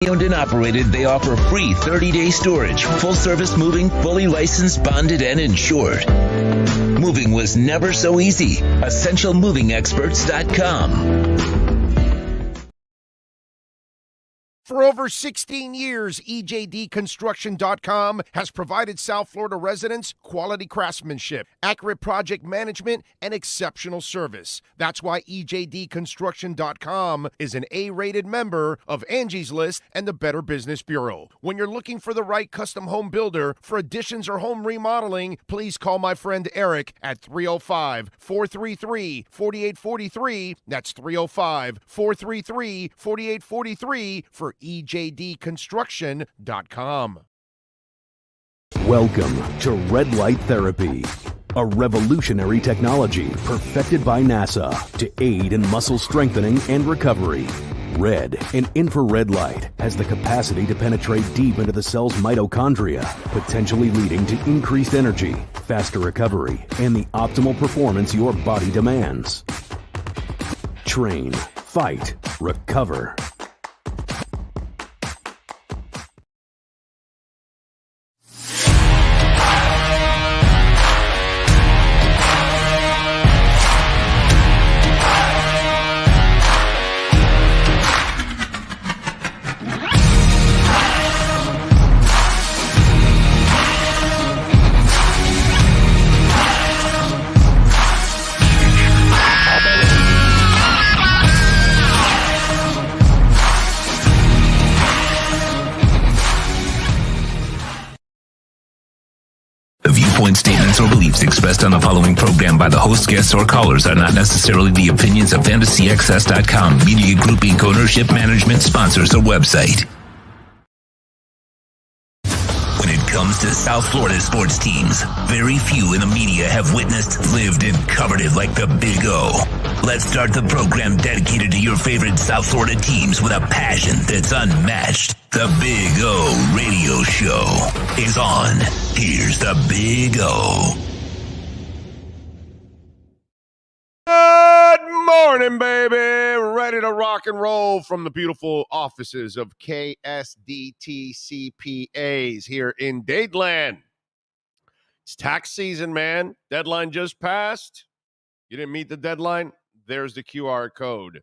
Owned and operated, they offer free 30-day storage, full-service moving, fully licensed, bonded, and insured. Moving was never so easy. EssentialMovingExperts.com. For over 16 years, EJDConstruction.com has provided South Florida residents quality craftsmanship, accurate project management, and exceptional service. That's why EJDConstruction.com is an A-rated member of Angie's List and the Better Business Bureau. When you're looking for the right custom home builder for additions or home remodeling, please call my friend Eric at 305-433-4843. That's 305-433-4843 for EJDConstruction.com. Welcome to Red Light Therapy, a revolutionary technology perfected by NASA to aid in muscle strengthening and recovery. Red and infrared light has the capacity to penetrate deep into the cell's mitochondria, potentially leading to increased energy, faster recovery, and the optimal performance your body demands. Train, fight, recover. Statements or beliefs expressed on the following program by the host, guests, or callers are not necessarily the opinions of FantasyXS.com, Media Group Inc., ownership, management, sponsors, or website. When it comes to South Florida sports teams, very few in the media have witnessed, lived, and covered it like the Big O. Let's start the program dedicated to your favorite South Florida teams with a passion that's unmatched. The Big O Radio Show is on. Here's the Big O. Good morning, baby. Ready to rock and roll from the beautiful offices of KSDT CPAs here in Dadeland. It's tax season, man. Deadline just passed. You didn't meet the deadline? There's the QR code.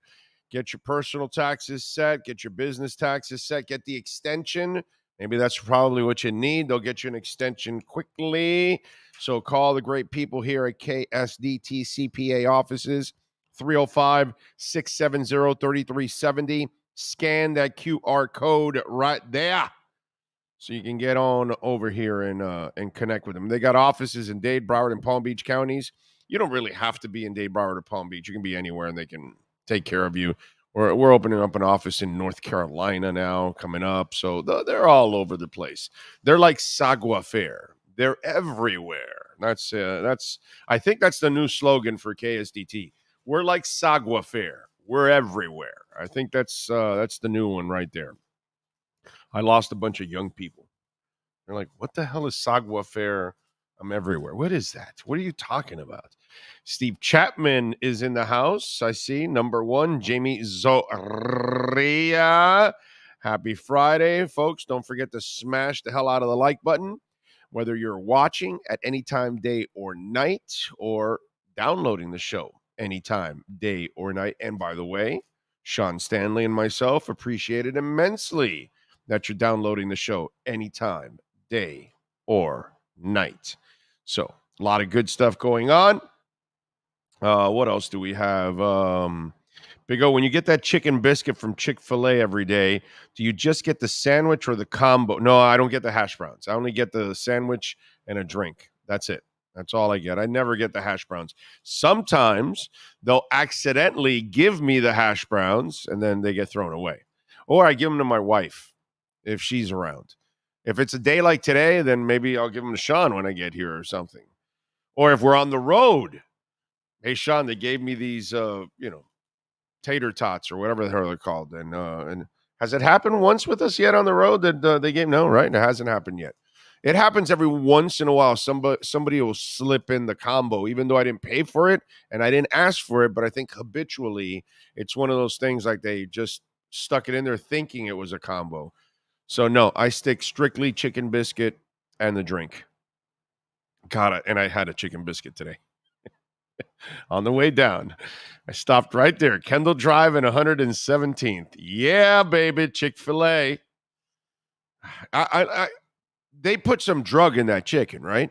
Get your personal taxes set. Get your business taxes set. Get the extension. Maybe that's probably what you need. They'll get you an extension quickly. So call the great people here at KSDT CPA offices, 305-670-3370. Scan that QR code right there so you can get on over here and connect with them. They got offices in Dade, Broward, and Palm Beach counties. You don't really have to be in Dade, Broward, or Palm Beach. You can be anywhere, and they can take care of you. We're opening up an office in North Carolina now coming up. So they're all over the place. They're like Sagua Fair. They're everywhere. That's I think that's the new slogan for KSDT. We're like Sagua Fair. We're everywhere. I think that's the new one right there. I lost a bunch of young people. They're like, what the hell is Sagua Fair? I'm everywhere. What is that? What are you talking about? Steve Chapman is in the house. I see. Number one, Jamie Zoria. Happy Friday, folks. Don't forget to smash the hell out of the like button, whether you're watching at any time, day or night, or downloading the show anytime, day or night. And by the way, Sean Stanley and myself appreciate it immensely that you're downloading the show anytime, day or night. So a lot of good stuff going on. What else do we have? Big O, when you get that chicken biscuit from Chick-fil-A every day, do you just get the sandwich or the combo? No, I don't get the hash browns. I only get the sandwich and a drink. That's it. That's all I get. I never get the hash browns. Sometimes they'll accidentally give me the hash browns and then they get thrown away. Or I give them to my wife if she's around. If it's a day like today, then maybe I'll give them to Sean when I get here or something. Or if we're on the road, hey, Sean, they gave me these, tater tots or whatever the hell they're called. And has it happened once with us yet on the road that they gave? No, right? It hasn't happened yet. It happens every once in a while. Somebody will slip in the combo, even though I didn't pay for it and I didn't ask for it. But I think habitually it's one of those things like they just stuck it in there thinking it was a combo. So no, I stick strictly chicken biscuit and the drink. Got it. And I had a chicken biscuit today. On the way down, I stopped right there, Kendall Drive and 117th. Yeah, baby, Chick-fil-A. They put some drug in that chicken, right?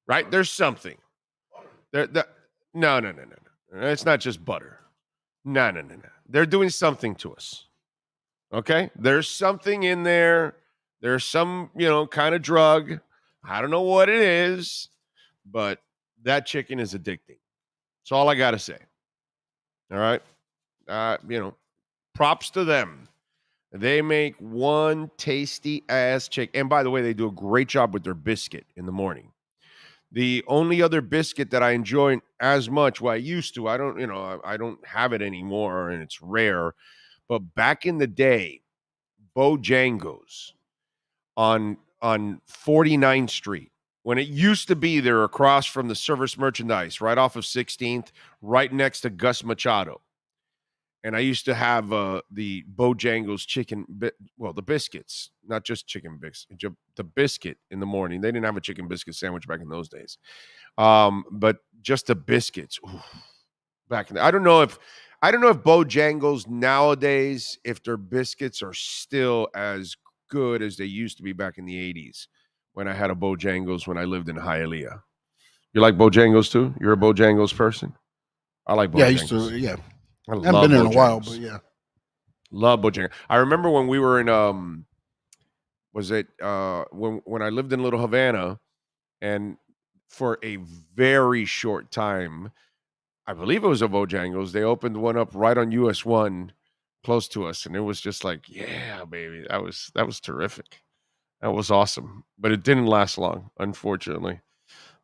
Right? There's something. No. It's not just butter. No. They're doing something to us. Okay? There's something in there. There's some, kind of drug. I don't know what it is, but that chicken is addicting. That's all I got to say. All right? Props to them. They make one tasty ass chicken. And by the way, they do a great job with their biscuit in the morning. The only other biscuit that I enjoy as much, I used to, I don't have it anymore and it's rare. But back in the day, Bojangles on 49th Street, when it used to be there across from the Service Merchandise, right off of 16th, right next to Gus Machado. And I used to have the Bojangles chicken, the biscuits, not just chicken biscuits, the biscuit in the morning. They didn't have a chicken biscuit sandwich back in those days. But just the biscuits. Ooh, back in I don't know if Bojangles nowadays, if their biscuits are still as good as they used to be back in the 80s when I had a Bojangles when I lived in Hialeah. You like Bojangles too? You're a Bojangles person? I like Bojangles. Yeah, I used to, yeah. I haven't been in a while, but yeah. Love Bojangles. I remember when we were in when I lived in Little Havana, and for a very short time, I believe it was a Bojangles. They opened one up right on US 1 close to us, and it was just like, yeah, baby. That was terrific. That was awesome. But it didn't last long, unfortunately.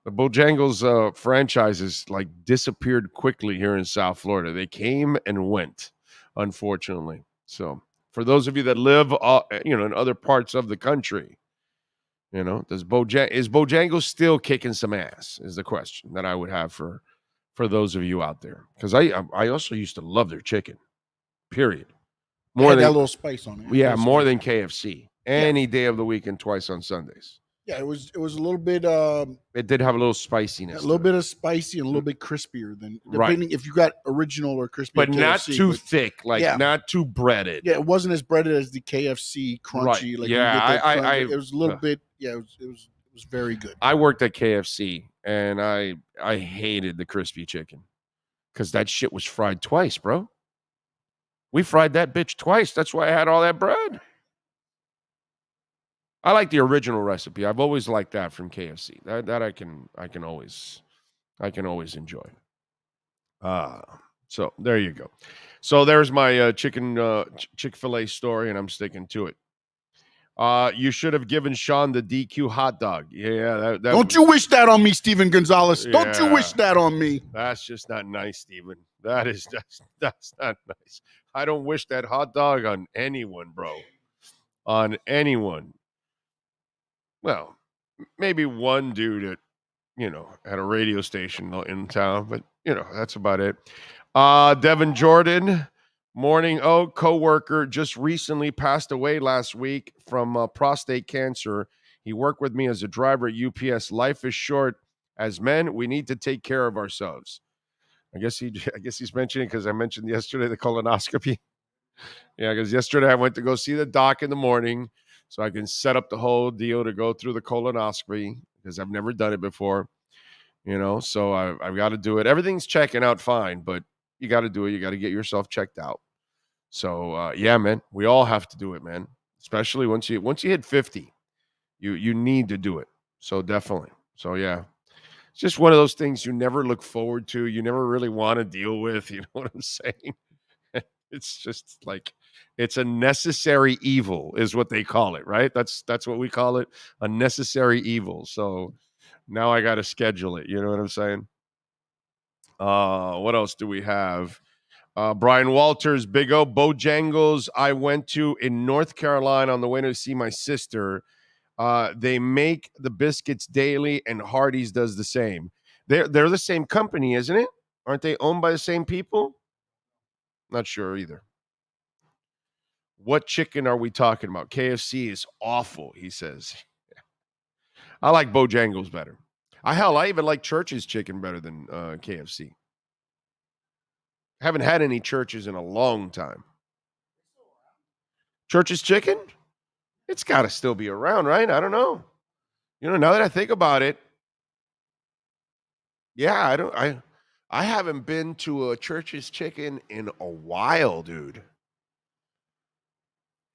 The Bojangles franchises disappeared quickly here in South Florida. They came and went, unfortunately. So for those of you that live, in other parts of the country, is Bojangles still kicking some ass? Is the question that I would have for those of you out there, because I also used to love their chicken. Period. More than that little spice on it. Yeah, more than KFC. Any day of the week and twice on Sundays. Yeah, it was a little bit. It did have a little spiciness. A little bit of spicy and a little bit crispier than depending if you got original or crispy. But not too thick, not too breaded. Yeah, it wasn't as breaded as the KFC crunchy. Right. It was a little bit. Yeah, it was very good. I worked at KFC and I hated the crispy chicken because that shit was fried twice, bro. We fried that bitch twice. That's why I had all that bread. I like the original recipe. I've always liked that from KFC. That I can always enjoy. So there you go. So there's my Chick-fil-A story, and I'm sticking to it. You should have given Sean the DQ hot dog. Yeah, don't you wish that on me, Steven Gonzalez? Don't you wish that on me? That's just not nice, Steven. That's not nice. I don't wish that hot dog on anyone, bro. On anyone. Well, maybe one dude at a radio station in town, but that's about it. Devin Jordan, Morning Oak co-worker, just recently passed away last week from prostate cancer. He worked with me as a driver at UPS. Life is short. As men, we need to take care of ourselves. I guess he's mentioning, because I mentioned yesterday the colonoscopy. Yeah, because yesterday I went to go see the doc in the morning so I can set up the whole deal to go through the colonoscopy, because I've never done it before. So I've got to do it. Everything's checking out fine, but you got to do it. You got to get yourself checked out. So yeah, man, we all have to do it, man. Especially once you hit 50, you need to do it. So definitely. So yeah, it's just one of those things you never look forward to. You never really want to deal with. You know what I'm saying? It's just it's a necessary evil is what they call it, right? That's what we call it, a necessary evil. So now I got to schedule it. You know what I'm saying? What else do we have? Brian Walters, Big O, Bojangles I went to in North Carolina on the way to see my sister. They make the biscuits daily, and Hardee's does the same. They're the same company, isn't it? Aren't they owned by the same people? Not sure either. What chicken are we talking about? KFC is awful, he says. I like Bojangles better. I even like Church's chicken better than KFC. Haven't had any Church's in a long time. Church's chicken? It's got to still be around, right? I don't know. Now that I think about it, yeah, I haven't been to a Church's chicken in a while, dude.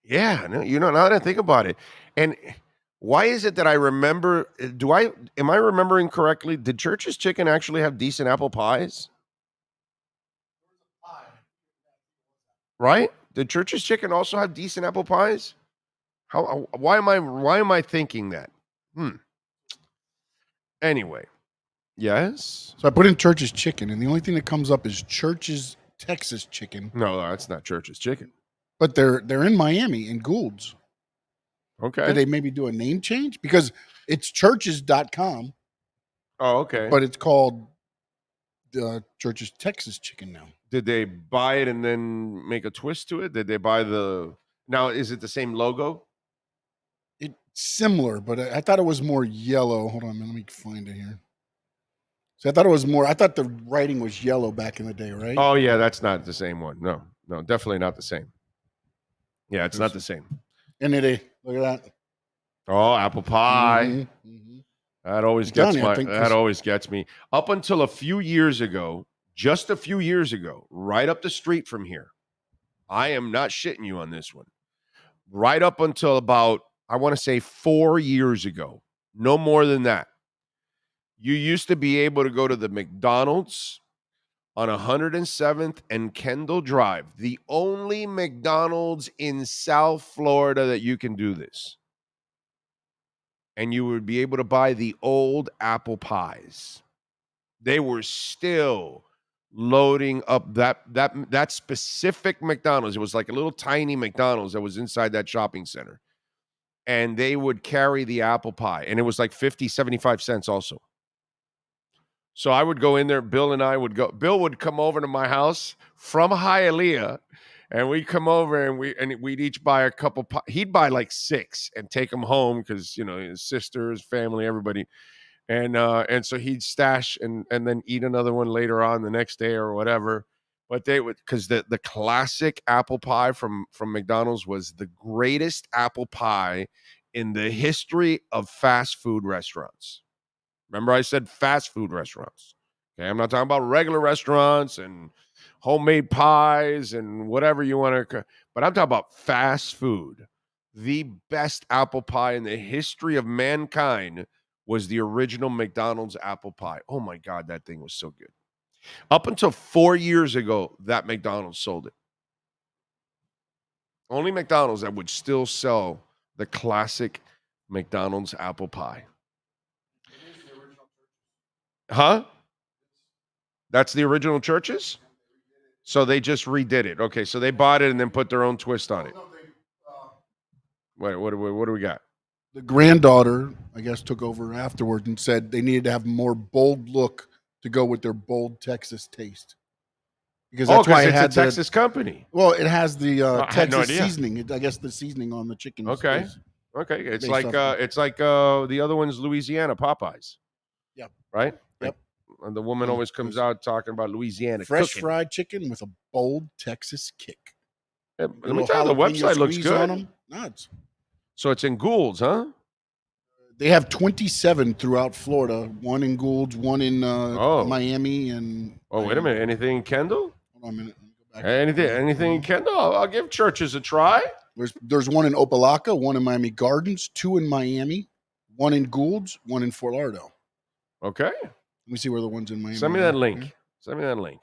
Yeah, now that I think about it. And why is it that I remember am I remembering correctly? Did Church's chicken actually have decent apple pies? Right? Did Church's chicken also have decent apple pies? Why am I thinking that? Anyway. Yes. So I put in Church's chicken, and the only thing that comes up is Church's Texas chicken. No, that's not Church's chicken. But they're in Miami in Gould's. Okay. Did they maybe do a name change? Because it's churches.com. Oh, okay. But it's called Church's Texas chicken now. Did they buy it and then make a twist to it? Did they buy now, is it the same logo? It's similar, but I thought it was more yellow. Hold on, let me find it here. So I thought the writing was yellow back in the day, right? Oh, yeah, that's not the same one. No, definitely not the same. Yeah, it's not the same. And look at that. Oh, apple pie. Mm-hmm. That always gets me. Up until a few years ago, just a few years ago, right up the street from here, I am not shitting you on this one. Right up until about, I want to say 4 years ago, no more than that. You used to be able to go to the McDonald's on 107th and Kendall Drive, the only McDonald's in South Florida that you can do this. And you would be able to buy the old apple pies. They were still loading up that specific McDonald's. It was like a little tiny McDonald's that was inside that shopping center. And they would carry the apple pie. And it was like 50, 75 cents also. So I would go in there. Bill and I would go. Bill would come over to my house from Hialeah, and we'd come over and we'd each buy a couple. He'd buy like 6 and take them home because his sisters, family, everybody, and so he'd stash and then eat another one later on the next day or whatever. But they would, because the classic apple pie from McDonald's was the greatest apple pie in the history of fast food restaurants. Remember, I said fast food restaurants. Okay, I'm not talking about regular restaurants and homemade pies and whatever you want to. But I'm talking about fast food. The best apple pie in the history of mankind was the original McDonald's apple pie. Oh my God, that thing was so good. Up until 4 years ago, that McDonald's sold it. Only McDonald's that would still sell the classic McDonald's apple pie. Huh? That's the original Church's? So they just redid it. Okay, so they bought it and then put their own twist on it. Wait, what do we got? The granddaughter, I guess, took over afterwards and said they needed to have a more bold look to go with their bold Texas taste. Because that's why it had a Texas company. Well, it has the Texas seasoning. I guess the seasoning on the chicken. Okay. It's like the other one's Louisiana Popeyes. Yeah. Right? Yep. And the woman always comes out talking about Louisiana fresh cooking. Fried chicken with a bold Texas kick. Yeah, let me tell you, the website looks good. Nuts. So it's in Gould's, huh? They have 27 throughout Florida. One in Gould's, one in Miami, and wait a minute. Anything in Kendall? Hold on a minute. Go back. Anything in Kendall? I'll give Church's a try. There's one in Opelika, one in Miami Gardens, 2 in Miami, one in Gould's, one in Fort Lauderdale. Okay. Let me see where the ones in Miami. Send me that link. Send me that link.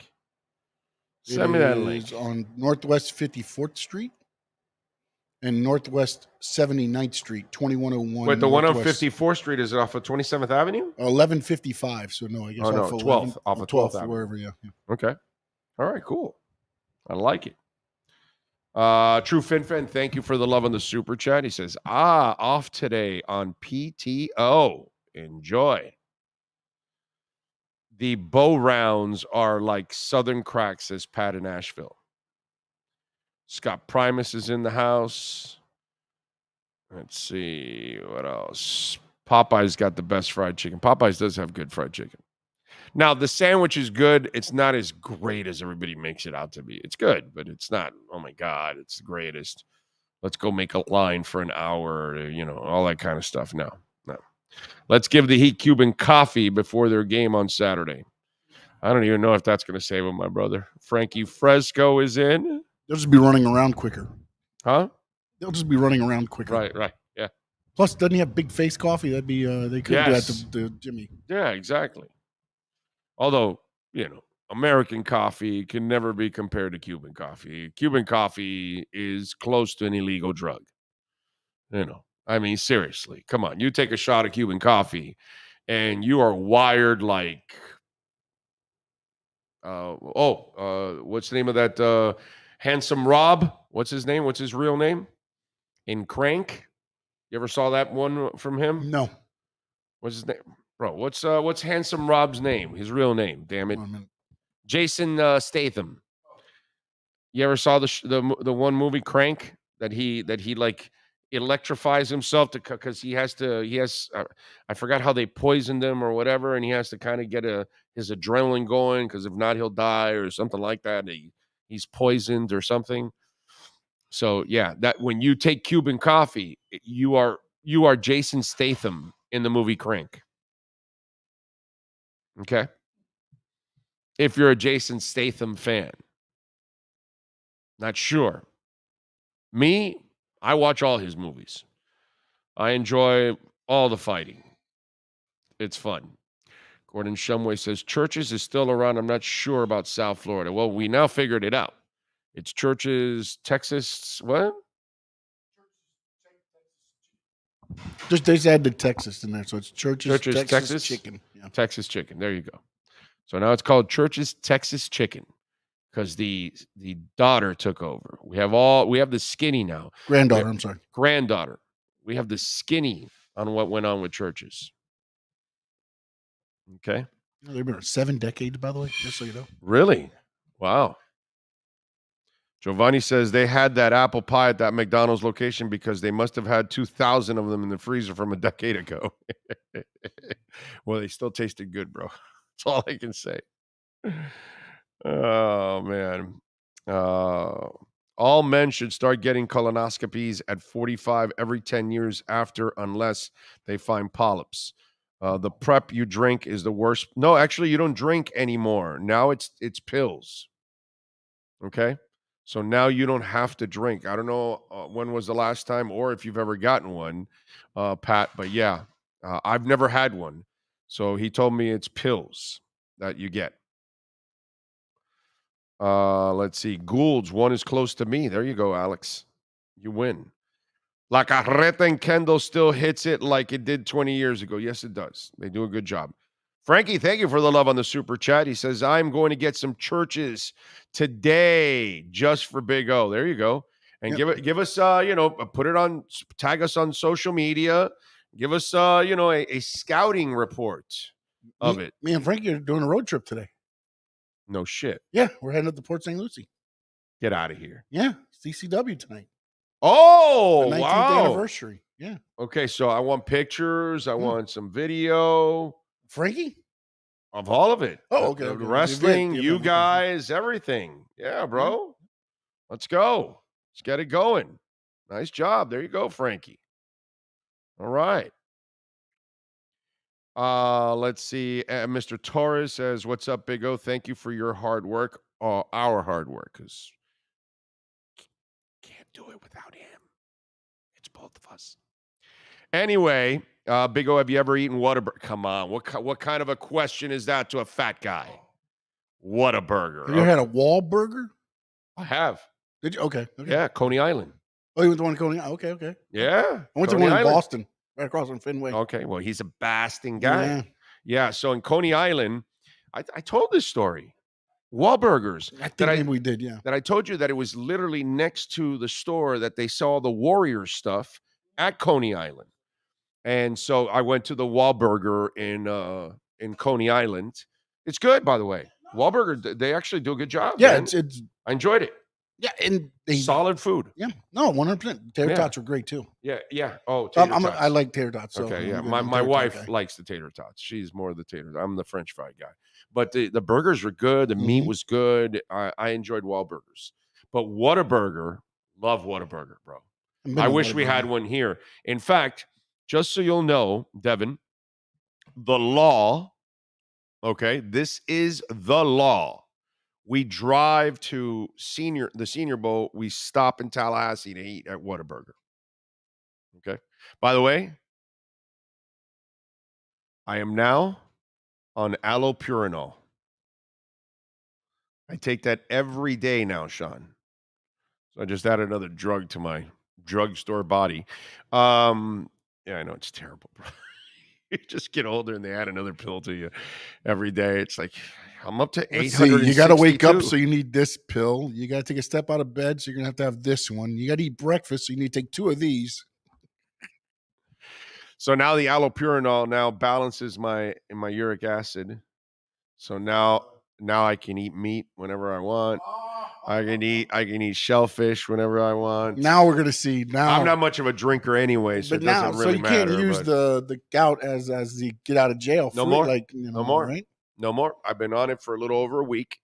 It's on Northwest 54th Street and Northwest 79th Street, 2101. Wait, the one on 54th Street is off of 27th Avenue? 1155. So no, I guess off of 12th. Off of 12th Avenue. Wherever, yeah. Okay. All right, cool. I like it. True FinFan, thank you for the love on the super chat. He says, off today on PTO. Enjoy. The bow rounds are like Southern crack, says Pat in Asheville. Scott Primus is in the house. Let's see what else. Popeye's got the best fried chicken. Popeye's does have good fried chicken. Now, the sandwich is good. It's not as great as everybody makes it out to be. It's good, but it's not, oh my God, it's the greatest. Let's go make a line for an hour, all that kind of stuff. No. Let's give the Heat Cuban coffee before their game on Saturday. I don't even know if that's going to save them, my brother. Frankie Fresco is in. They'll just be running around quicker. Huh? They'll just be running around quicker. Right. Yeah. Plus, doesn't he have big face coffee? That'd be they could do that to Jimmy. Yeah, exactly. Although, American coffee can never be compared to Cuban coffee. Cuban coffee is close to an illegal drug. I mean, seriously, come on. You take a shot of Cuban coffee and you are wired like, what's the name of that Handsome Rob? What's his name? What's his real name? In Crank? You ever saw that one from him? No. What's his name? Bro, what's Handsome Rob's name? His real name, damn it. Jason Statham. You ever saw the one movie Crank that he like electrifies himself because he has I forgot how they poisoned him or whatever, and he has to kind of get his adrenaline going because if not he'll die or something like that. He's poisoned or something. So yeah, that when you take Cuban coffee, you are Jason Statham in the movie Crank. Okay. If you're a Jason Statham fan. Not sure. Me, I watch all his movies. I enjoy all the fighting. It's fun. Gordon Shumway says, Churches is still around. I'm not sure about South Florida. Well, we now figured it out. It's Churches, Texas, what? They just added Texas in there, so it's Churches Texas Chicken. Yeah. Texas Chicken. There you go. So now it's called Churches Texas Chicken because the daughter took over. We have the skinny now. Granddaughter. We have the skinny on what went on with Churches. Okay. They've been 7 decades, by the way, just so you know. Really? Wow. Giovanni says they had that apple pie at that McDonald's location because they must have had 2,000 of them in the freezer from a decade ago. Well, they still tasted good, bro. That's all I can say. Oh, man. All men should start getting colonoscopies at 45 every 10 years after, unless they find polyps. The prep you drink is the worst. No, actually, you don't drink anymore. Now it's pills. Okay? So now you don't have to drink. I don't know when was the last time or if you've ever gotten one, Pat, but yeah, I've never had one. So he told me it's pills that you get. Let's see. Gould's, one is close to me. There you go, Alex. You win. La Carreta and Kendall still hits it like it did 20 years ago. Yes, it does. They do a good job. Frankie, thank you for the love on the super chat. He says, I'm going to get some Churches today just for Big O. There you go. And give us, put it on, tag us on social media. Give us, a scouting report of it. Me and Frankie are doing a road trip today. No shit. Yeah, we're heading up to Port St. Lucie. Get out of here. Yeah, CCW tonight. Oh, the 19th wow. anniversary. Yeah. Okay, so I want pictures. I want some video. Frankie? Of all of it. Oh, okay. The wrestling, you guys, everything. Yeah, bro. Let's go. Let's get it going. Nice job. There you go, Frankie. All right. Let's see. Mr. Torres says, what's up, Big O? Thank you for your hard work. Our hard work, because can't do it without him. It's both of us. Anyway, Big O, have you ever eaten Whataburger? Come on. What kind of a question is that to a fat guy? Whataburger. Have you ever had a Wahlburger? I have. Did you? Okay. Yeah, Coney Island. Oh, you went to one in Coney Island? Okay. Yeah. I went to one in Boston, right across from Fenway. Okay, well, he's a Boston guy. Yeah, so in Coney Island, I told this story. Wahlburgers. I think maybe we did, yeah. That I told you that it was literally next to the store that they saw the Warriors stuff at Coney Island. And so I went to the Wahlburger in Coney Island. It's good, by the way. Wahlburger, they actually do a good job. Yeah, man. I enjoyed it. Yeah, and they Solid food. yeah, no, 100%. Tater Yeah. tots are great too. Yeah. Oh, tater tots. I like tater tots. So Okay, I'm yeah. a good My tater tot wife guy. likes the tater tots. She's more of the tater. I'm the French fry guy. But the burgers were good. The meat was good. I enjoyed Wahlburgers. But Whataburger, love Whataburger, bro. I've been I to wish we had Whataburger. one here. In fact, just so you'll know, Devin, the law, okay, this is the law. We drive to the Senior Bowl. We stop in Tallahassee to eat at Whataburger. Okay. By the way, I am now on allopurinol. I take that every day now, Sean. So I just added another drug to my drugstore body. Yeah, I know it's terrible, bro. You just get older and they add another pill to you every day. It's like I'm up to Let's see, 862. you got to wake up, so you need this pill. You got to take a step out of bed, so you're gonna have this one. You got to eat breakfast, so you need to take 2 of these. So now the allopurinol now balances my uric acid. So now I can eat meat whenever I want. I can eat shellfish whenever I want. Now we're gonna see. Now I'm not much of a drinker anyway, so but it now, doesn't really so you matter. can't use the gout as the get out of jail. No fruit, more. like No more. Right? No more. I've been on it for a little over a week.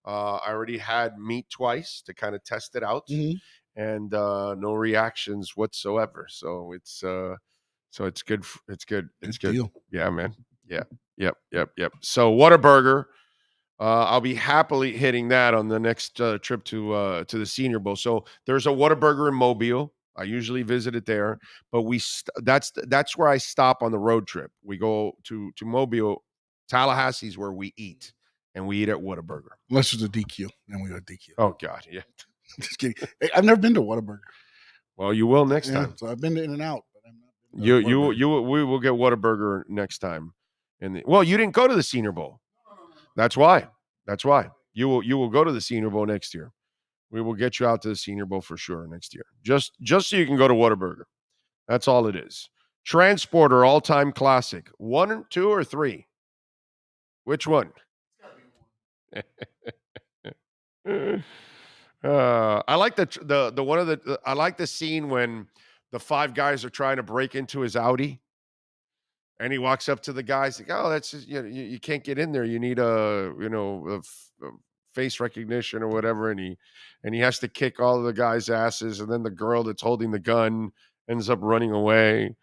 I already had meat twice to kind of test it out, and no reactions whatsoever. So it's good. It's good. It's good. Deal. Yeah, man. Yeah. Yep. So Whataburger. I'll be happily hitting that on the next trip to the Senior Bowl. So there's a Whataburger in Mobile. I usually visit it there, but that's where I stop on the road trip. We go to Mobile. Tallahassee's where we eat, and we eat at Whataburger. Unless it's a DQ, then we go DQ. Oh God, yeah. Just kidding. Hey, I've never been to Whataburger. Well, you will next time. So I've been to In-N-Out, but I'm not. We will get Whataburger next time. Well, you didn't go to the Senior Bowl. That's why. You will go to the Senior Bowl next year. We will get you out to the Senior Bowl for sure next year. Just so you can go to Whataburger. That's all it is. Transporter all-time classic. 1, 2, or 3? Which one? I like the one of the I like the scene when the 5 guys are trying to break into his Audi. And he walks up to the guys like, "Oh, that's just, you can't get in there. You need a face recognition or whatever." And he has to kick all of the guys' asses, and then the girl that's holding the gun ends up running away.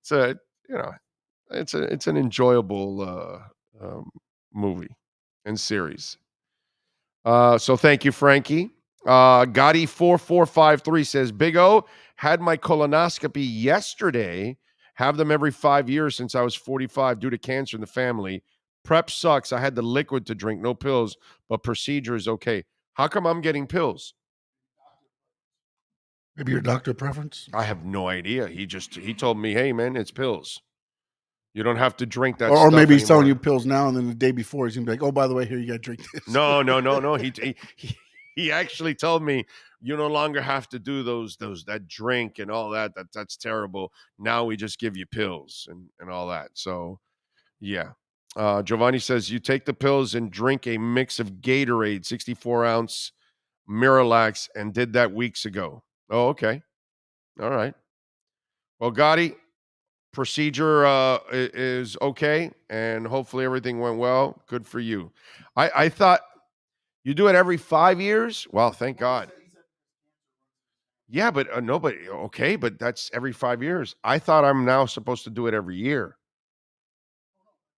It's an enjoyable movie and series. So thank you, Frankie. Gotti 4453 says, Big O, had my colonoscopy yesterday. Have them every 5 years since I was 45 due to cancer in the family. Prep sucks. I had the liquid to drink, no pills, but procedure is okay. How come I'm getting pills? Maybe your doctor preference? I have no idea. He told me, hey, man, it's pills. You don't have to drink that or stuff maybe he's anymore. telling you pills now, and then the day before he's going to be like, oh, by the way, here, you got to drink this. No. He actually told me, you no longer have to do that drink and all that. That's terrible. Now we just give you pills and all that. So, yeah. Giovanni says, you take the pills and drink a mix of Gatorade, 64-ounce Miralax, and did that weeks ago. Oh, okay. All right. Well, Gotti, procedure is okay, and hopefully everything went well. Good for you. I thought you do it every 5 years? Well, thank God. Yeah, but okay, but that's every 5 years. I thought I'm now supposed to do it every year.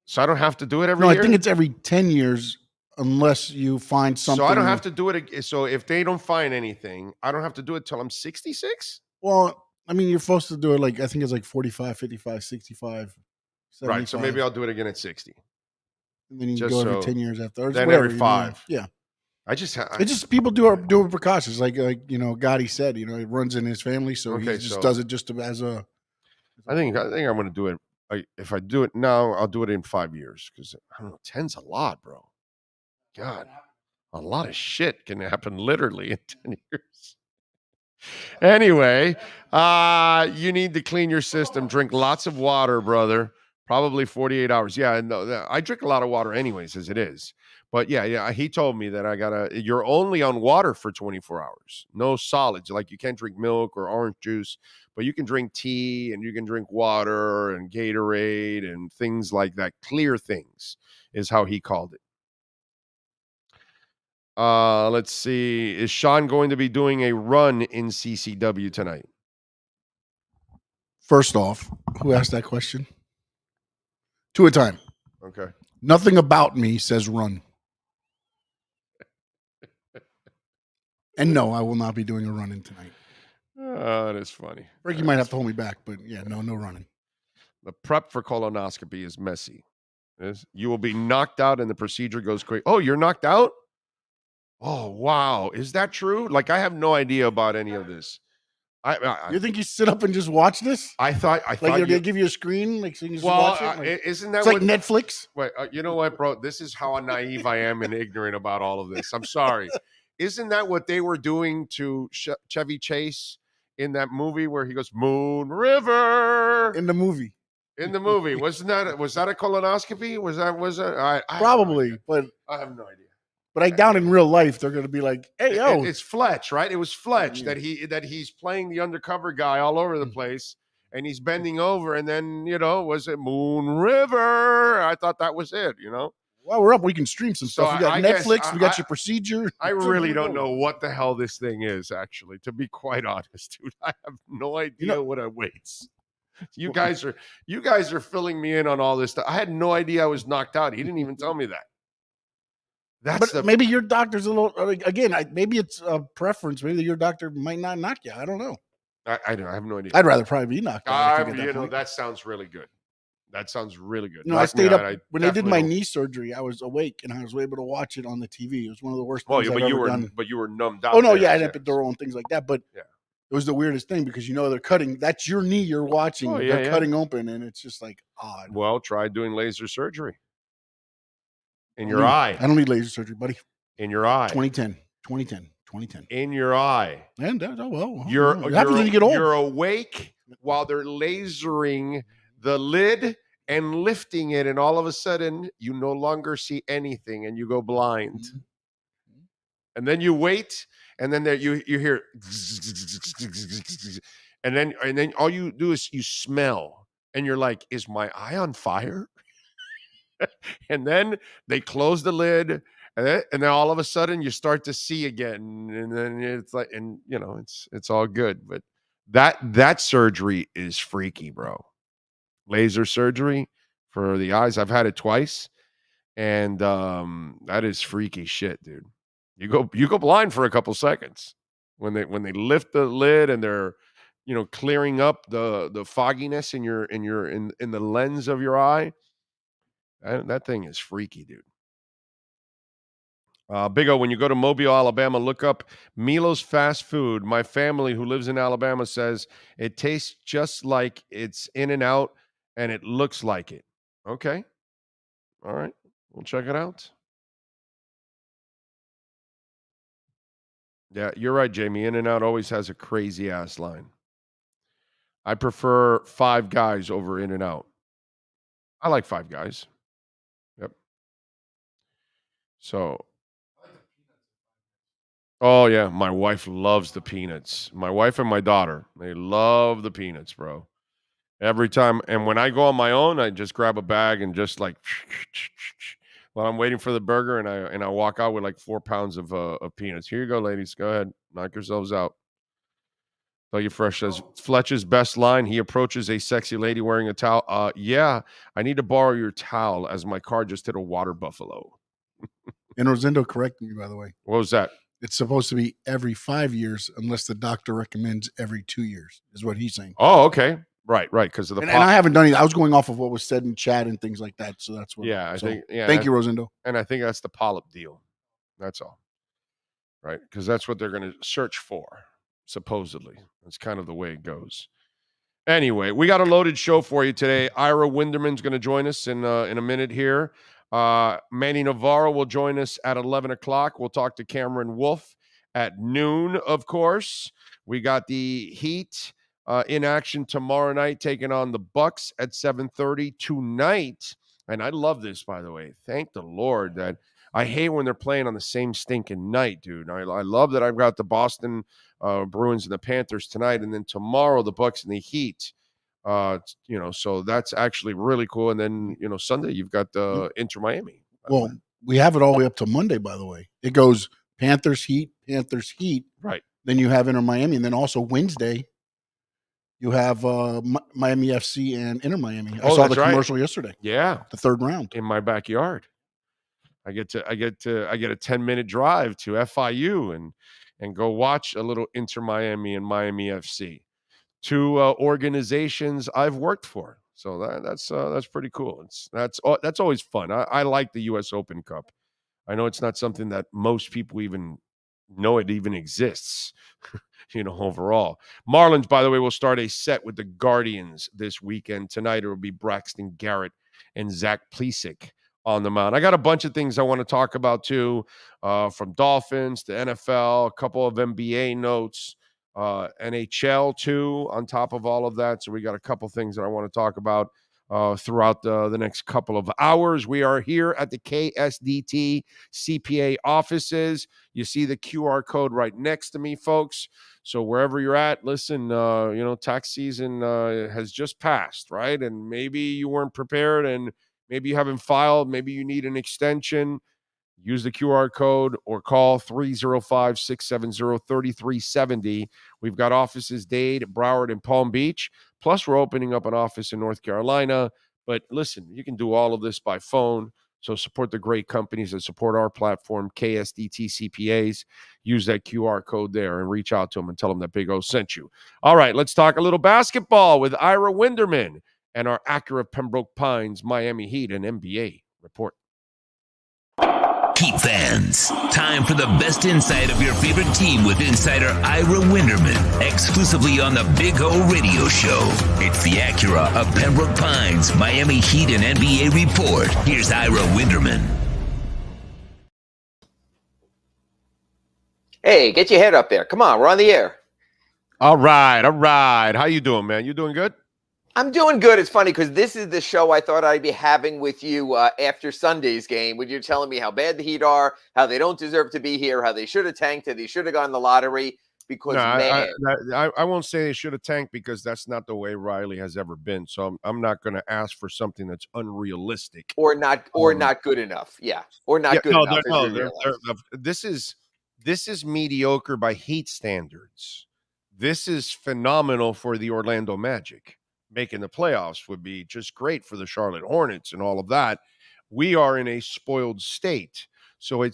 So I don't have to do it every year? I think it's every 10 years unless you find something. So I don't have to do it. So if they don't find anything, I don't have to do it till I'm 66? Well, I mean, you're supposed to do it I think it's 45, 55, 65, 75. Right, so maybe I'll do it again at 60. And then you go every 10 years after. Or then whatever, every 5. Yeah. It's just people do it precautions, like Gotti said. It runs in his family, so he just does it just as a. I think I'm going to do it. If I do it now, I'll do it in 5 years because I don't know. 10's a lot, bro. God, a lot of shit can happen literally in 10 years. Anyway, you need to clean your system. Drink lots of water, brother. Probably 48 hours. Yeah, no, I drink a lot of water anyways, as it is. But yeah, he told me that you're only on water for 24 hours. No solids. Like you can't drink milk or orange juice, but you can drink tea and you can drink water and Gatorade and things like that. Clear things is how he called it. Let's see. Is Sean going to be doing a run in CCW tonight? First off, who asked that question? Two at a time. Okay. Nothing about me says run. And no, I will not be doing a run-in tonight. That is funny. Frankie might have to hold me back, but yeah, no running. The prep for colonoscopy is messy. You will be knocked out and the procedure goes great. Oh, you're knocked out? Oh, wow. Is that true? Like, I have no idea about any of this. You think you sit up and just watch this? I thought Like they give you a screen, like so you can just watch it. Like, isn't that it's like Netflix? Wait, you know what, bro? This is how naive I am and ignorant about all of this. I'm sorry. Isn't that what they were doing to Chevy Chase in that movie where he goes Moon River in the movie? In the movie, was that a colonoscopy? Was that probably? But I have no idea. But I doubt in real life they're going to be like, "Hey, yo, it's Fletch, right? It was Fletch that he's playing the undercover guy all over the place, and he's bending over, and then was it Moon River? I thought that was it. Well, we're up. We can stream some stuff. We got Netflix. We got your procedure. I really don't know what the hell this thing is. Actually, to be quite honest, dude, I have no idea what awaits. You guys are filling me in on all this stuff. I had no idea I was knocked out. He didn't even tell me that. Maybe your doctor's a little. Again, maybe it's a preference. Maybe your doctor might not knock you. I don't know. I have no idea. I'd rather probably be knocked out. That sounds really good. That sounds really good. No, I stayed up when they did my knee surgery. I was awake and I was able to watch it on the TV. It was one of the worst things I've ever done. But you were numbed out. Oh no, yeah, I had epidural and things like that. But it was the weirdest thing because they're cutting. That's your knee you're watching. They're cutting open, and it's just like odd. Well, try doing laser surgery in your eye. I don't need laser surgery, buddy. In your eye. 2010. In your eye. And it happens when you get old. You're awake while they're lasering the lid and lifting it, and all of a sudden you no longer see anything, and you go blind. Mm-hmm. And then you wait, and then you hear, and then all you do is you smell, and you're like, "Is my eye on fire?" And then they close the lid. And then all of a sudden you start to see again, and then it's like, and it's all good. But that surgery is freaky, bro. Laser surgery for the eyes. I've had it twice, and that is freaky shit, dude. You go blind for a couple seconds when they lift the lid and they're clearing up the fogginess in the lens of your eye. That thing is freaky, dude. Big O, when you go to Mobile, Alabama, look up Milo's Fast Food. My family who lives in Alabama says it tastes just like it's In-N-Out, and it looks like it. Okay. All right. We'll check it out. Yeah, you're right, Jamie. In-N-Out always has a crazy-ass line. I prefer Five Guys over In-N-Out. I like Five Guys. Yep. So... Oh, yeah. My wife loves the peanuts. My wife and my daughter, they love the peanuts, bro. Every time. And when I go on my own, I just grab a bag and just like, while I'm waiting for the burger, and I walk out with like 4 pounds of peanuts. Here you go, ladies. Go ahead. Knock yourselves out. Tell you Fresh says, Fletch's best line. He approaches a sexy lady wearing a towel. Yeah, I need to borrow your towel as my car just hit a water buffalo. And Rosendo corrected me, by the way. What was that? It's supposed to be every 5 years unless the doctor recommends every 2 years, is what he's saying. Oh, okay. Right. Because of the and I haven't done it. I was going off of what was said in chat and things like that. So that's what. Yeah, Thank you, Rosendo. And I think that's the polyp deal. That's all. Right. Because that's what they're going to search for, supposedly. That's kind of the way it goes. Anyway, we got a loaded show for you today. Ira Winderman's going to join us in a minute here. Manny Navarro will join us at 11 o'clock. We'll talk to Cameron Wolf at noon, of course. We got the Heat in action tomorrow night, taking on the Bucks at 7:30 tonight. And I love this, by the way. Thank the Lord that I hate when they're playing on the same stinking night, dude. I love that I've got the Boston Bruins and the Panthers tonight, and then tomorrow the Bucks and the Heat. So that's actually really cool. And then Sunday you've got Inter Miami. Well, we have it all the way up to Monday. By the way, it goes Panthers Heat, right. Then you have Inter Miami, and then also Wednesday you have Miami FC and Inter Miami. I saw the commercial yesterday. Yeah, the third round in my backyard. I get a 10-minute drive to FIU and go watch a little Inter Miami and Miami FC. Two organizations I've worked for, so that's pretty cool. That's always fun. I like the U.S. Open Cup. I know it's not something that most people even know it even exists, overall. Marlins, by the way, will start a set with the Guardians this weekend. Tonight it will be Braxton Garrett and Zach Plesac on the mound. I got a bunch of things I want to talk about too, from Dolphins to NFL, a couple of NBA notes, NHL too, on top of all of that. So we got a couple things that I want to talk about throughout the next couple of hours. We are here at the KSDT CPA offices. You see the QR code right next to me, folks. So wherever you're at, listen, tax season has just passed, right? And maybe you weren't prepared and maybe you haven't filed. Maybe you need an extension. Use the QR code or call 305-670-3370. We've got offices Dade, Broward, and Palm Beach. Plus, we're opening up an office in North Carolina. But listen, you can do all of this by phone. So support the great companies that support our platform, KSDT CPAs. Use that QR code there and reach out to them and tell them that Big O sent you. All right, let's talk a little basketball with Ira Winderman and our Acura Pembroke Pines Miami Heat and NBA report. Heat fans, time for the best insight of your favorite team with insider Ira Winderman, exclusively on the Big O Radio Show. It's the Acura of Pembroke Pines Miami Heat and NBA report. Here's Ira Winderman. Hey, get your head up there. Come on, we're on the air. All right. How you doing, man? You doing good? I'm doing good. It's funny because this is the show I thought I'd be having with you after Sunday's game when you're telling me how bad the Heat are, how they don't deserve to be here, how they should have tanked, how they should have gone the lottery. Because, I won't say they should have tanked because that's not the way Riley has ever been. So I'm not going to ask for something that's unrealistic or not good enough. Yeah, or not good enough. This is mediocre by Heat standards. This is phenomenal for the Orlando Magic. Making the playoffs would be just great for the Charlotte Hornets and all of that. We are in a spoiled state. So we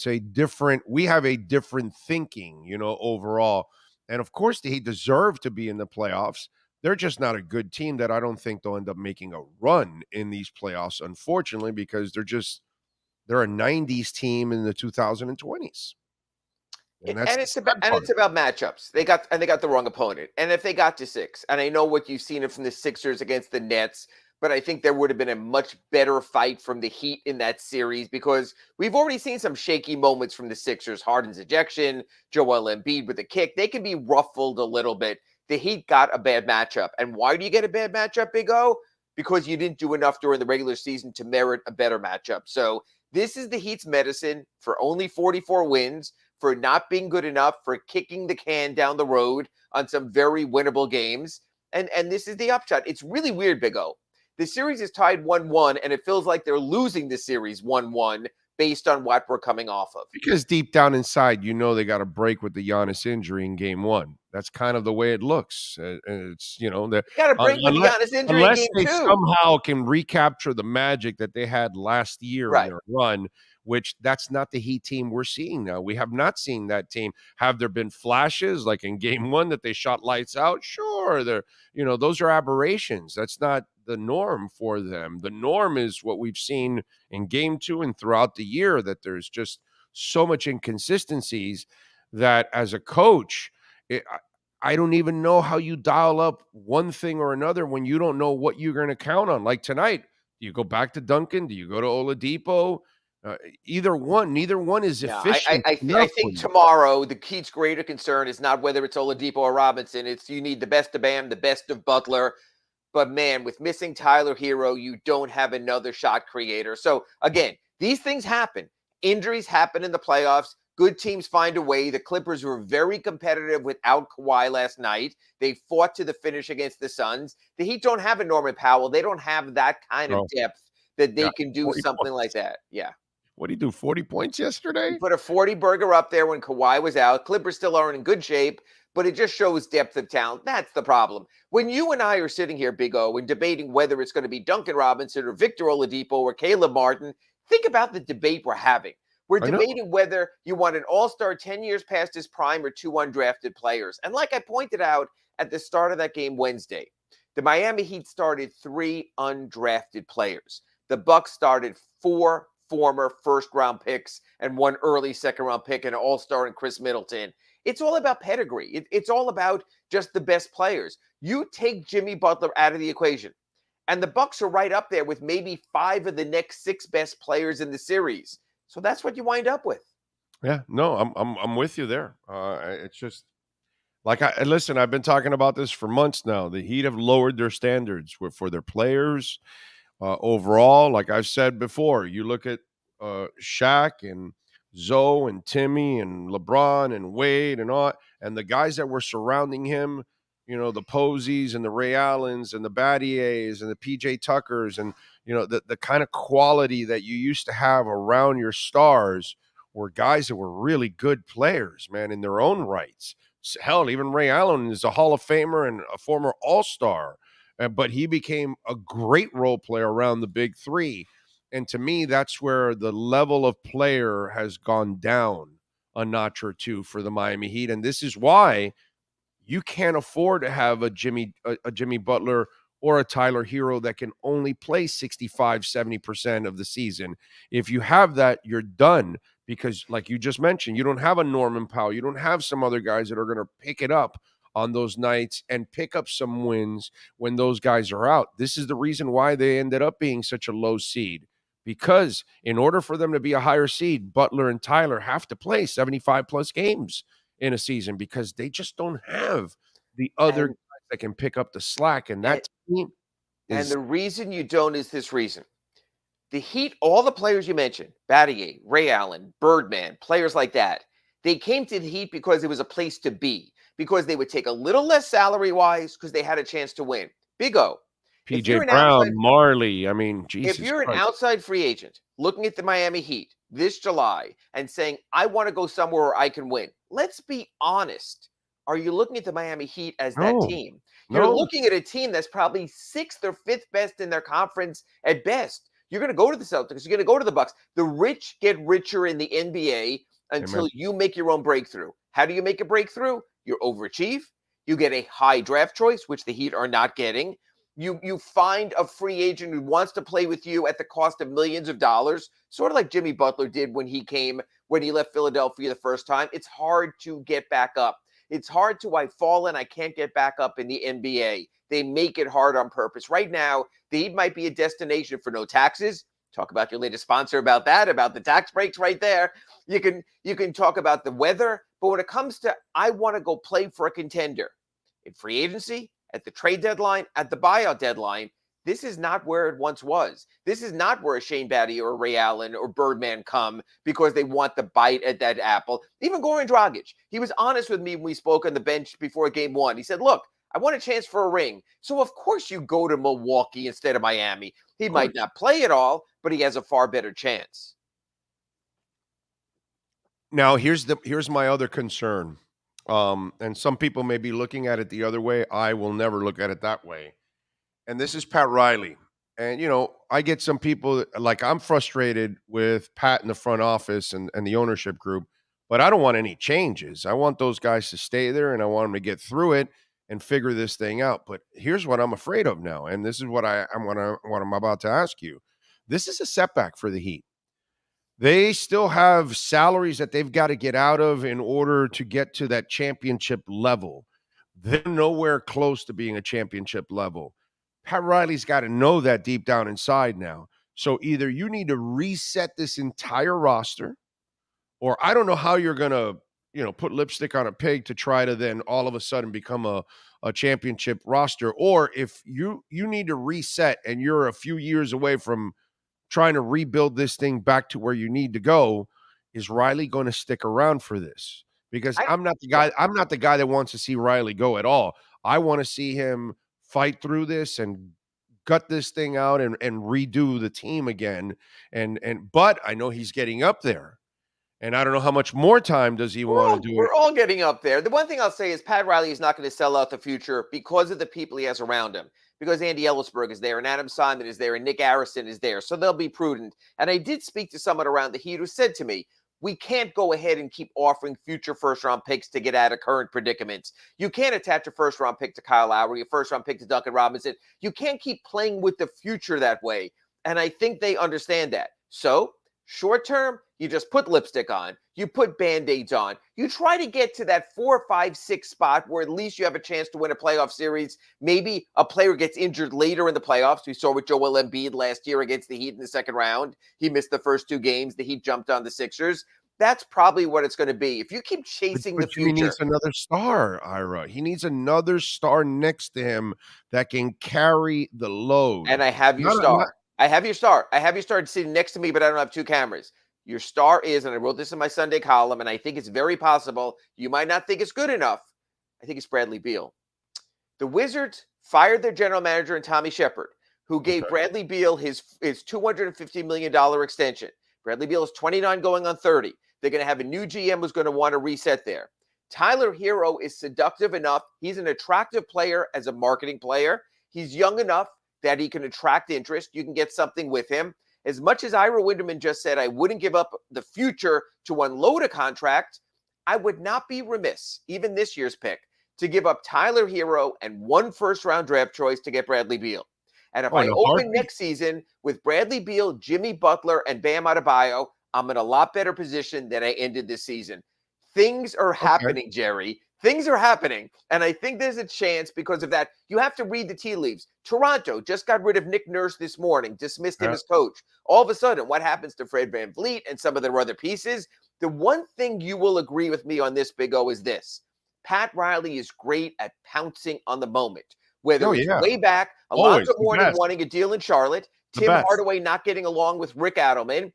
have a different thinking, overall. And of course, the Heat deserve to be in the playoffs. They're just not a good team that I don't think they'll end up making a run in these playoffs, unfortunately, because they're a 90s team in the 2020s. And it's about matchups. They got the wrong opponent. And if they got to 6, and I know what you've seen from the Sixers against the Nets, but I think there would have been a much better fight from the Heat in that series because we've already seen some shaky moments from the Sixers. Harden's ejection, Joel Embiid with a kick. They can be ruffled a little bit. The Heat got a bad matchup. And why do you get a bad matchup, Big O? Because you didn't do enough during the regular season to merit a better matchup. So this is the Heat's medicine for only 44 wins, for not being good enough, for kicking the can down the road on some very winnable games. And this is the upshot. It's really weird, Big O. The series is tied 1-1, and it feels like they're losing the series 1-1 based on what we're coming off of. Because deep down inside, they got a break with the Giannis injury in game 1. That's kind of the way it looks. It's, they got a break with the Giannis injury in game 2. Unless they somehow can recapture the magic that they had last year in their run, which that's not the Heat team we're seeing now. We have not seen that team. Have there been flashes like in game 1 that they shot lights out? Sure. Those are aberrations. That's not the norm for them. The norm is what we've seen in game 2 and throughout the year, that there's just so much inconsistencies that as a coach, I don't even know how you dial up one thing or another when you don't know what you're going to count on. Like tonight, do you go back to Duncan? Do you go to Oladipo? Neither one is efficient. I think tomorrow the Heat's greater concern is not whether it's Oladipo or Robinson. It's you need the best of Bam, the best of Butler. But man, with missing Tyler Hero, you don't have another shot creator. So again, these things happen. Injuries happen in the playoffs. Good teams find a way. The Clippers were very competitive without Kawhi last night. They fought to the finish against the Suns. The Heat don't have a Norman Powell. They don't have that kind of depth that they can do something like that. Yeah. What did he do? 40 points yesterday? He put a 40 burger up there when Kawhi was out. Clippers still aren't in good shape, but it just shows depth of talent. That's the problem. When you and I are sitting here, Big O, and debating whether it's going to be Duncan Robinson or Victor Oladipo or Caleb Martin, think about the debate we're having. We're debating whether you want an all-star 10 years past his prime or 2 undrafted players. And like I pointed out at the start of that game Wednesday, the Miami Heat started 3 undrafted players. The Bucks started 4 former first-round picks and 1 early second-round pick and an all-star in Chris Middleton. It's all about pedigree. It's all about just the best players. You take Jimmy Butler out of the equation, and the Bucks are right up there with maybe 5 of the next 6 best players in the series. So that's what you wind up with. Yeah, no, I'm with you there. It's just like listen. I've been talking about this for months now. The Heat have lowered their standards for their players overall. Like I've said before, you look at Shaq and Zoe and Timmy and LeBron and Wade and all, and the guys that were surrounding him. You know, the Posies and the Ray Allens and the Battiers and the PJ Tuckers and, you know, the kind of quality that you used to have around your stars were guys that were really good players, man, in their own rights. Hell, even Ray Allen is a Hall of Famer and a former All-Star, but he became a great role player around the big 3. And to me, that's where the level of player has gone down a notch or 2 for the Miami Heat. And this is why you can't afford to have a Jimmy Butler or a Tyler Hero that can only play 65, 70% of the season. If you have that, you're done because, like you just mentioned, you don't have a Norman Powell. You don't have some other guys that are going to pick it up on those nights and pick up some wins when those guys are out. This is the reason why they ended up being such a low seed, because in order for them to be a higher seed, Butler and Tyler have to play 75-plus games in a season because they just don't have the other guys that can pick up the slack. And that team is. And the reason you don't is this reason. The Heat, all the players you mentioned, Battier, Ray Allen, Birdman, players like that, they came to the Heat because it was a place to be, because they would take a little less salary-wise because they had a chance to win. Big O. PJ Brown, Marley, I mean, Jesus If you're Christ. an outside free agent looking at the Miami Heat this July and saying, I want to go somewhere where I can win, let's be honest. Are you looking at the Miami Heat as that team? You're looking at a team that's probably 6th or 5th best in their conference at best. You're going to go to the Celtics. You're going to go to the Bucks. The rich get richer in the NBA until you make your own breakthrough. How do you make a breakthrough? You overachieve. You get a high draft choice, which the Heat are not getting. You find a free agent who wants to play with you at the cost of millions of dollars, sort of like Jimmy Butler did when he left Philadelphia the first time. It's hard to get back up. It's hard to, I fall in, I can't get back up in the NBA. They make it hard on purpose. Right now, the Heat might be a destination for no taxes. Talk about your latest sponsor about that, about the tax breaks right there. You can talk about the weather, but when it comes to, I want to go play for a contender in free agency, at the trade deadline, at the buyout deadline, this is not where it once was. This is not where a Shane Battier or Ray Allen or Birdman come because they want the bite at that apple. Even Goran Dragic, he was honest with me when we spoke on the bench before game 1. He said, look, I want a chance for a ring. So of course you go to Milwaukee instead of Miami. He might not play at all, but he has a far better chance. Now, here's my other concern. And some people may be looking at it the other way. I will never look at it that way. And this is Pat Riley. And, you know, I get some people like I'm frustrated with Pat in the front office and the ownership group, but I don't want any changes. I want those guys to stay there and I want them to get through it and figure this thing out. But here's what I'm afraid of now. And this is what I'm about to ask you. This is a setback for the Heat. They still have salaries that they've got to get out of in order to get to that championship level. They're nowhere close to being a championship level. Pat Riley's got to know that deep down inside now. So either you need to reset this entire roster, or I don't know how you're going to, put lipstick on a pig to try to then all of a sudden become a championship roster. Or if you need to reset and you're a few years away from trying to rebuild this thing back to where you need to go, is Riley going to stick around for this? Because I'm not the guy that wants to see Riley go at all. I want to see him fight through this and gut this thing out and redo the team again. But I know he's getting up there. And I don't know how much more time does he want to do it. We're all getting up there. The one thing I'll say is Pat Riley is not going to sell out the future because of the people he has around him. Because Andy Ellisberg is there and Adam Simon is there and Nick Harrison is there. So they'll be prudent. And I did speak to someone around the Heat who said to me, we can't go ahead and keep offering future first-round picks to get out of current predicaments. You can't attach a first-round pick to Kyle Lowry, a first-round pick to Duncan Robinson. You can't keep playing with the future that way. And I think they understand that. So short term, you just put lipstick on. You put Band-Aids on. You try to get to that 4, 5, 6 spot where at least you have a chance to win a playoff series. Maybe a player gets injured later in the playoffs. We saw with Joel Embiid last year against the Heat in the second round. He missed the first 2 games. The Heat jumped on the Sixers. That's probably what it's going to be. If you keep chasing the future. He needs another star, Ira. He needs another star next to him that can carry the load. And I have your star. I have your star. I have your star sitting next to me, but I don't have 2 cameras. Your star is, and I wrote this in my Sunday column, and I think it's very possible. You might not think it's good enough. I think it's Bradley Beal. The Wizards fired their general manager and Tommy Shepard, who gave Bradley Beal his $250 million extension. Bradley Beal is 29 going on 30. They're going to have a new GM who's going to want to reset there. Tyler Hero is seductive enough. He's an attractive player as a marketing player. He's young enough that he can attract interest. You can get something with him. As much as Ira Winderman just said, I wouldn't give up the future to unload a contract, I would not be remiss, even this year's pick, to give up Tyler Hero and 1 first-round draft choice to get Bradley Beal. And if I open next season with Bradley Beal, Jimmy Butler, and Bam Adebayo, I'm in a lot better position than I ended this season. Things are happening, Jerry. Things are happening, and I think there's a chance because of that. You have to read the tea leaves. Toronto just got rid of Nick Nurse this morning, dismissed him as coach. All of a sudden, what happens to Fred VanVleet and some of their other pieces? The one thing you will agree with me on this, Big O, is this. Pat Riley is great at pouncing on the moment. Whether it's way back, Alonzo Mourning wanting a deal in Charlotte, Tim Hardaway not getting along with Rick Adelman,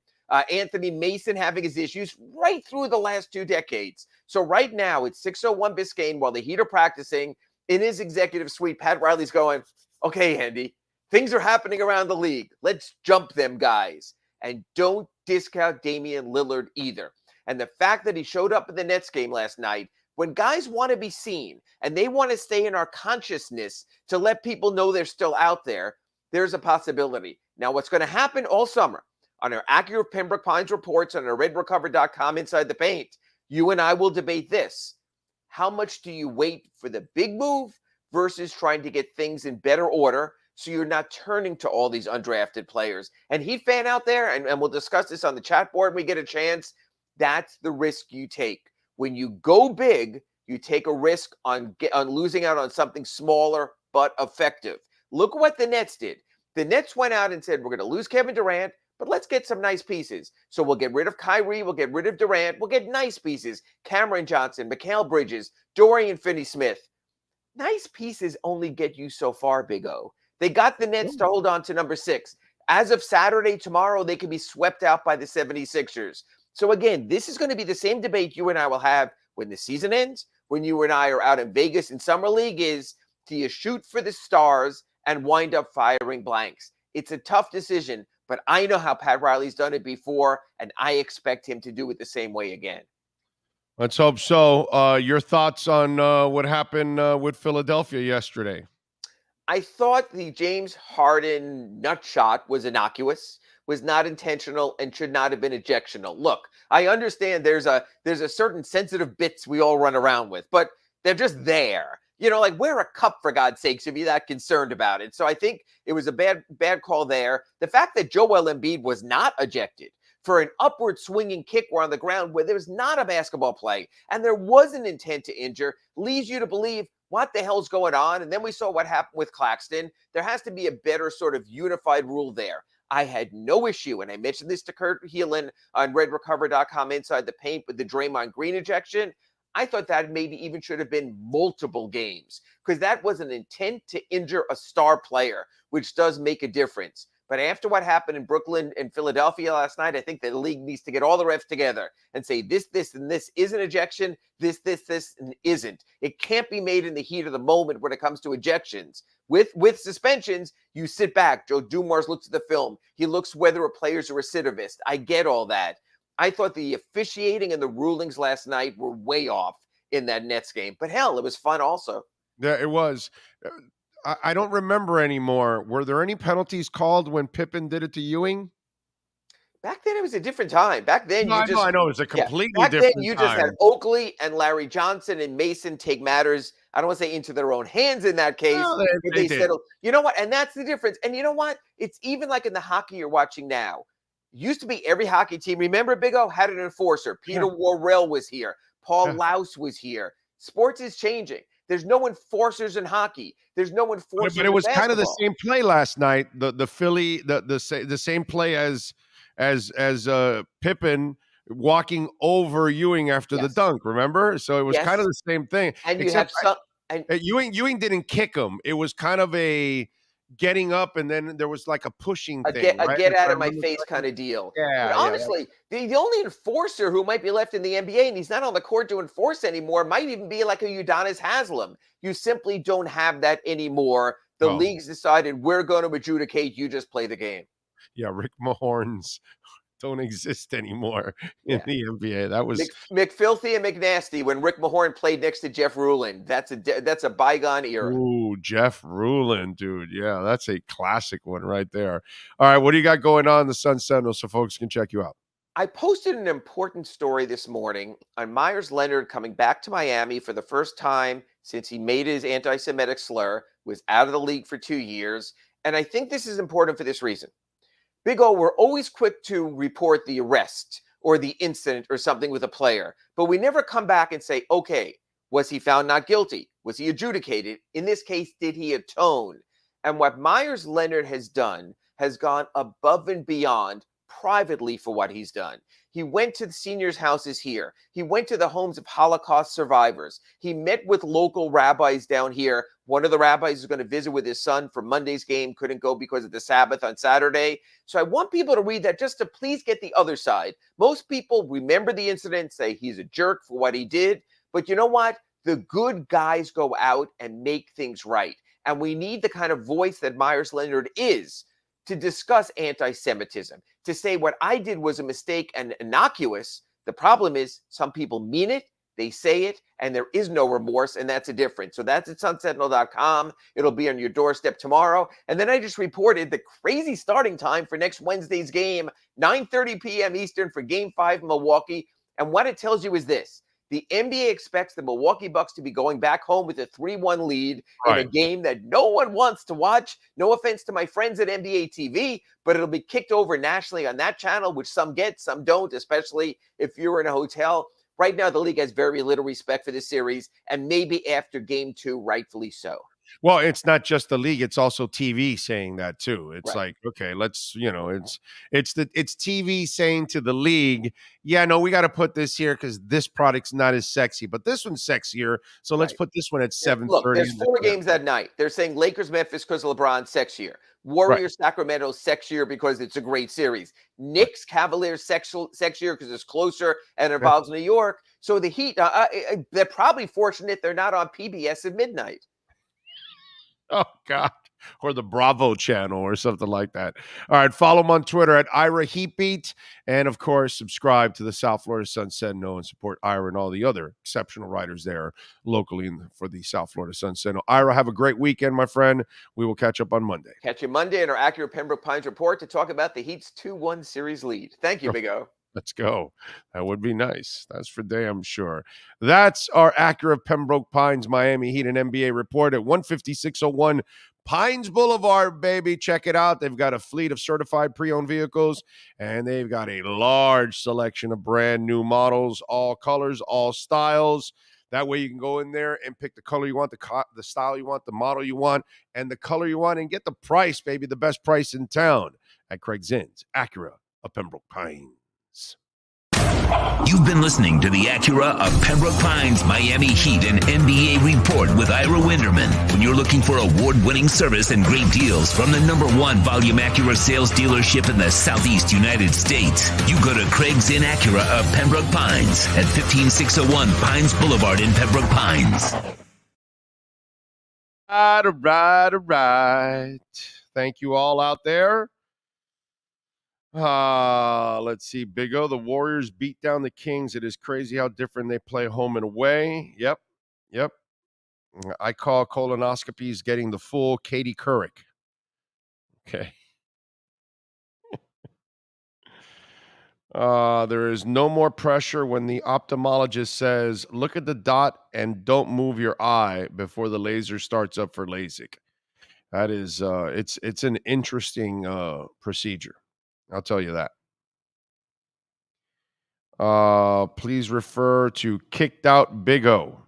Anthony Mason having his issues right through the last 2 decades. So right now, it's 6:01 Biscayne while the Heat are practicing. In his executive suite, Pat Riley's going, okay, Andy, things are happening around the league. Let's jump them guys. And don't discount Damian Lillard either. And the fact that he showed up in the Nets game last night, when guys want to be seen and they want to stay in our consciousness to let people know they're still out there, there's a possibility. Now, what's going to happen all summer on our Accurate Pembroke Pines reports on our redrecover.com Inside the Paint, you and I will debate this. How much do you wait for the big move versus trying to get things in better order so you're not turning to all these undrafted players? And Heat fan out there, and we'll discuss this on the chat board when we get a chance, that's the risk you take. When you go big, you take a risk on losing out on something smaller but effective. Look what the Nets did. The Nets went out and said, we're going to lose Kevin Durant, but let's get some nice pieces. So we'll get rid of Kyrie, we'll get rid of Durant, we'll get nice pieces. Cameron Johnson, Mikal Bridges, Dorian Finney-Smith. Nice pieces only get you so far, Big O. They got the Nets to hold on to number 6. As of Saturday, tomorrow, they could be swept out by the 76ers. So again, this is going to be the same debate you and I will have when the season ends, when you and I are out in Vegas in Summer League is, do you shoot for the stars and wind up firing blanks? It's a tough decision, but I know how Pat Riley's done it before, and I expect him to do it the same way again. Let's hope so. Your thoughts on what happened with Philadelphia yesterday? I thought the James Harden nut shot was innocuous, was not intentional, and should not have been ejectional. Look, I understand there's a certain sensitive bits we all run around with, but they're just there. You know, like wear a cup for God's sakes if you're that concerned about it. So I think it was a bad call there. The fact that Joel Embiid was not ejected for an upward swinging kick on the ground where there was not a basketball play and there was an intent to injure leads you to believe what the hell's going on. And then we saw what happened with Claxton. There has to be a better sort of unified rule there. I had no issue, and I mentioned this to Kurt Heelan on redrecover.com Inside the Paint with the Draymond Green ejection. I thought that maybe even should have been multiple games because that was an intent to injure a star player, which does make a difference. But after what happened in Brooklyn and Philadelphia last night, I think the league needs to get all the refs together and say this, and this is an ejection, this, and isn't. It can't be made in the heat of the moment when it comes to ejections. With suspensions, you sit back. Joe Dumars looks at the film. He looks whether a player's a recidivist. I get all that. I thought the officiating and the rulings last night were way off in that Nets game. But hell, it was fun also. Yeah, it was. I don't remember anymore. Were there any penalties called when Pippen did it to Ewing? Back then, it was a different time. Back then, I know. It was a completely different time. Back then, you time. just had Oakley and Larry Johnson and Mason take matters, I don't want to say into their own hands in that case. No, they settled. You know what? And that's the difference. And you know what? It's even like in the hockey you're watching now. Used to be every hockey team, remember, Big O, had an enforcer. Peter Worrell was here. Paul Laus was here. Sports is changing. There's no enforcers in hockey. There's no enforcers. But it was kind of the same play last night. The Philly, the same play as Pippen walking over Ewing after the dunk. Remember? So it was kind of the same thing. And you have some. Ewing didn't kick him. It was kind of a getting up, and then there was like a pushing thing. A get out of my face kind of deal. Yeah. But honestly, the only enforcer who might be left in the NBA, and he's not on the court to enforce anymore, might even be like a Udonis Haslem. You simply don't have that anymore. The league's decided we're going to adjudicate. You just play the game. Yeah, Rick Mahorns don't exist anymore in the NBA. That was McFilthy and McNasty when Rick Mahorn played next to Jeff Rulin. That's a bygone era. Ooh, Jeff Rulin, dude. Yeah, that's a classic one right there. All right, what do you got going on in the Sun Sentinel so folks can check you out? I posted an important story this morning on Myers Leonard coming back to Miami for the first time since he made his anti-Semitic slur, was out of the league for 2 years. And I think this is important for this reason. Big O, we're always quick to report the arrest or the incident or something with a player, but we never come back and say, okay, was he found not guilty? Was he adjudicated? In this case, did he atone? And what Myers Leonard has done has gone above and beyond privately for what he's done. He went to the seniors' houses here. He went to the homes of Holocaust survivors. He met with local rabbis down here. One of the rabbis is going to visit with his son for Monday's game, couldn't go because of the Sabbath on Saturday. So I want people to read that just to please get the other side. Most people remember the incident, say he's a jerk for what he did. But you know what? The good guys go out and make things right. And we need the kind of voice that Myers Leonard is to discuss anti-Semitism, to say what I did was a mistake and innocuous. The problem is some people mean it, they say it, and there is no remorse, and that's a difference. So that's at sunsentinel.com. It'll be on your doorstep tomorrow. And then I just reported the crazy starting time for next Wednesday's game, 9:30 p.m. Eastern for Game 5 in Milwaukee. And what it tells you is this. The NBA expects the Milwaukee Bucks to be going back home with a 3-1 lead in a game that no one wants to watch. No offense to my friends at NBA TV, but it'll be kicked over nationally on that channel, which some get, some don't, especially if you're in a hotel. Right now, the league has very little respect for this series, and maybe after Game 2, rightfully so. Well, it's not just the league; it's also TV saying that too. It's like, okay, let's, it's TV saying to the league, yeah, no, we got to put this here because this product's not as sexy, but this one's sexier, so let's put this one at 7:30. Look, there's 4 games that night. They're saying Lakers, Memphis because of LeBron, sexier. Warriors, Sacramento, sexier because it's a great series. Knicks, Cavaliers, sexier because it's closer and involves New York. So the Heat, they're probably fortunate they're not on PBS at midnight. Oh, God. Or the Bravo channel or something like that. All right. Follow him on Twitter at Ira Heatbeat. And, of course, subscribe to the South Florida Sun Sentinel and support Ira and all the other exceptional writers there locally for the South Florida Sun Sentinel. Ira, have a great weekend, my friend. We will catch up on Monday. Catch you Monday in our Acura Pembroke Pines report to talk about the Heat's 2-1 series lead. Thank you, Big O. Let's go. That would be nice. That's for damn sure. That's our Acura Pembroke Pines Miami Heat and NBA report at 15601 Pines Boulevard, baby. Check it out. They've got a fleet of certified pre-owned vehicles, and they've got a large selection of brand new models, all colors, all styles. That way you can go in there and pick the color you want, the style you want, the model you want, and the color you want, and get the price, baby, the best price in town at Craig Zinn's Acura of Pembroke Pines. You've been listening to the Acura of Pembroke Pines Miami Heat and NBA Report with Ira Winderman. When you're looking for award-winning service and great deals from the #1 volume Acura sales dealership in the Southeast United States, you go to Craig's Inn Acura of Pembroke Pines at 15601 Pines Boulevard in Pembroke Pines. All right. Thank you all out there. Let's see. Big O, the Warriors beat down the Kings. It is crazy how different they play home and away. Yep. I call colonoscopies getting the full Katie Couric. Okay. There is no more pressure when the ophthalmologist says, look at the dot and don't move your eye before the laser starts up for LASIK. That is, it's an interesting procedure. I'll tell you that. Please refer to Kicked Out Big O.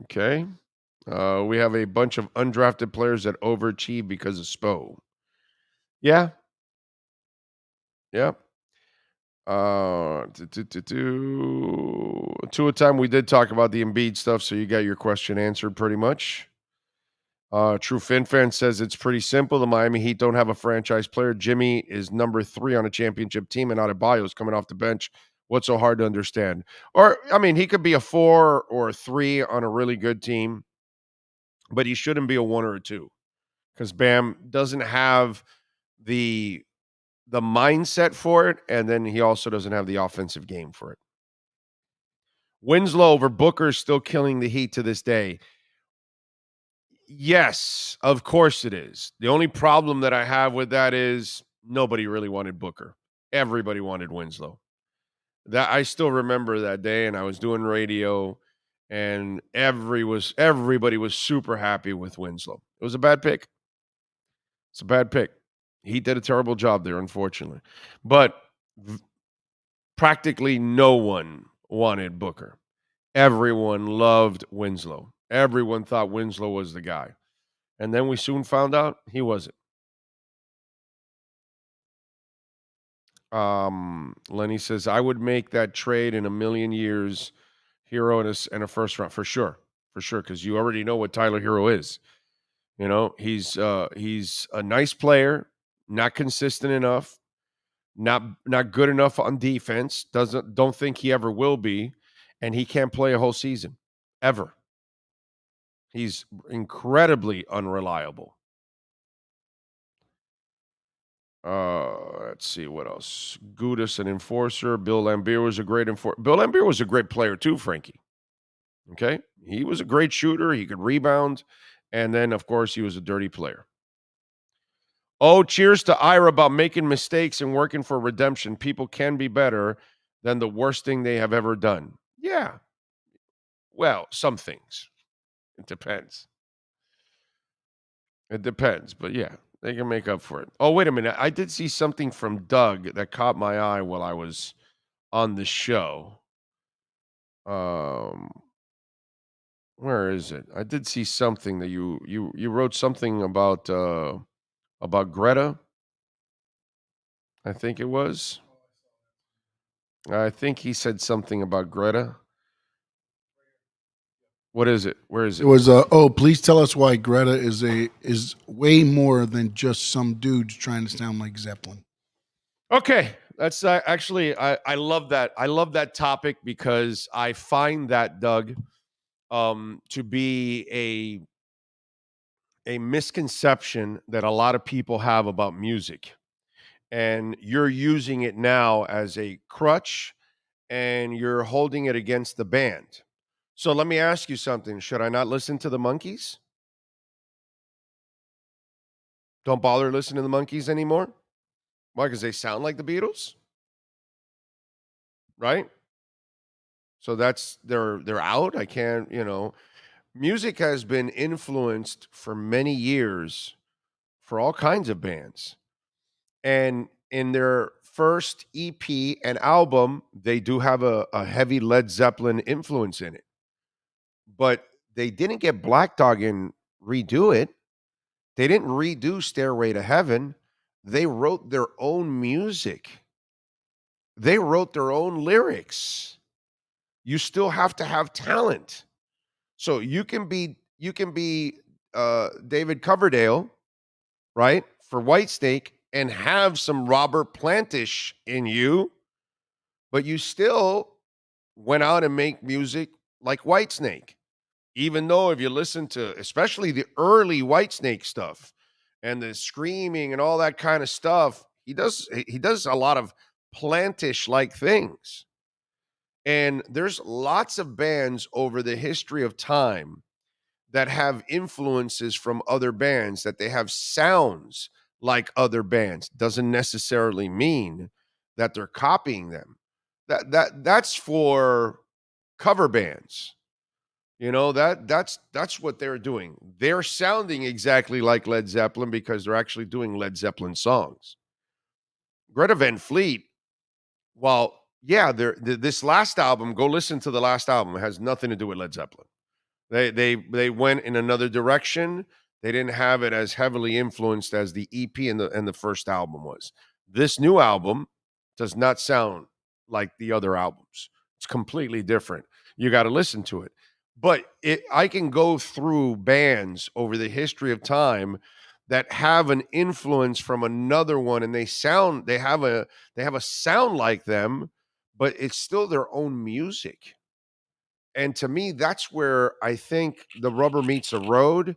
Okay. We have a bunch of undrafted players that overachieve because of Spo. Yeah. Yep. Two a time we did talk about the Embiid stuff, so you got your question answered pretty much. True Fin Fan says it's pretty simple. The Miami Heat don't have a franchise player. Jimmy is number 3 on a championship team, and Adebayo is coming off the bench. What's so hard to understand? Or, I mean, he could be a 4 or a 3 on a really good team, but he shouldn't be a 1 or a 2 because Bam doesn't have the mindset for it, and then he also doesn't have the offensive game for it. Winslow over Booker is still killing the Heat to this day. Yes, of course it is. The only problem that I have with that is nobody really wanted Booker. Everybody wanted Winslow. That I still remember that day, and I was doing radio, and everybody was super happy with Winslow. It was a bad pick. It's a bad pick. He did a terrible job there, unfortunately. But practically no one wanted Booker. Everyone loved Winslow. Everyone thought Winslow was the guy. And then we soon found out he wasn't. Lenny says, I would make that trade in a million years, Hero and a first round. For sure, because you already know what Tyler Hero is. You know, he's a nice player, not consistent enough, not good enough on defense, don't think he ever will be, and he can't play a whole season, ever. He's incredibly unreliable. Let's see what else. Gudis, an enforcer. Bill Laimbeer was a great enforcer. Bill Laimbeer was a great player too, Frankie. Okay? He was a great shooter. He could rebound. And then, of course, he was a dirty player. Oh, cheers to Ira about making mistakes and working for redemption. People can be better than the worst thing they have ever done. Yeah. Well, some things. It depends. But yeah, they can make up for it. Oh, wait a minute. I did see something from Doug that caught my eye while I was on the show. Where is it? I did see something that you wrote something about Greta. I think it was. I think he said something about Greta. What is it? Where is it? It was please tell us why Greta is way more than just some dudes trying to sound like Zeppelin. Okay, that's actually I love that. I love that topic because I find that, Doug, to be a misconception that a lot of people have about music, and you're using it now as a crutch, and you're holding it against the band. So let me ask you something. Should I not listen to the Monkees? Don't bother listening to the Monkees anymore? Why? Because they sound like the Beatles? Right? So that's they're out. I can't, music has been influenced for many years for all kinds of bands. And in their first EP and album, they do have a heavy Led Zeppelin influence in it. But they didn't get Black Dog and redo it. They didn't redo Stairway to Heaven. They wrote their own music. they wrote their own lyrics. You still have to have talent. So you can be David Coverdale, right, for Whitesnake, and have some Robert Plantish in you, but you still went out and make music like Whitesnake. Even though if you listen to especially the early Whitesnake stuff and the screaming and all that kind of stuff, he does a lot of Plantish like things. And there's lots of bands over the history of time that have influences from other bands, that they have sounds like other bands. Doesn't necessarily mean that they're copying them. That's for cover bands. You know, that's what they're doing. They're sounding exactly like Led Zeppelin because they're actually doing Led Zeppelin songs. Greta Van Fleet, well, yeah, this last album, go listen to the last album. It has nothing to do with Led Zeppelin. They went in another direction. They didn't have it as heavily influenced as the EP and the first album was. This new album does not sound like the other albums. It's completely different. You got to listen to it. But I can go through bands over the history of time that have an influence from another one, and they have a sound like them, but it's still their own music. And to me, that's where I think the rubber meets the road,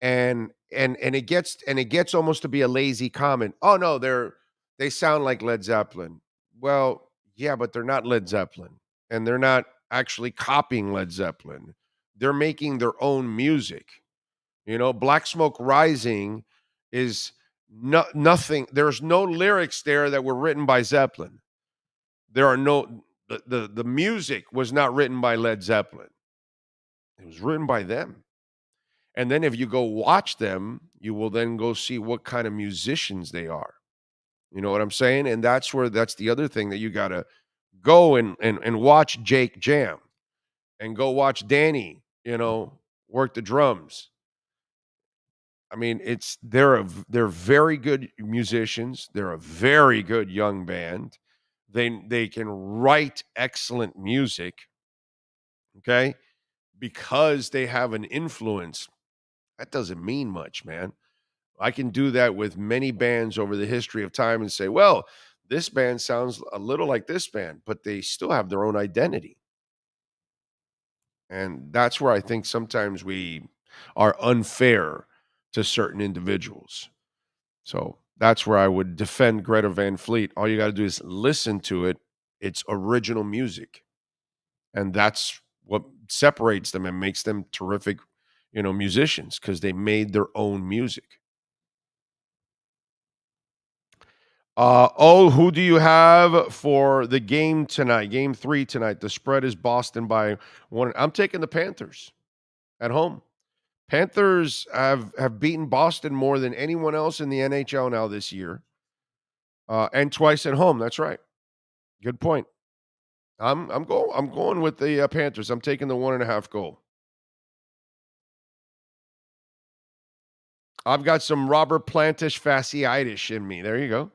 and it gets almost to be a lazy comment. Oh no, they sound like Led Zeppelin. Well, yeah, but they're not Led Zeppelin, and they're not actually copying Led Zeppelin. They're making their own music. You know, Black Smoke Rising is nothing. There's no lyrics there that were written by Zeppelin. There are no the music was not written by Led Zeppelin. It was written by them. And then if you go watch them, you will then go see what kind of musicians they are. You know what I'm saying? And that's the other thing that you got to go and watch Jake jam, and go watch Danny, work the drums. I mean, they're very good musicians. They're a very good young band. They can write excellent music. Okay? Because they have an influence, that doesn't mean much, man. I can do that with many bands over the history of time and say, well, this band sounds a little like this band, but they still have their own identity. And that's where I think sometimes we are unfair to certain individuals. So that's where I would defend Greta Van Fleet. All you got to do is listen to it. It's original music. And that's what separates them and makes them terrific, musicians, because they made their own music. Who do you have for the game tonight? Game 3 tonight. The spread is Boston by 1. I'm taking the Panthers at home. Panthers have beaten Boston more than anyone else in the NHL now this year, and twice at home. That's right. Good point. I'm going with the Panthers. I'm taking the 1.5 goal. I've got some Robert Plantish fasciitis in me. There you go.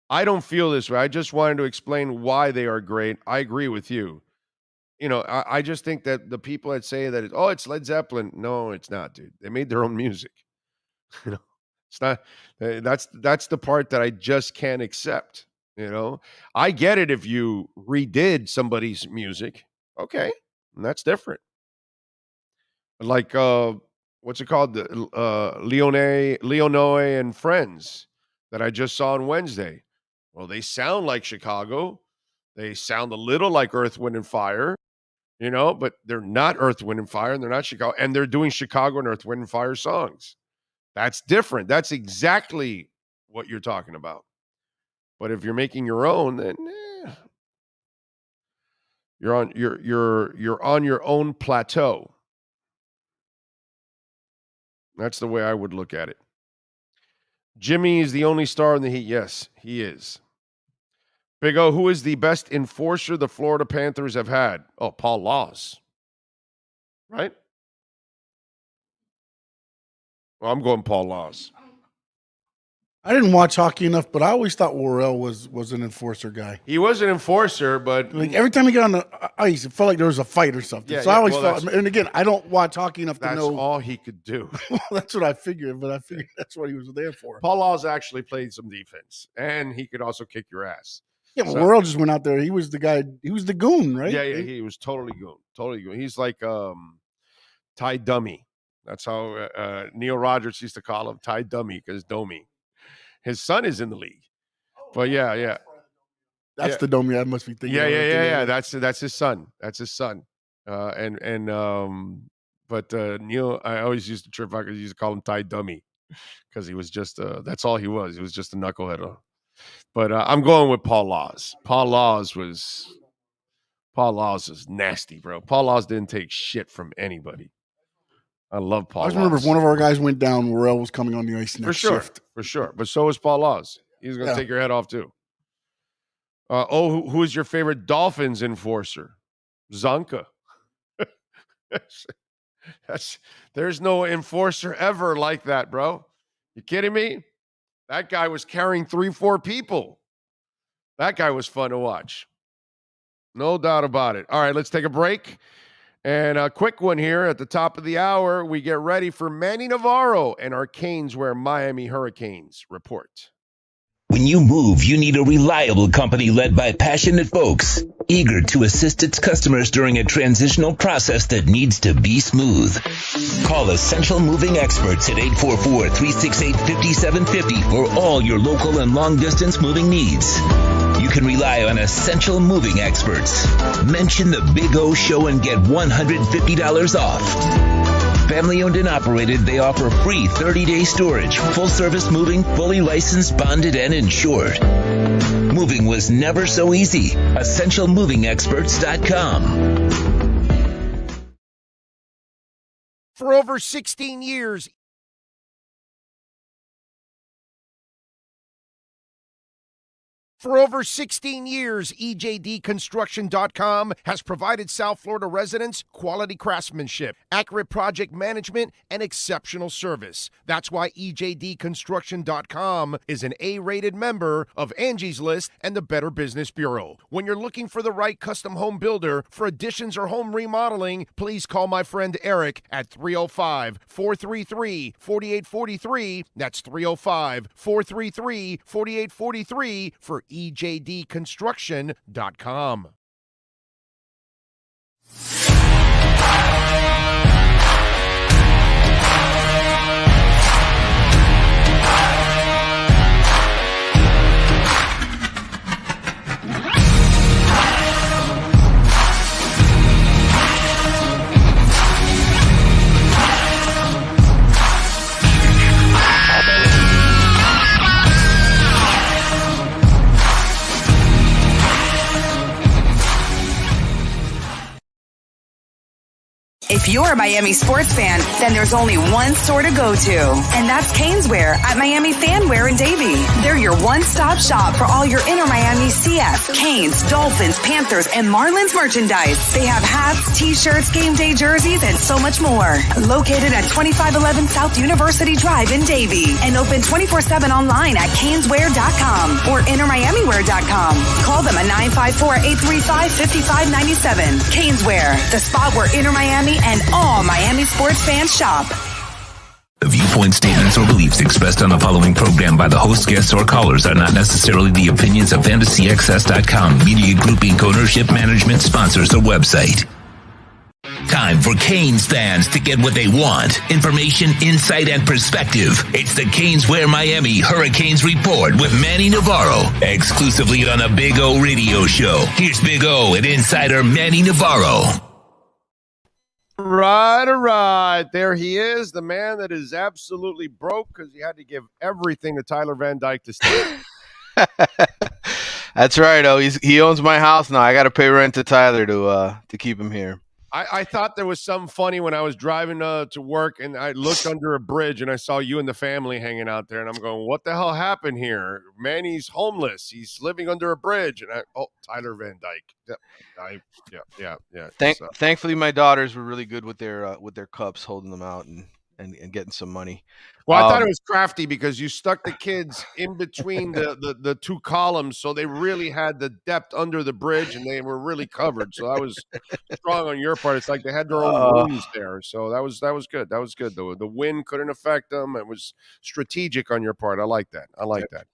I don't feel this way. I just wanted to explain why they are great. I agree with you. I just think that the people that say that, it's Led Zeppelin. No, it's not, dude. They made their own music. It's not. That's the part that I just can't accept. I get it if you redid somebody's music. Okay, and that's different. Like what's it called? The Leonoy and Friends that I just saw on Wednesday. Well, they sound like Chicago. They sound a little like Earth, Wind, and Fire, but they're not Earth, Wind, and Fire, and they're not Chicago, and they're doing Chicago and Earth, Wind, and Fire songs. That's different. That's exactly what you're talking about. But if you're making your own, then you're on your own plateau. That's the way I would look at it. Jimmy is the only star in the Heat. Yes, he is. Big O, who is the best enforcer the Florida Panthers have had? Oh, Paul Laus. Right? Well, I'm going Paul Laus. I didn't watch hockey enough, but I always thought Worrell was an enforcer guy. He was an enforcer, but like every time he got on the ice, it felt like there was a fight or something. Yeah, so I always felt. And again, I don't watch hockey enough to know. That's all he could do. Well, that's what I figured, but I figured that's what he was there for. Paul Laus actually played some defense, and he could also kick your ass. Yeah, but Worrell just went out there. He was the guy. He was the goon, right? Yeah, he was totally goon. Totally goon. He's like Ty Dummy. That's how Neil Rogers used to call him, Ty Dummy, because Domi. His son is in the league. But yeah. That's the Domi I must be thinking. Yeah. That's his son. That's his son. But Neil, I always used to trip out because he used to call him Ty Dummy because he was just that's all he was. He was just a knucklehead. But I'm going with Paul Laus. Paul Laus was nasty, bro. Paul Laus didn't take shit from anybody. I love Paul Laus. I remember if one of our guys went down, Worrell was coming on the ice next shift. For sure. But so was Paul Laus. He's going to take your head off too. Who is your favorite Dolphins enforcer? Zonka. There's no enforcer ever like that, bro. You kidding me? That guy was carrying 3-4 people. That guy was fun to watch. No doubt about it. All right, let's take a break. And a quick one here at the top of the hour. We get ready for Manny Navarro and our Canes Wear Miami Hurricanes report. When you move, you need a reliable company led by passionate folks, eager to assist its customers during a transitional process that needs to be smooth. Call Essential Moving Experts at 844-368-5750 for all your local and long-distance moving needs. You can rely on Essential Moving Experts. Mention the Big O Show and get $150 off. Family owned and operated, they offer free 30-day storage, full-service moving, fully licensed, bonded, and insured. Moving was never so easy. EssentialMovingExperts.com. For over 16 years, EJDConstruction.com has provided South Florida residents quality craftsmanship, accurate project management, and exceptional service. That's why EJDConstruction.com is an A-rated member of Angie's List and the Better Business Bureau. When you're looking for the right custom home builder for additions or home remodeling, please call my friend Eric at 305-433-4843. That's 305-433-4843 for EJDConstruction.com. If you're a Miami sports fan, then there's only one store to go to, and that's Canes Wear at Miami Fanwear in Davie. They're your one-stop shop for all your Inter Miami CF, Canes, Dolphins, Panthers, and Marlins merchandise. They have hats, t-shirts, game day jerseys, and so much more. Located at 2511 South University Drive in Davie, and open 24/7 online at caneswear.com or intermiamiwear.com. Call them at 954-835-5597. Canes Wear, the spot where Inter Miami and all Miami sports fans shop. The viewpoint, statements, or beliefs expressed on the following program by the host, guests, or callers are not necessarily the opinions of FantasyXS.com, Media Group Inc. ownership, management, sponsors, or website. Time for Canes fans to get what they want. Information, insight, and perspective. It's the Canes Wear Miami Hurricanes Report with Manny Navarro, exclusively on the Big O Radio Show. Here's Big O and insider Manny Navarro. Right. There he is, the man that is absolutely broke because he had to give everything to Tyler Van Dyke to stay. That's right. Oh, he owns my house now. I got to pay rent to Tyler to keep him here. I thought there was something funny when I was driving to work and I looked under a bridge and I saw you and the family hanging out there, and I'm going, what the hell happened here? Manny's homeless. He's living under a bridge. And Tyler Van Dyke. Yeah. Thankfully, my daughters were really good with their cups, holding them out and getting some money. Well, I thought it was crafty because you stuck the kids in between the two columns, so they really had the depth under the bridge, and they were really covered. So that was strong on your part. It's like they had their own rooms there. So that was good. That was good. The wind couldn't affect them. It was strategic on your part. I like that.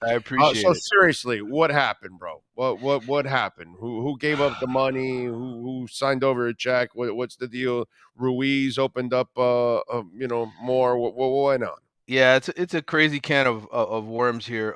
I appreciate so it. seriously, what happened, bro? What happened? Who gave up the money? Who signed over a check? What's the deal? Ruiz opened up more. What went on? Yeah, it's a crazy can of worms here.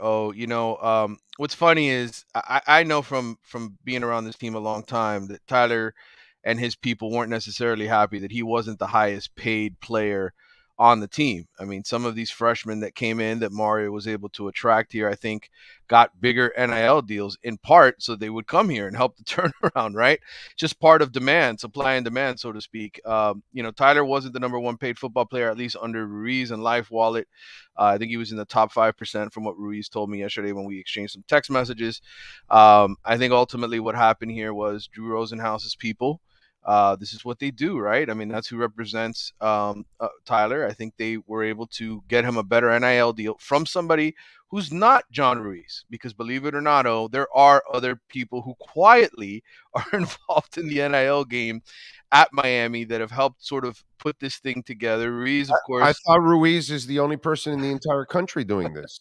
What's funny is I know from being around this team a long time that Tyler and his people weren't necessarily happy that he wasn't the highest paid player on the team. I mean, some of these freshmen that came in that Mario was able to attract here, I think, got bigger NIL deals in part so they would come here and help the turnaround, right? Just part of demand, supply and demand, so to speak. Tyler wasn't the number one paid football player, at least under Ruiz and Life Wallet. I think he was in the top 5% from what Ruiz told me yesterday when we exchanged some text messages. I think ultimately what happened here was Drew Rosenhaus's people. This is what they do, right? I mean, that's who represents Tyler. I think they were able to get him a better NIL deal from somebody who's not John Ruiz, because believe it or not, there are other people who quietly are involved in the NIL game at Miami that have helped sort of put this thing together. Ruiz, of course. I thought Ruiz is the only person in the entire country doing this.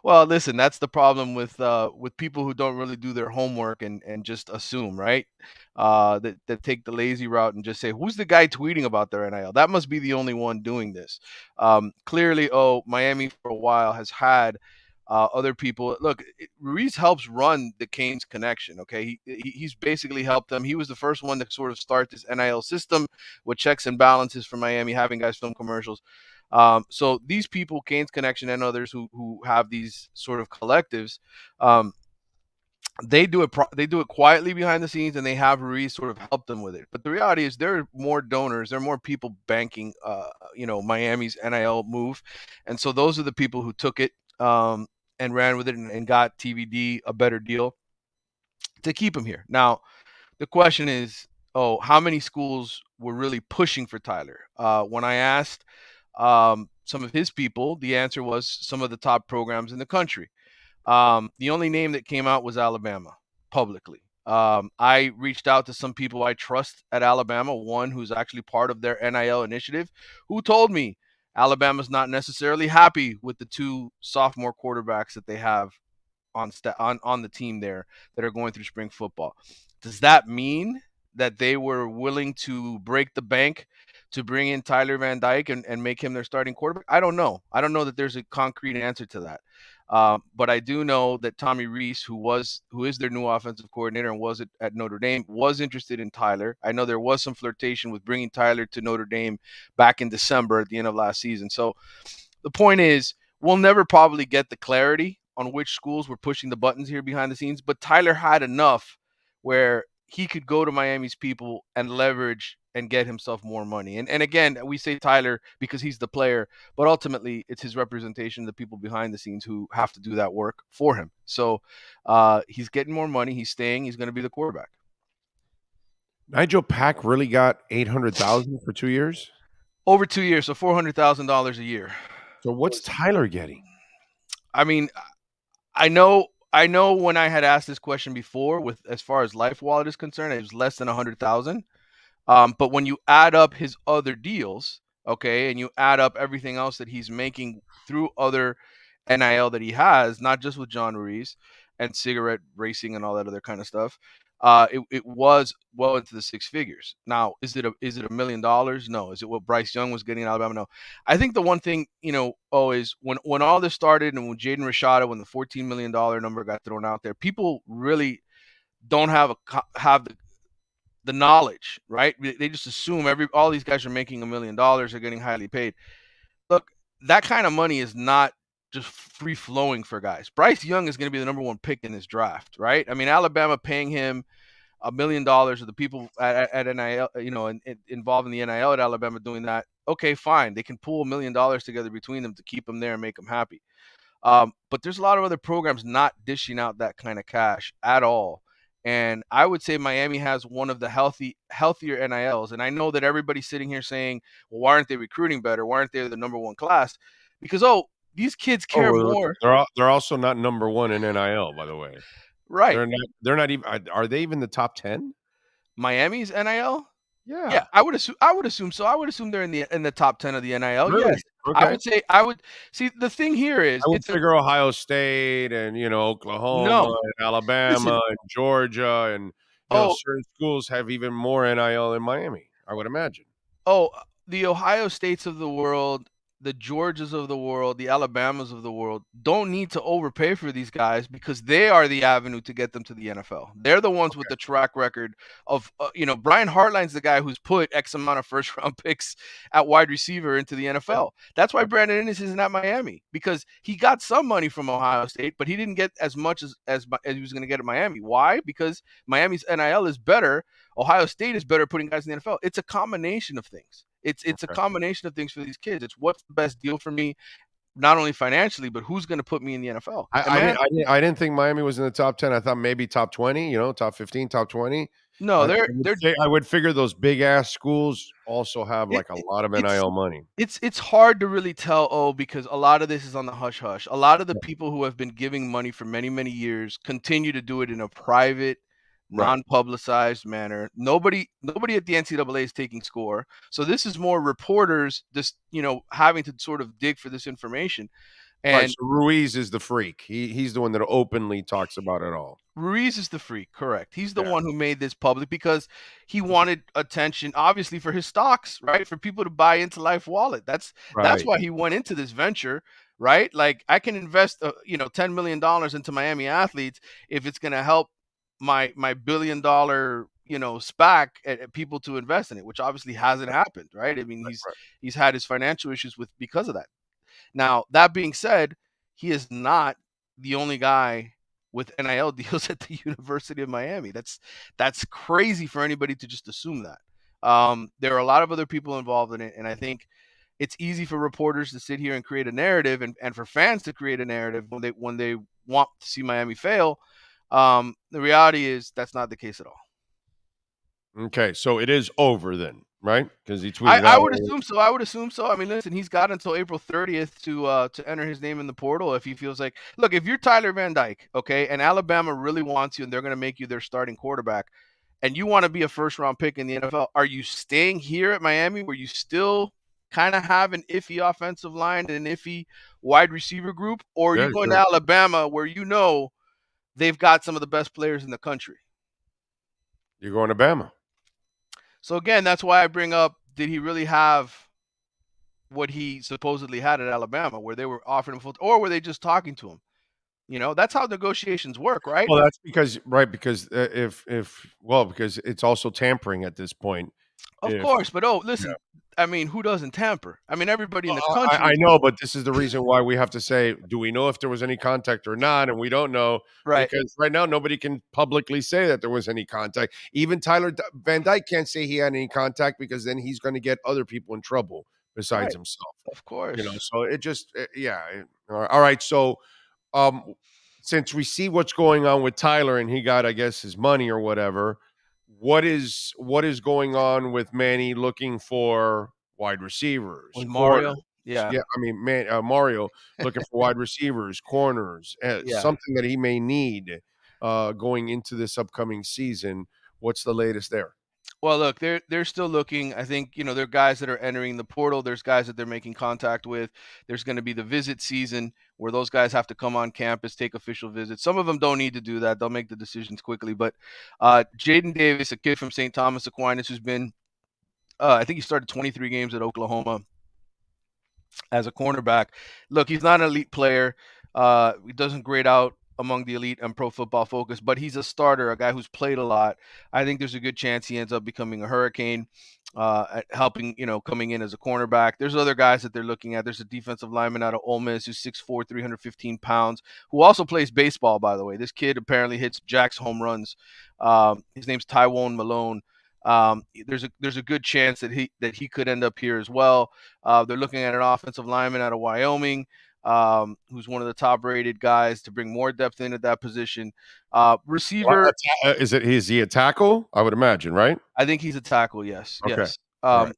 Well, listen, that's the problem with people who don't really do their homework and just assume, right? That take the lazy route and just say, who's the guy tweeting about their NIL? That must be the only one doing this. Clearly, Miami for a while has had other people. Look, Ruiz helps run the Canes connection. Okay, he's basically helped them. He was the first one to sort of start this NIL system with checks and balances for Miami, having guys film commercials. So these people, Canes Connection and others who have these sort of collectives, they do it quietly behind the scenes, and they have Ruiz sort of help them with it. But the reality is there are more donors, there are more people banking, Miami's NIL move. And so those are the people who took it and ran with it and got TVD a better deal to keep him here. Now, the question is, how many schools were really pushing for Tyler? When I asked some of his people, the answer was some of the top programs in the country. The only name that came out was Alabama publicly. I reached out to some people I trust at Alabama, one who's actually part of their NIL initiative, who told me Alabama's not necessarily happy with the two sophomore quarterbacks that they have on the team there that are going through spring football. Does that mean that they were willing to break the bank to bring in Tyler Van Dyke and make him their starting quarterback? I don't know. I don't know that there's a concrete answer to that. But I do know that Tommy Rees, who is their new offensive coordinator and was at Notre Dame, was interested in Tyler. I know there was some flirtation with bringing Tyler to Notre Dame back in December at the end of last season. So the point is, we'll never probably get the clarity on which schools were pushing the buttons here behind the scenes, but Tyler had enough where he could go to Miami's people and leverage and get himself more money. And again, we say Tyler because he's the player, but ultimately it's his representation, the people behind the scenes who have to do that work for him. So he's getting more money. He's staying. He's going to be the quarterback. Nigel Pack really got $800,000 for 2 years? Over 2 years, so $400,000 a year. So what's Tyler getting? I mean, I know when I had asked this question before, with as far as Life Wallet is concerned, it was less than $100,000. But when you add up his other deals, okay, and you add up everything else that he's making through other NIL that he has, not just with John Ruiz and cigarette racing and all that other kind of stuff, it was well into the six figures. Now, is it $1 million? No. Is it what Bryce Young was getting in Alabama? No. I think the one thing, is when all this started and when Jaden Rashada, when the $14 million number got thrown out there, people really don't have the knowledge, right? They just assume all these guys are making $1 million, are getting highly paid. Look, that kind of money is not just free flowing for guys. Bryce Young is going to be the number one pick in this draft, right? I mean, Alabama paying him $1 million, or the people at NIL, and involved in the NIL at Alabama doing that. Okay, fine. They can pool $1 million together between them to keep him there and make him happy. But there's a lot of other programs not dishing out that kind of cash at all. And I would say Miami has one of the healthier NILs. And I know that everybody's sitting here saying, well, why aren't they recruiting better? Why aren't they the number one class? Because, these kids care more. They're also not number one in NIL, by the way. Right. They're not even. Are they even the top 10? Miami's NIL? Yeah. I would assume so. I would assume they're in the top 10 of the NIL. Really? Yes. Okay. I would see, the thing here is I would figure Ohio State and Oklahoma and Alabama and Georgia and certain schools have even more NIL in Miami, I would imagine. The Ohio States of the world, the Georgias of the world, the Alabamas of the world don't need to overpay for these guys because they are the avenue to get them to the NFL. They're the ones with the track record of, Brian Hartline's the guy who's put X amount of first round picks at wide receiver into the NFL. That's why Brandon Inniss isn't at Miami, because he got some money from Ohio State, but he didn't get as much as he was going to get at Miami. Why? Because Miami's NIL is better. Ohio State is better at putting guys in the NFL. It's a combination of things. It's a combination of things for these kids. It's what's the best deal for me, not only financially, but who's going to put me in the NFL. I didn't think Miami was in the top 10. I thought maybe top 20, top 15, top 20. No, I would figure those big ass schools also have a lot of NIL money. It's hard to really tell, because a lot of this is on the hush hush. A lot of the people who have been giving money for many, many years continue to do it in a private, non-publicized manner. Nobody at the NCAA is taking score. So this is more reporters just, having to sort of dig for this information. And so Ruiz is the freak. He's the one that openly talks about it all. Ruiz is the freak, correct. He's the one who made this public because he wanted attention, obviously, for his stocks, right? For people to buy into Life Wallet. That's why he went into this venture, right? Like, I can invest, $10 million into Miami athletes if it's going to help my $1 billion, SPAC at people to invest in it, which obviously hasn't happened, right? I mean, he's had his financial issues because of that. Now, that being said, he is not the only guy with NIL deals at the University of Miami. That's crazy for anybody to just assume that. There are a lot of other people involved in it, and I think it's easy for reporters to sit here and create a narrative, and for fans to create a narrative when they want to see Miami fail. The reality is that's not the case at all. Okay, so it is over then, right? Because he tweeted. I would assume so. I mean, listen, he's got until April 30th to enter his name in the portal if he feels like. Look, if you're Tyler Van Dyke, okay, and Alabama really wants you and they're going to make you their starting quarterback, and you want to be a first-round pick in the NFL, are you staying here at Miami where you still kind of have an iffy offensive line and an iffy wide receiver group, or are you going to Alabama where they've got some of the best players in the country? You're going to Bama. So again, that's why I bring up, did he really have what he supposedly had at Alabama, where they were offering him full, or were they just talking to him? That's how negotiations work, right? Well, that's because because it's also tampering at this point. Of course, but listen, I mean, who doesn't tamper? I mean, everybody in the country. I know, but this is the reason why we have to say, do we know if there was any contact or not? And we don't know, right? Because right now nobody can publicly say that there was any contact. Even Tyler Van Dyke can't say he had any contact because then he's going to get other people in trouble besides himself. Of course, So it just, all right. So, since we see what's going on with Tyler and he got, I guess, his money or whatever. What is going on with Manny looking for wide receivers? With Mario? Yeah. I mean, Mario looking for wide receivers, corners, something that he may need going into this upcoming season. What's the latest there? Well, look, they're still looking. I think, there are guys that are entering the portal. There's guys that they're making contact with. There's going to be the visit season where those guys have to come on campus, take official visits. Some of them don't need to do that. They'll make the decisions quickly. But Jaden Davis, a kid from St. Thomas Aquinas, who's been, I think he started 23 games at Oklahoma as a cornerback. Look, he's not an elite player. He doesn't grade out among the elite and Pro Football Focus, but he's a starter, a guy who's played a lot. I think there's a good chance he ends up becoming a Hurricane, helping, coming in as a cornerback. There's other guys that they're looking at. There's a defensive lineman out of Ole Miss who's 6'4", 315 pounds, who also plays baseball, by the way. This kid apparently hits jacks home runs. His name's Tywone Malone. There's a good chance that he could end up here as well. They're looking at an offensive lineman out of Wyoming. who's one of the top-rated guys to bring more depth in at that position. Receiver, is he a tackle? I would imagine, right? I think he's a tackle. Yes, Okay. yes. Right.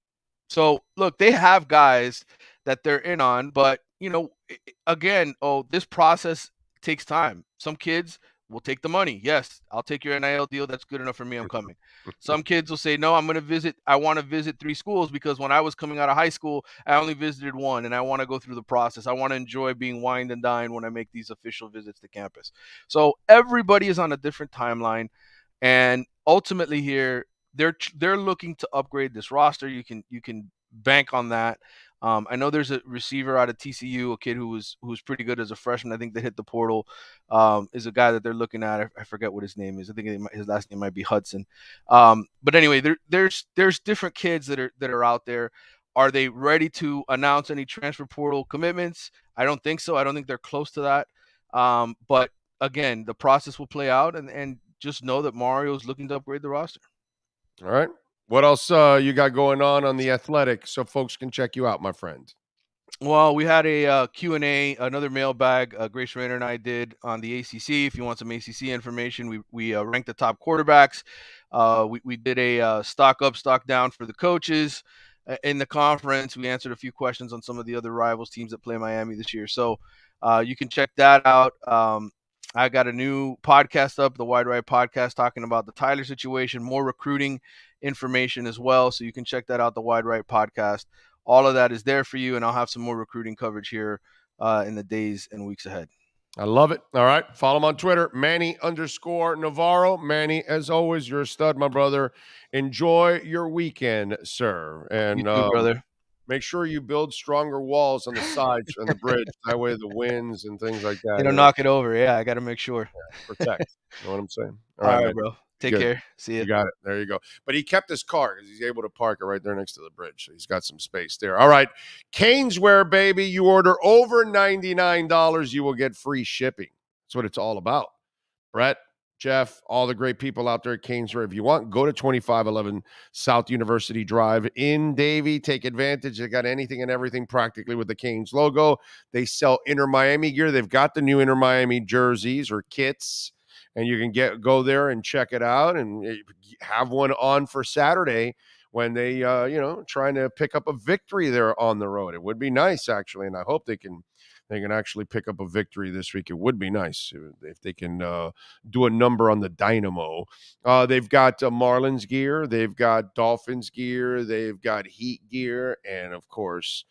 So look, they have guys that they're in on, but again, this process takes time. Some kids will take the money. Yes, I'll take your NIL deal. That's good enough for me. I'm coming. Some kids will say, no, I want to visit 3 schools because when I was coming out of high school, I only visited 1 and I want to go through the process. I want to enjoy being wined and dined when I make these official visits to campus. So everybody is on a different timeline. And ultimately here, they're looking to upgrade this roster. You can bank on that. I know there's a receiver out of TCU, a kid who was pretty good as a freshman. I think that hit the portal. Is a guy that they're looking at. I forget what his name is. I think his last name might be Hudson. But anyway, there's different kids that are out there. Are they ready to announce any transfer portal commitments? I don't think so. I don't think they're close to that. But again, the process will play out, and just know that Mario's looking to upgrade the roster. All right. What else you got going on The Athletic so folks can check you out, my friend? Well, we had a Q&A, another mailbag Grace Rayner and I did on the ACC. If you want some ACC information, we ranked the top quarterbacks. We did a stock up, stock down for the coaches in the conference. We answered a few questions on some of the other rivals teams that play Miami this year. So you can check that out. I got a new podcast up, the Wide Right Podcast, talking about the Tyler situation, more recruiting information as well. So you can check that out, the Wide Right Podcast. All of that is there for you, and I'll have some more recruiting coverage here in the days and weeks ahead. I love it. All right. Follow him on Twitter, Manny_Navarro. Manny, as always, you're a stud, my brother. Enjoy your weekend, sir. And you too, brother. Make sure you build stronger walls on the sides and the bridge. That way the winds and things like that. It'll knock it over. Yeah, I got to make sure. Yeah, protect. You know what I'm saying? All right, bro. Take care. See you. You got it. There you go. But he kept his car because he's able to park it right there next to the bridge. So he's got some space there. All right. Caneswear, baby. You order over $99, you will get free shipping. That's what it's all about. Brett, Jeff, all the great people out there at Caneswear. If you want, go to 2511 South University Drive in Davie. Take advantage. They got anything and everything practically with the Canes logo. They sell Inter Miami gear. They've got the new Inter Miami jerseys or kits. And you can go there and check it out and have one on for Saturday when they, trying to pick up a victory there on the road. It would be nice, actually, and I hope they can actually pick up a victory this week. It would be nice if they can do a number on the Dynamo. They've got Marlins gear. They've got Dolphins gear. They've got Heat gear. And, of course,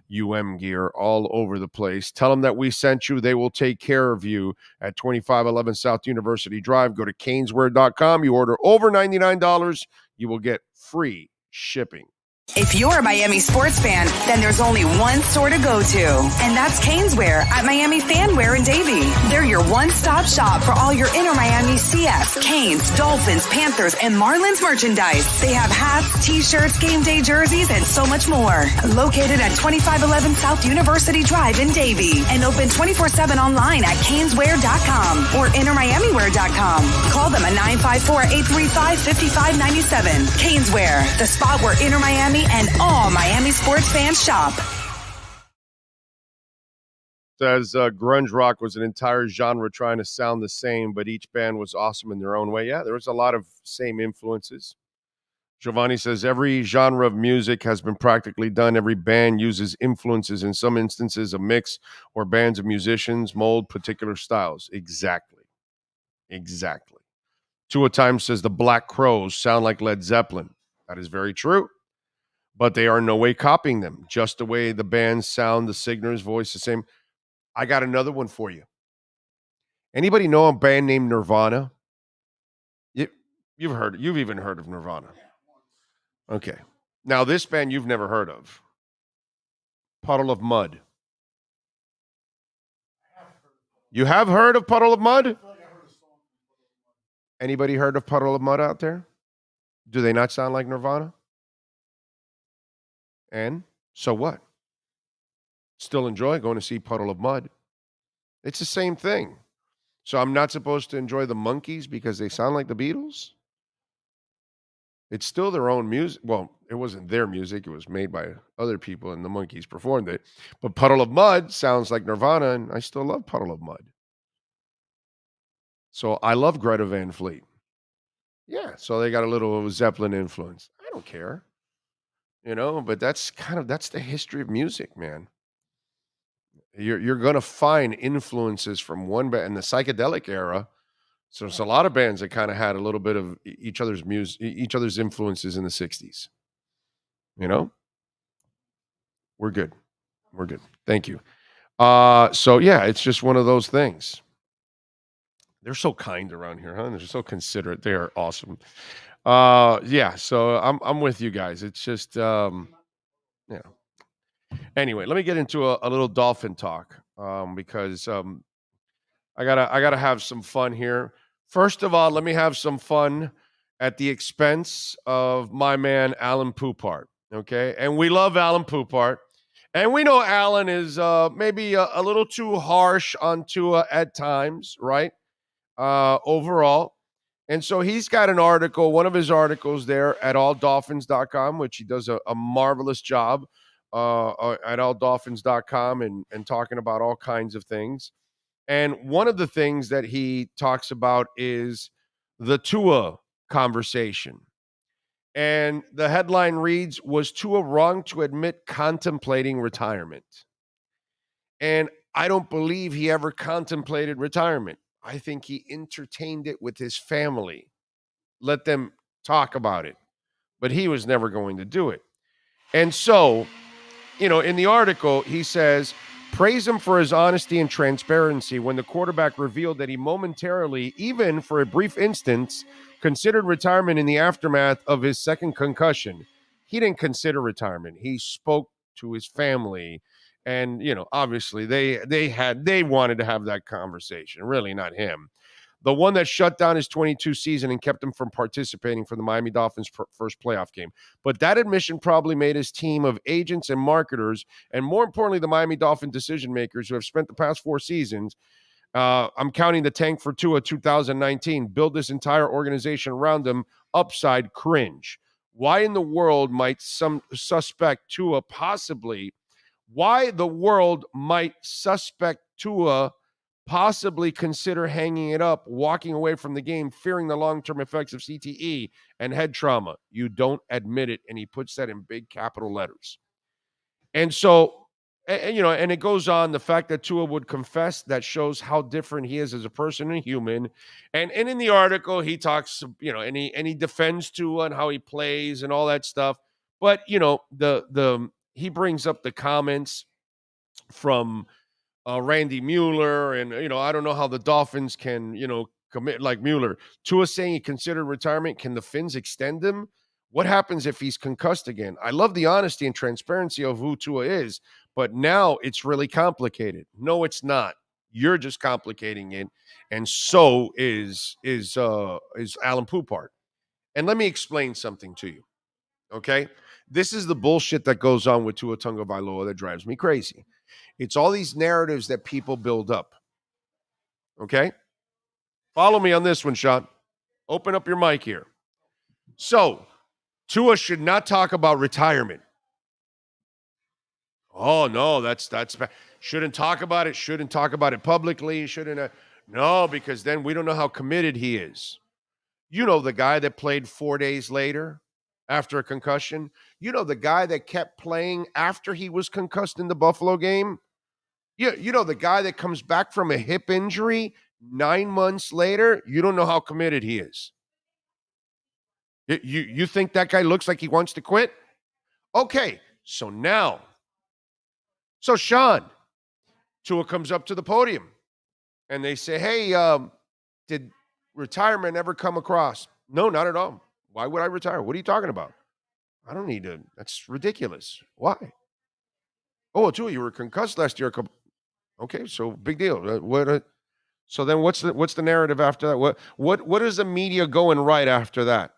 gear all over the place. Tell them that we sent you. They will take care of you at 2511 South University Drive. Go to caneswear.com. You order over $99, you will get free shipping. If you're a Miami sports fan, then there's only one store to go to, and that's Caneswear at Miami Fanwear in Davie. They're your one-stop shop for all your Inter Miami CFs, Canes, Dolphins, Panthers, and Marlins merchandise. They have hats, t-shirts, game day jerseys, and so much more. Located at 2511 South University Drive in Davie, and open 24/7 online at caneswear.com or intermiamiwear.com. Call them at 954-835-5597. Caneswear, the spot where Inter Miami and all Miami sports fans shop. Says grunge rock was an entire genre trying to sound the same, but each band was awesome in their own way. Yeah, there was a lot of same influences. Giovanni says every genre of music has been practically done. Every band uses influences, in some instances a mix or bands of musicians mold particular styles. Exactly. Tua Time says the Black Crowes sound like Led Zeppelin. That is very true. But they are in no way copying them. Just the way the bands sound, the singer's voice, the same. I got another one for you. Anybody know a band named Nirvana? You've even heard of Nirvana. Okay. Now this band you've never heard of. Puddle of Mud. You have heard of Puddle of Mud? Anybody heard of Puddle of Mud out there? Do they not sound like Nirvana? And so what? Still enjoy going to see Puddle of Mud. It's the same thing. So I'm not supposed to enjoy the Monkees because they sound like the Beatles? It's still their own music. Well, it wasn't their music. It was made by other people, and the Monkees performed it. But Puddle of Mud sounds like Nirvana, and I still love Puddle of Mud. So I love Greta Van Fleet. Yeah, so they got a little Zeppelin influence. I don't care. But that's the history of music, man. You're gonna find influences from one band in the psychedelic era. So there's a lot of bands that kind of had a little bit of each other's each other's influences in the 60s. We're good. We're good. Thank you. So yeah, it's just one of those things. They're so kind around here, huh? They're so considerate. They are awesome. Yeah, so I'm with you guys. It's just Anyway, let me get into a little Dolphin talk because I gotta have some fun here. First of all, let me have some fun at the expense of my man Alan Poupart. Okay, and we love Alan Poupart, and we know Alan is maybe a little too harsh on Tua at times, right? Overall. And so he's got an article, one of his articles there at alldolphins.com, which he does a marvelous job at alldolphins.com and talking about all kinds of things. And one of the things that he talks about is the Tua conversation. And the headline reads, was Tua wrong to admit contemplating retirement? And I don't believe he ever contemplated retirement. I think he entertained it with his family, let them talk about it, but he was never going to do it. And so, in the article, he says, praise him for his honesty and transparency when the quarterback revealed that he momentarily, even for a brief instance, considered retirement in the aftermath of his second concussion. He didn't consider retirement. He spoke to his family. And, obviously they wanted to have that conversation, really not him. The one that shut down his 22 season and kept him from participating for the Miami Dolphins' first playoff game. But that admission probably made his team of agents and marketers, and more importantly, the Miami Dolphin decision makers who have spent the past 4 seasons, I'm counting the tank for Tua 2019, build this entire organization around him, upside cringe. Why in the world might some suspect Tua possibly consider hanging it up, walking away from the game, fearing the long-term effects of CTE and head trauma? You don't admit it, and he puts that in big capital letters. And so, and it goes on, the fact that Tua would confess, that shows how different he is as a person and human. And in the article, he talks, and he defends Tua and how he plays and all that stuff. But, he brings up the comments from Randy Mueller, and I don't know how the Dolphins can commit like Mueller. Tua saying he considered retirement. Can the Fins extend him? What happens if he's concussed again? I love the honesty and transparency of who Tua is, but now it's really complicated. No, it's not. You're just complicating it, and so is Alan Poupart. And let me explain something to you. Okay, this is the bullshit that goes on with Tua Tagovailoa that drives me crazy. It's all these narratives that people build up. Okay? Follow me on this one, Sean. Open up your mic here. So, Tua should not talk about retirement. Oh, no, that's bad. Shouldn't talk about it. Shouldn't talk about it publicly. Shouldn't. No, because then we don't know how committed he is. The guy that played 4 days later after a concussion. The guy that kept playing after he was concussed in the Buffalo game. The guy that comes back from a hip injury 9 months later. You don't know how committed he is. You think that guy looks like he wants to quit? Okay, so Sean, Tua comes up to the podium and they say, hey, did retirement ever come across? No, not at all. Why would I retire? What are you talking about? I don't need to. That's ridiculous. Why? Oh, Tua, you were concussed last year. Okay, so big deal. So then what's the narrative after that? What is the media going right after that?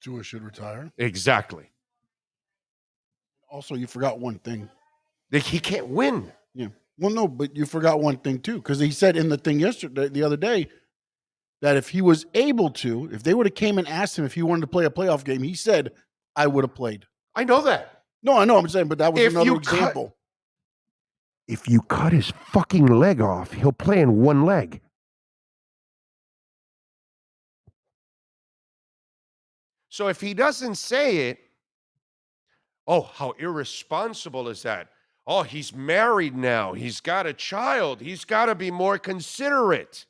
Tua should retire. Exactly. Also, you forgot one thing. He can't win. Yeah. Well, no, but you forgot one thing too, because he said in the thing the other day, that if he was able to, if they would have came and asked him if he wanted to play a playoff game, he said, I would have played. I know that. No, I know I'm saying, but that was another example. If you cut his fucking leg off, he'll play in one leg. So if he doesn't say it, oh, how irresponsible is that? Oh, he's married now. He's got a child. He's got to be more considerate.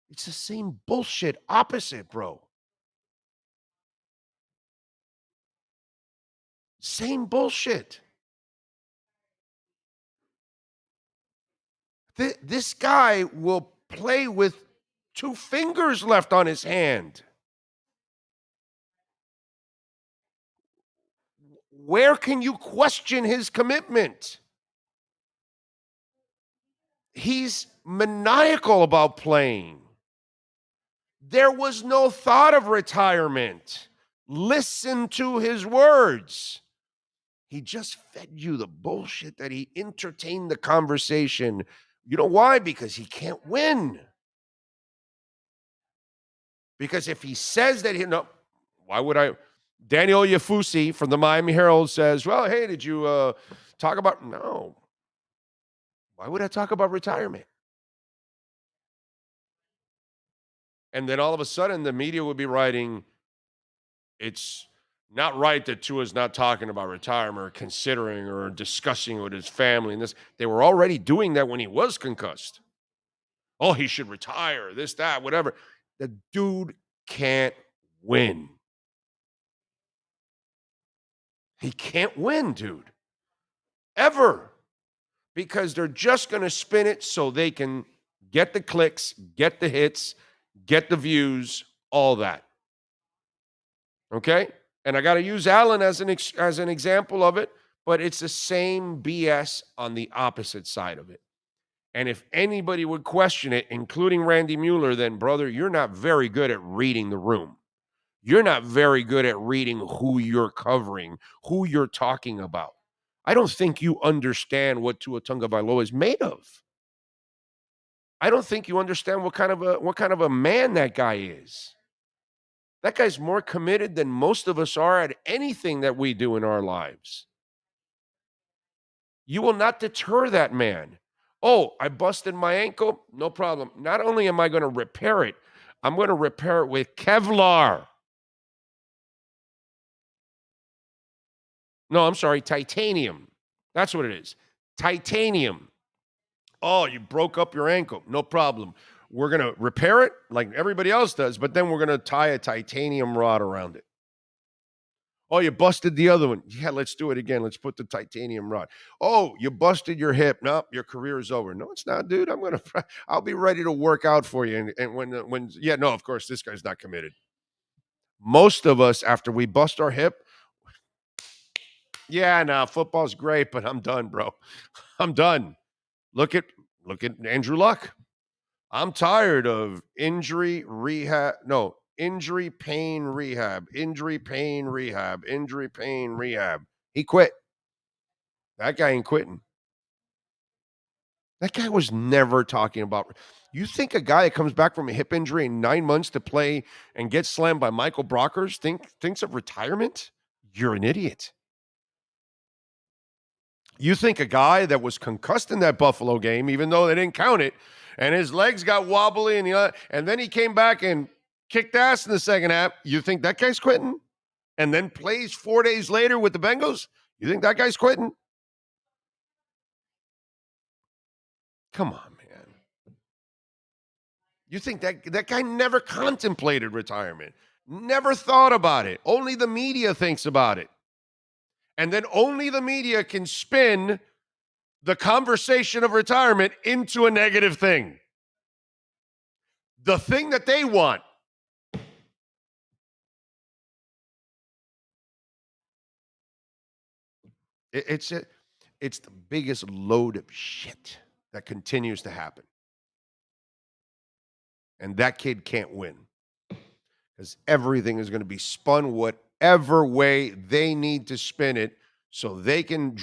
It's the same bullshit opposite, bro. Same bullshit. This guy will play with 2 fingers left on his hand. Where can you question his commitment? He's maniacal about playing. There was no thought of retirement. Listen to his words. He just fed you the bullshit that he entertained the conversation. You know why? Because he can't win. Because if he says that why would I? Daniel Yafusi from the Miami Herald says, well, hey, did you talk about? No. Why would I talk about retirement? And then all of a sudden, the media would be writing, it's not right that Tua's not talking about retirement or considering or discussing with his family. And this, they were already doing that when he was concussed. Oh, he should retire, this, that, whatever. The dude can't win. He can't win, dude. Ever. Because they're just going to spin it so they can get the clicks, get the hits, get the views, all that. Okay? And I got to use Allen as an example of it, but it's the same BS on the opposite side of it. And if anybody would question it, including Randy Mueller, then, brother, you're not very good at reading the room. You're not very good at reading who you're covering, who you're talking about. I don't think you understand what Tua Tagovailoa is made of. I don't think you understand what kind of a man that guy is. That guy's more committed than most of us are at anything that we do in our lives. You will not deter that man. Oh, I busted my ankle? No problem. Not only am I going to repair it, I'm going to repair it with Kevlar. No, I'm sorry, titanium. That's what it is. Titanium. Oh, you broke up your ankle. No problem. We're going to repair it like everybody else does, but then we're going to tie a titanium rod around it. Oh, you busted the other one. Yeah, let's do it again. Let's put the titanium rod. Oh, you busted your hip. No, your career is over. No, it's not, dude. I'll be ready to work out for you. And when, yeah, no, of course, this guy's not committed. Most of us, after we bust our hip, yeah, no, football's great, but I'm done, bro. I'm done. Look at Andrew Luck. I'm tired of injury, pain, rehab, injury, pain, rehab. He quit. That guy ain't quitting. That guy was never talking about. You think a guy that comes back from a hip injury in 9 months to play and gets slammed by Michael Brockers thinks of retirement? You're an idiot. You think a guy that was concussed in that Buffalo game, even though they didn't count it, and his legs got wobbly, and then he came back and kicked ass in the second half, you think that guy's quitting? And then plays 4 days later with the Bengals? You think that guy's quitting? Come on, man. You think that guy never contemplated retirement, never thought about it. Only the media thinks about it. And then only the media can spin the conversation of retirement into a negative thing. The thing that they want. It's the biggest load of shit that continues to happen. And that kid can't win. Because everything is going to be spun whatever way they need to spin it so they can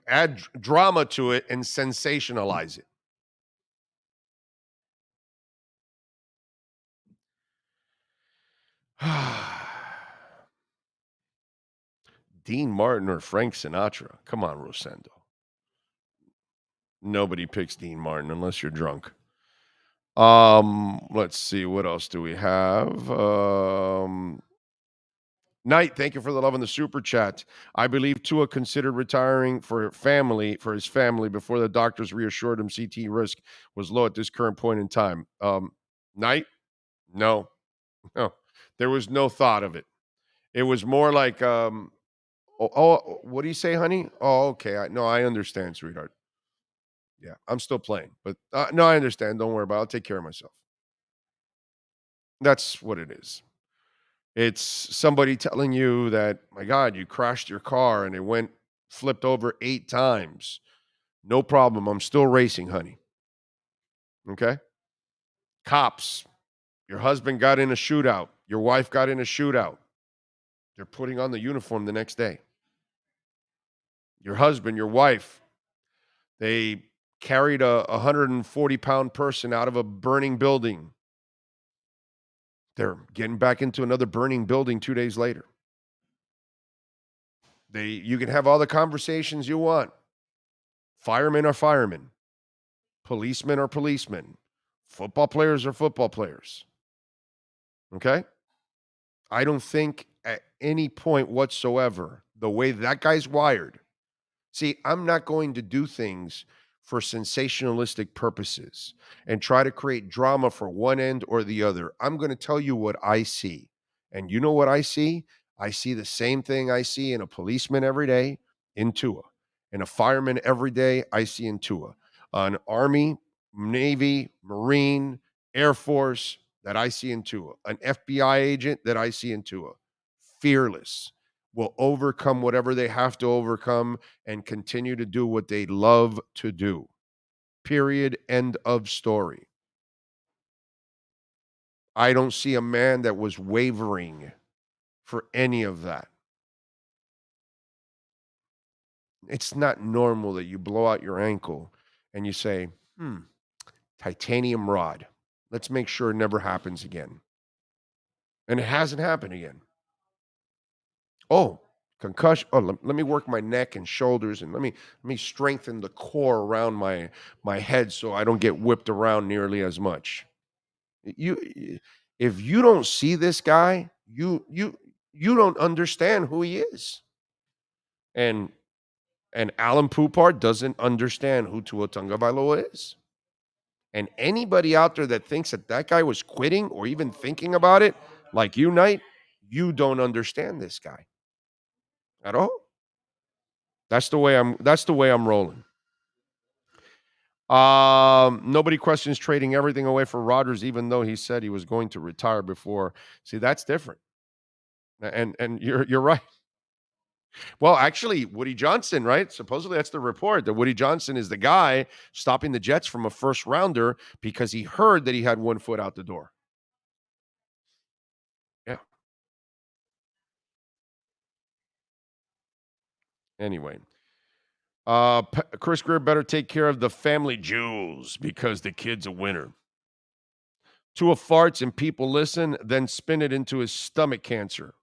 add drama to it and sensationalize it. Dean Martin or Frank Sinatra? Come on, Rosendo. Nobody picks Dean Martin unless you're drunk. Let's see. What else do we have? Knight, thank you for the love in the super chat. I believe Tua considered retiring for his family before the doctors reassured him CT risk was low at this current point in time. Knight, no. There was no thought of it. It was more like, what do you say, honey? Oh, okay. I understand, sweetheart. Yeah, I'm still playing, but no, I understand. Don't worry about it. I'll take care of myself. That's what it is. It's somebody telling you that, my God, you crashed your car and it flipped over 8 times. No problem. I'm still racing, honey. Okay? Cops. Your husband got in a shootout. Your wife got in a shootout. They're putting on the uniform the next day. Your husband, your wife, they carried a 140-pound person out of a burning building. They're getting back into another burning building 2 days later. You can have all the conversations you want. Firemen are firemen. Policemen are policemen. Football players are football players. Okay? I don't think at any point whatsoever, the way that guy's wired. See, I'm not going to do things for sensationalistic purposes and try to create drama for one end or the other. I'm going to tell you what I see. And you know what I see? I see the same thing I see in a policeman every day in Tua. In a fireman every day, I see in Tua. An Army, Navy, Marine, Air Force that I see in Tua. An FBI agent that I see in Tua. Fearless. Will overcome whatever they have to overcome and continue to do what they love to do. Period. End of story. I don't see a man that was wavering for any of that. It's not normal that you blow out your ankle and you say, titanium rod. Let's make sure it never happens again. And it hasn't happened again. Oh, concussion. Oh, let me work my neck and shoulders, and let me strengthen the core around my head so I don't get whipped around nearly as much. If you don't see this guy, you don't understand who he is. And Alan Poupart doesn't understand who Tua Tagovailoa is. And anybody out there that thinks that guy was quitting or even thinking about it, like you, Knight, you don't understand this guy at all. That's the way I'm rolling. Nobody questions trading everything away for Rodgers, even though he said he was going to retire before. See, that's different. And you're right. Well, actually, Woody Johnson, right? Supposedly that's the report that Woody Johnson is the guy stopping the Jets from a first rounder because he heard that he had 1 foot out the door. Yeah. Anyway. Chris Greer better take care of the family jewels because the kid's a winner. Tua farts and people listen, then spin it into his stomach cancer.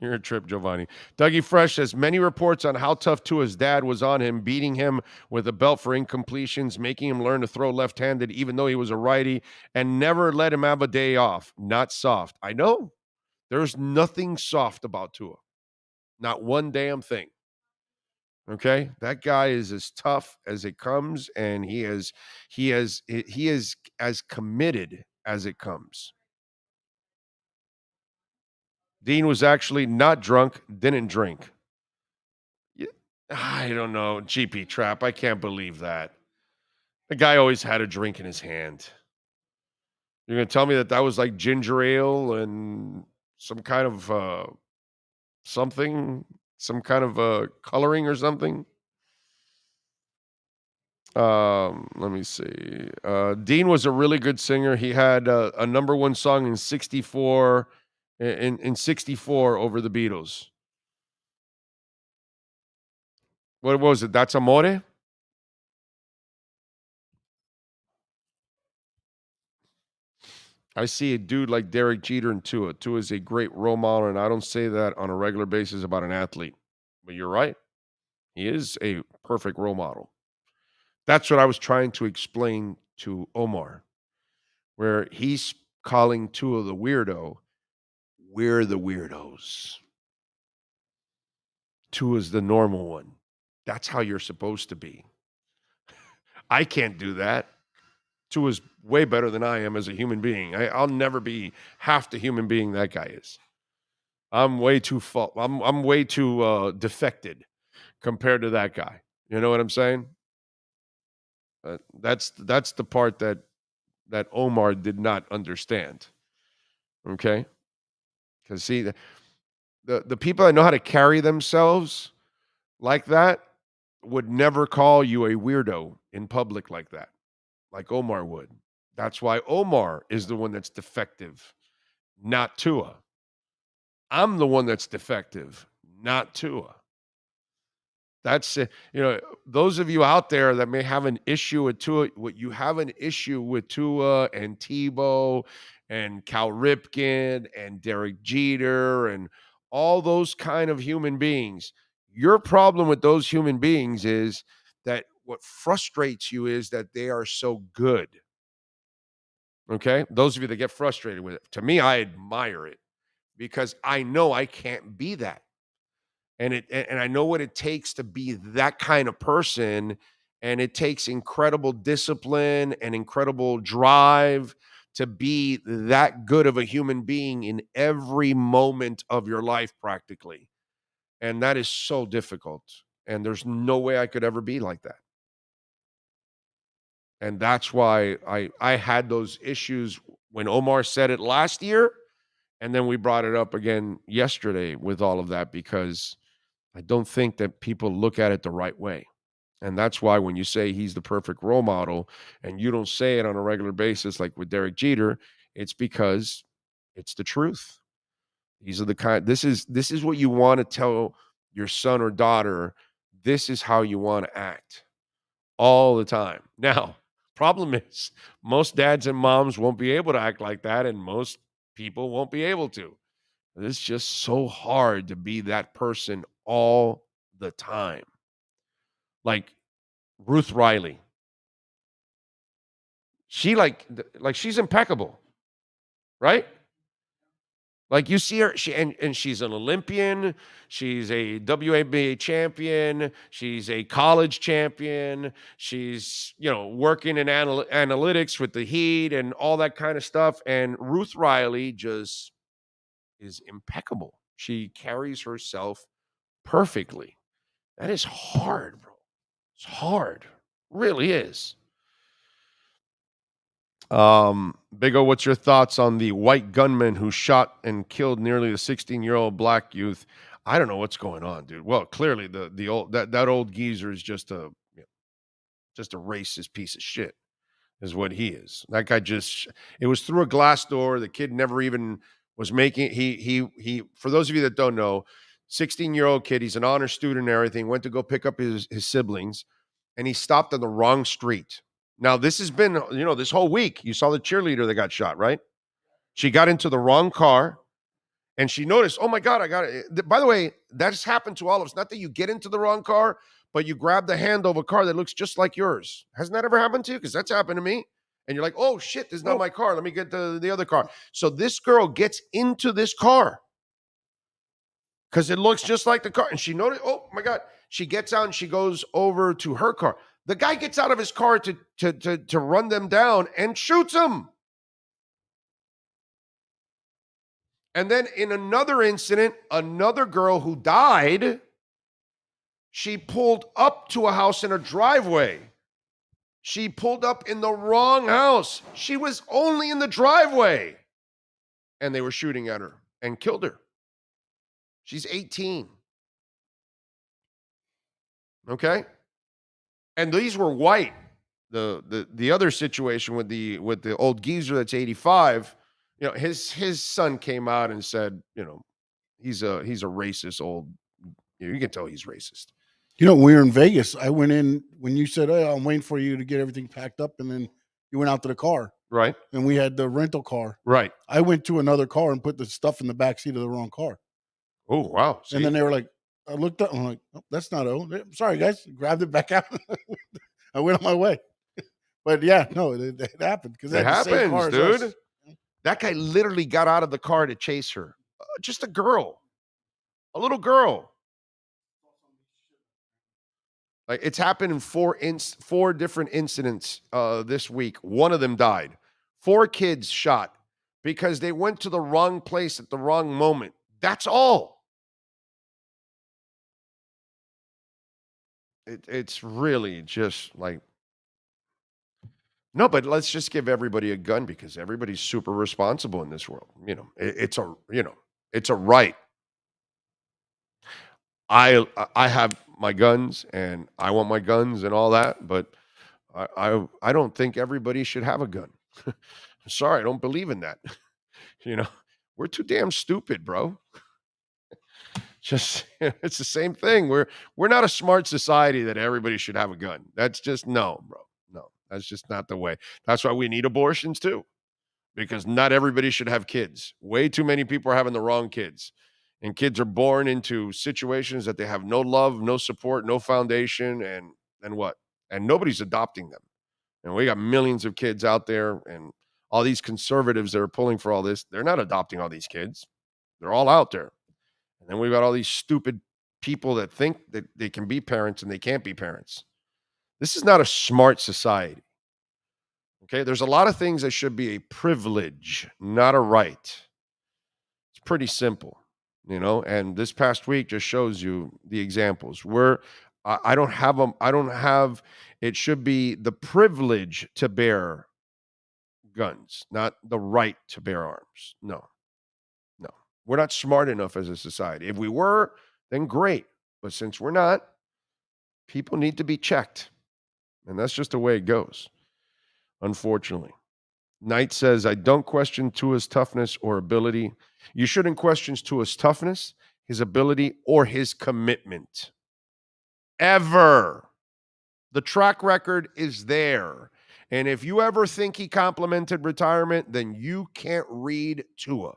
You're a trip, Giovanni. Dougie Fresh says many reports on how tough Tua's dad was on him, beating him with a belt for incompletions, making him learn to throw left-handed even though he was a righty, and never let him have a day off. Not soft. I know. There's nothing soft about Tua. Not one damn thing. Okay? That guy is as tough as it comes, and he is as committed as it comes. Dean was actually not drunk, didn't drink. I don't know. GP Trap, I can't believe that. The guy always had a drink in his hand. You're going to tell me that was like ginger ale and some kind of something, some kind of coloring or something? Let me see. Dean was a really good singer. He had a number one song in 64 in 64 over the Beatles. What was it? That's Amore? I see a dude like Derek Jeter and Tua. Tua is a great role model, and I don't say that on a regular basis about an athlete. But you're right. He is a perfect role model. That's what I was trying to explain to Omar, where he's calling Tua the weirdo. We're the weirdos. Tua's the normal one. That's how you're supposed to be. I can't do that. Tua's way better than I am as a human being. I'll never be half the human being that guy is. I'm way too I'm way too defected compared to that guy. You know what I'm saying? That's the part that Omar did not understand. Okay? Because see, the people that know how to carry themselves like that would never call you a weirdo in public like that, like Omar would. That's why Omar is the one that's defective, not Tua. I'm the one that's defective, not Tua. That's those of you out there that may have an issue with Tua, what you have an issue with Tua and Tebow and Cal Ripken and Derek Jeter and all those kind of human beings. Your problem with those human beings is that what frustrates you is that they are so good. Okay? Those of you that get frustrated with it. To me, I admire it because I know I can't be that. And I know what it takes to be that kind of person, and it takes incredible discipline and incredible drive to be that good of a human being in every moment of your life practically. And that is so difficult. And there's no way I could ever be like that. And that's why I had those issues when Omar said it last year, and then we brought it up again yesterday with all of that because I don't think that people look at it the right way. And that's why when you say he's the perfect role model and you don't say it on a regular basis, like with Derek Jeter, it's because it's the truth. These are the kind, this is what you want to tell your son or daughter. This is how you want to act all the time. Now, problem is most dads and moms won't be able to act like that. And most people won't be able to. It's just so hard to be that person all the time. Like Ruth Riley. She like she's impeccable. Right? Like you see her, and she's an Olympian, she's a WNBA champion, she's a college champion, she's working in analytics with the Heat and all that kind of stuff. And Ruth Riley just is impeccable. She carries herself perfectly. That is hard, bro. It's hard. It really is. Big O, what's your thoughts on the white gunman who shot and killed nearly a 16-year-old black youth? I don't know what's going on, dude. Well, clearly the old that old geezer is just a racist piece of shit, is what he is. That guy it was through a glass door. The kid never even was making he for those of you that don't know, 16-year-old kid, he's an honor student and everything, went to go pick up his siblings, and he stopped on the wrong street. Now, this has been, this whole week, you saw the cheerleader that got shot, right? She got into the wrong car, and she noticed, oh, my God, I got it. By the way, that's happened to all of us. Not that you get into the wrong car, but you grab the handle of a car that looks just like yours. Hasn't that ever happened to you? Because that's happened to me. And you're like, oh, shit, this is not my car. Let me get the other car. So this girl gets into this car because it looks just like the car. And she noticed, oh, my God. She gets out and she goes over to her car. The guy gets out of his car to run them down and shoots him. And then in another incident, another girl who died, she pulled up to a house in a driveway. She pulled up in the wrong house. She was only in the driveway. And they were shooting at her and killed her. She's 18. Okay? And these were white. The other situation with the old geezer that's 85, his son came out and said, he's a racist old. You can tell he's racist. When we were in Vegas, I went in when you said, "Oh, I'm waiting for you to get everything packed up," and then you went out to the car. Right. and we had the rental car. Right. I went to another car and put the stuff in the back seat of the wrong car. Oh, wow. See? And then they were like, I looked up, I'm like, oh, that's not O. Sorry, guys. Grabbed it back out. I went on my way. But yeah, no, it happened. Because it happens, dude. That guy literally got out of the car to chase her. Just a girl. A little girl. Like, it's happened in four different incidents this week. One of them died. 4 kids shot because they went to the wrong place at the wrong moment. That's all. It's really just like, no, but let's just give everybody a gun because everybody's super responsible in this world. You know, it's a right. I have my guns and I want my guns and all that, but I don't think everybody should have a gun. I'm sorry, I don't believe in that. You know, we're too damn stupid, bro. Just it's the same thing. We're not a smart society that everybody should have a gun. That's just no, bro. No, that's just not the way. That's why we need abortions too, because not everybody should have kids. Way too many people are having the wrong kids, and kids are born into situations that they have no love, no support, no foundation, and what? And nobody's adopting them. And we got millions of kids out there, and all these conservatives that are pulling for all this, they're not adopting all these kids. They're all out there. And then we've got all these stupid people that think that they can be parents and they can't be parents. This is not a smart society. Okay, there's a lot of things that should be a privilege, not a right. It's pretty simple, you know, and this past week just shows you the examples where I don't have them. I don't have, it should be the privilege to bear guns, not the right to bear arms. No. We're not smart enough as a society. If we were, then great. But since we're not, people need to be checked. And that's just the way it goes, unfortunately. Knight says, I don't question Tua's toughness or ability. You shouldn't question Tua's toughness, his ability, or his commitment. Ever. The track record is there. And if you ever think he complimented retirement, then you can't read Tua.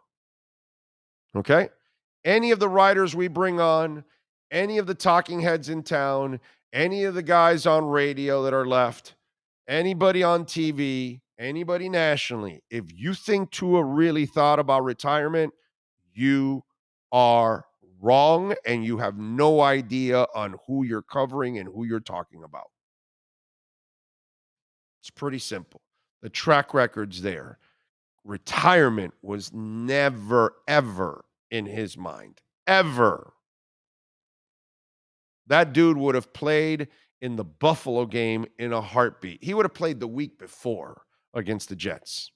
Okay? Any of the writers we bring on, any of the talking heads in town, any of the guys on radio that are left, anybody on TV, anybody nationally, if you think Tua really thought about retirement, you are wrong and you have no idea on who you're covering and who you're talking about. It's pretty simple. The track record's there. Retirement was never, ever in his mind. Ever. That dude would have played in the Buffalo game in a heartbeat. He would have played the week before against the Jets.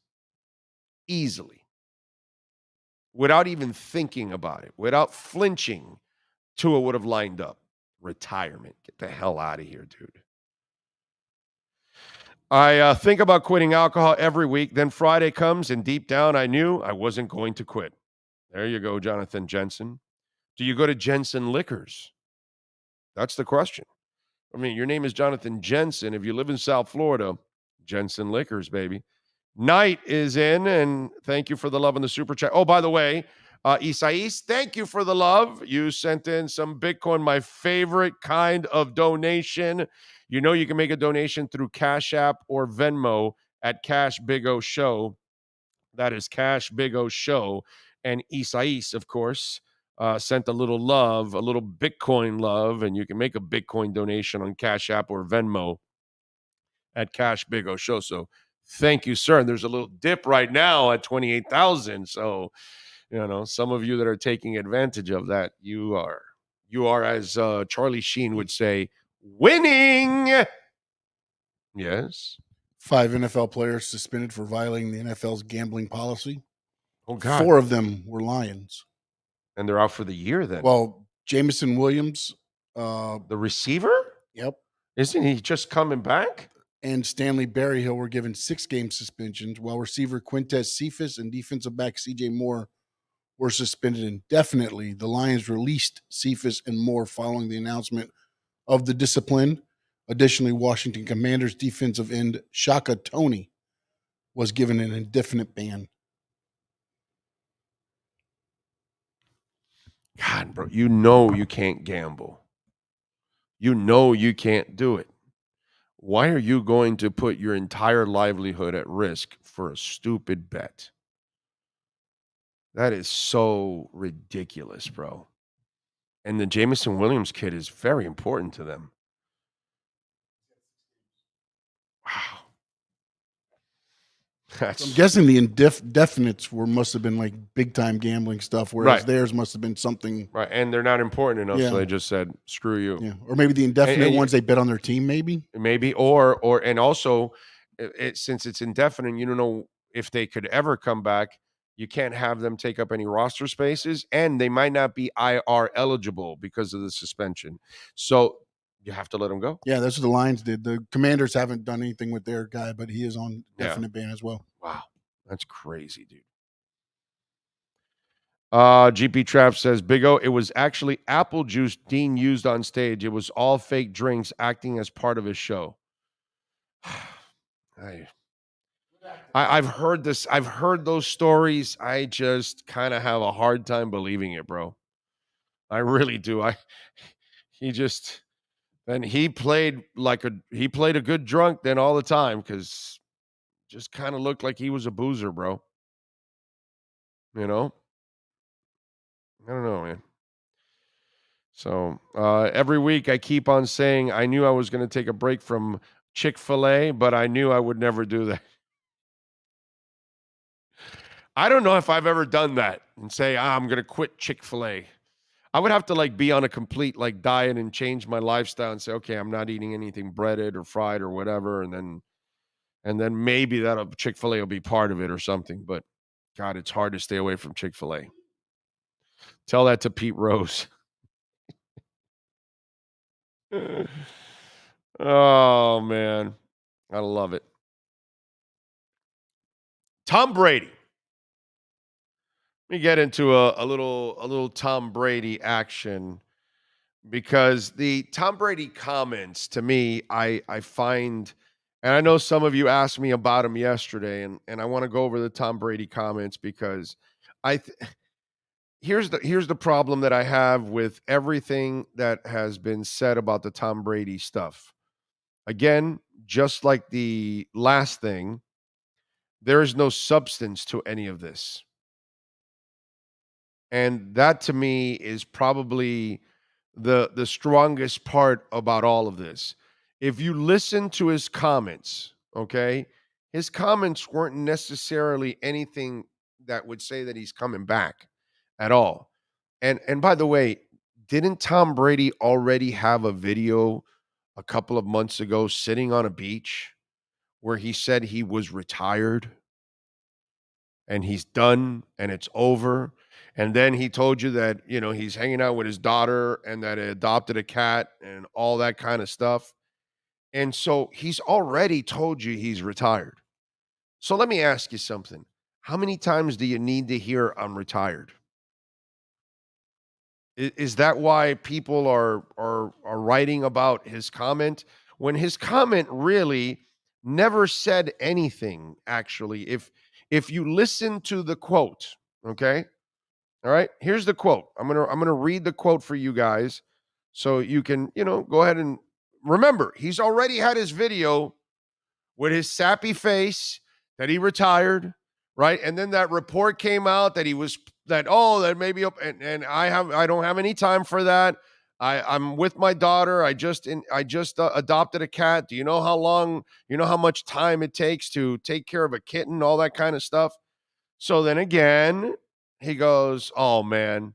Easily. Without even thinking about it. Without flinching, Tua would have lined up. Retirement. Get the hell out of here, dude. I think about quitting alcohol every week. Then Friday comes, and deep down, I knew I wasn't going to quit. There you go, Jonathan Jensen. Do you go to Jensen Liquors? That's the question. I mean, your name is Jonathan Jensen. If you live in South Florida, Jensen Liquors, baby. Knight is in, and thank you for the love in the super chat. Oh, by the way, Isais, thank you for the love. You sent in some Bitcoin, my favorite kind of donation. You know you can make a donation through Cash App or Venmo at Cash Big O Show. That is Cash Big O Show. And Isais, of course, sent a little love, a little Bitcoin love, and you can make a Bitcoin donation on Cash App or Venmo at Cash Big O Show. So thank you, sir. And there's a little dip right now at 28,000. So, you know, some of you that are taking advantage of that, you are, as Charlie Sheen would say, winning. Yes. 5 NFL players suspended for violating the NFL's gambling policy. Oh, God. 4 of them were Lions. And they're out for the year then. Well, Jameson Williams. The receiver? Yep. Isn't he just coming back? And Stanley Berryhill were given 6-game suspensions, while receiver Quintez Cephas and defensive back C.J. Moore were suspended indefinitely. The Lions released Cephas and Moore following the announcement of the discipline. Additionally, Washington Commanders defensive end Shaka Toney was given an indefinite ban. God, bro, you know you can't gamble. You know you can't do it. Why are you going to put your entire livelihood at risk for a stupid bet? That is so ridiculous, bro. And the Jameson Williams kid is very important to them. Wow. So I'm guessing the indefinites must have been like big time gambling stuff, whereas theirs must have been something. Right, and they're not important enough, so they just said, "Screw you." Yeah, or maybe the indefinite ones they bet on their team, maybe, or and also, since it's indefinite, you don't know if they could ever come back. You can't have them take up any roster spaces, and they might not be IR eligible because of the suspension. So you have to let them go. Yeah, that's what the Lions did. The Commanders haven't done anything with their guy, but he is on definite ban as well. Wow, that's crazy, dude. GP Trap says, Big O, it was actually apple juice Dean used on stage. It was all fake drinks acting as part of his show. I've heard this. I've heard those stories. I just kind of have a hard time believing it, bro. I really do. He played a good drunk then all the time, because just kind of looked like he was a boozer, bro. You know? I don't know, man. So every week I keep on saying I knew I was going to take a break from Chick-fil-A, but I knew I would never do that. I don't know if I've ever done that and say, I'm going to quit Chick-fil-A. I would have to be on a complete diet and change my lifestyle and say, okay, I'm not eating anything breaded or fried or whatever. And then maybe that Chick-fil-A will be part of it or something. But God, it's hard to stay away from Chick-fil-A. Tell that to Pete Rose. Oh, man. I love it. Tom Brady. Let me get into a little Tom Brady action, because the Tom Brady comments, to me, I find, and I know some of you asked me about him yesterday, and I want to go over the Tom Brady comments, because here's the problem that I have with everything that has been said about the Tom Brady stuff. Again, just like the last thing, there is no substance to any of this. And that, to me, is probably the strongest part about all of this. If you listen to his comments, okay, his comments weren't necessarily anything that would say that he's coming back at all. And by the way, didn't Tom Brady already have a video a couple of months ago sitting on a beach where he said he was retired and he's done and it's over? And then he told you that, he's hanging out with his daughter and that he adopted a cat and all that kind of stuff. And so he's already told you he's retired. So let me ask you something. How many times do you need to hear I'm retired? Is that why people are writing about his comment, when his comment really never said anything, actually? If you listen to the quote, okay? All right, here's the quote. I'm gonna read the quote for you guys, so you can go ahead and remember. He's already had his video with his sappy face that he retired, right? And then that report came out that that maybe up, and I don't have any time for that. I'm with my daughter. I just adopted a cat. Do you know how much time it takes to take care of a kitten, all that kind of stuff? So then again, he goes, oh, man,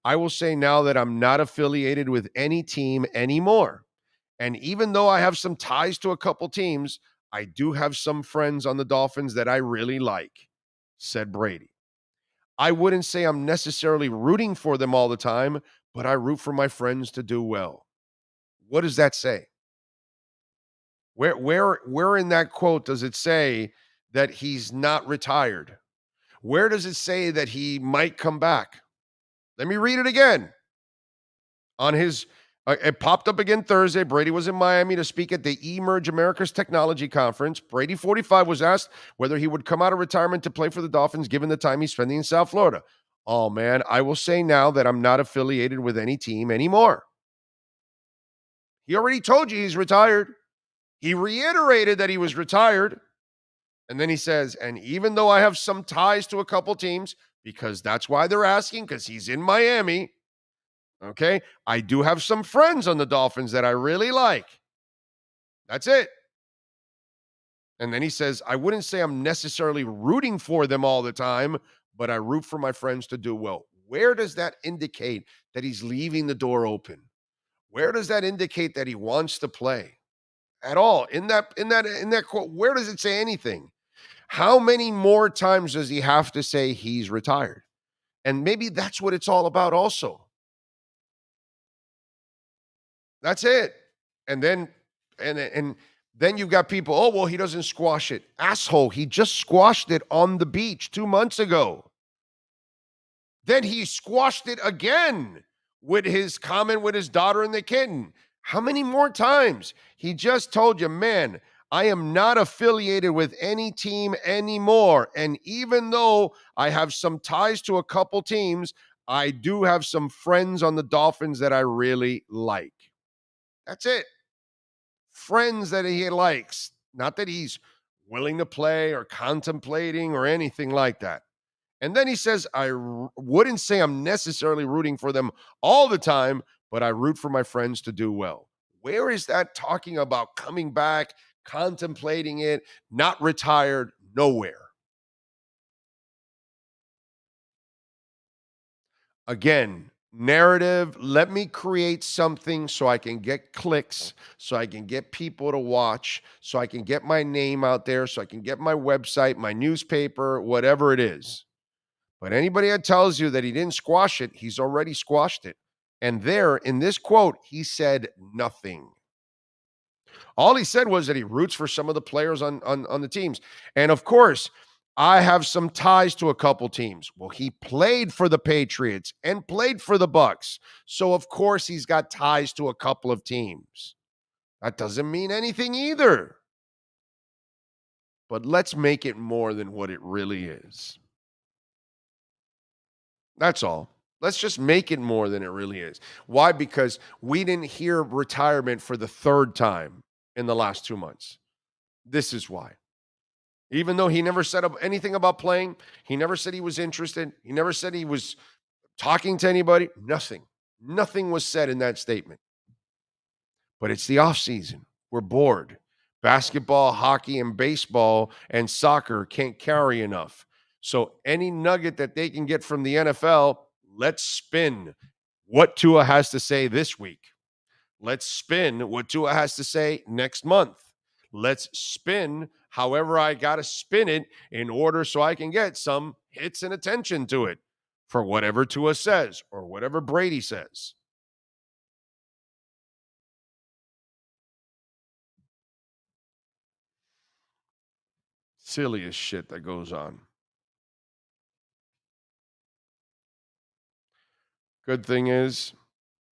I will say now that I'm not affiliated with any team anymore. And even though I have some ties to a couple teams, I do have some friends on the Dolphins that I really like, said Brady. I wouldn't say I'm necessarily rooting for them all the time, but I root for my friends to do well. What does that say? Where in that quote does it say that he's not retired? Where does it say that he might come back? Let me read it again. On his It popped up again Thursday. Brady was in Miami to speak at the Emerge America's Technology Conference. Brady, 45, was asked whether he would come out of retirement to play for the Dolphins given the time he's spending in South Florida. Oh, man, I will say now that I'm not affiliated with any team anymore. He already told you he's retired. He reiterated that he was retired. And then he says, and even though I have some ties to a couple teams, because that's why they're asking, because he's in Miami, okay, I do have some friends on the Dolphins that I really like. That's it. And then he says, I wouldn't say I'm necessarily rooting for them all the time, but I root for my friends to do well. Where does that indicate that he's leaving the door open? Where does that indicate that he wants to play at all? In that quote, where does it say anything? How many more times does he have to say he's retired? And maybe that's what it's all about also. That's it. And then you've got people, oh, well, he doesn't squash it. Asshole, he just squashed it on the beach 2 months ago. Then he squashed it again with his comment with his daughter and the kitten. How many more times? He just told you, man, I am not affiliated with any team anymore. And even though I have some ties to a couple teams, I do have some friends on the Dolphins that I really like. That's it. Friends that he likes. Not that he's willing to play or contemplating or anything like that. And then he says, I wouldn't say I'm necessarily rooting for them all the time, but I root for my friends to do well. Where is that talking about coming back, contemplating it, not retired? Nowhere. Again, narrative, let me create something so I can get clicks, so I can get people to watch, so I can get my name out there, so I can get my website, my newspaper, whatever it is. But anybody that tells you that he didn't squash it, he's already squashed it. And there, in this quote, he said nothing. All he said was that he roots for some of the players on the teams. And of course, I have some ties to a couple teams. Well, he played for the Patriots and played for the Bucks. So of course he's got ties to a couple of teams. That doesn't mean anything either. But let's make it more than what it really is. That's all. Let's just make it more than it really is. Why? Because we didn't hear retirement for the third time in the last 2 months. This is why. Even though he never said anything about playing, he never said he was interested. He never said he was talking to anybody. Nothing. Nothing was said in that statement. But it's the off season. We're bored. Basketball, hockey, and baseball and soccer can't carry enough. So any nugget that they can get from the NFL, let's spin what Tua has to say this week. Let's spin what Tua has to say next month. Let's spin however I got to spin it in order so I can get some hits and attention to it for whatever Tua says or whatever Brady says. Silliest shit that goes on. Good thing is,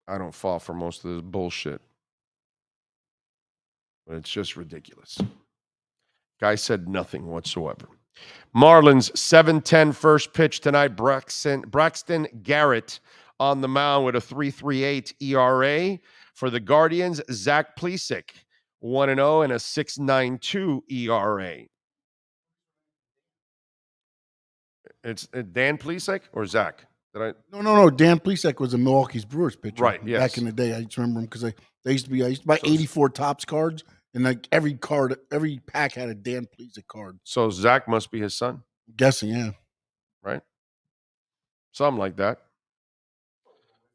I don't fall for most of this bullshit. But it's just ridiculous. Guy said nothing whatsoever. Marlins 7-10 first pitch tonight. Braxton Garrett on the mound with a 3.38 ERA. For the Guardians, Zach Plesac 1-0 and a 6.92 ERA. It's Dan Plesac or Zach? No. Dan Plesac was a Milwaukee's Brewers pitcher. Right, yes. Back in the day. I just remember him because I used to buy 84 Topps cards, and like every pack had a Dan Plesac card. So Zach must be his son? I'm guessing, yeah. Right? Something like that.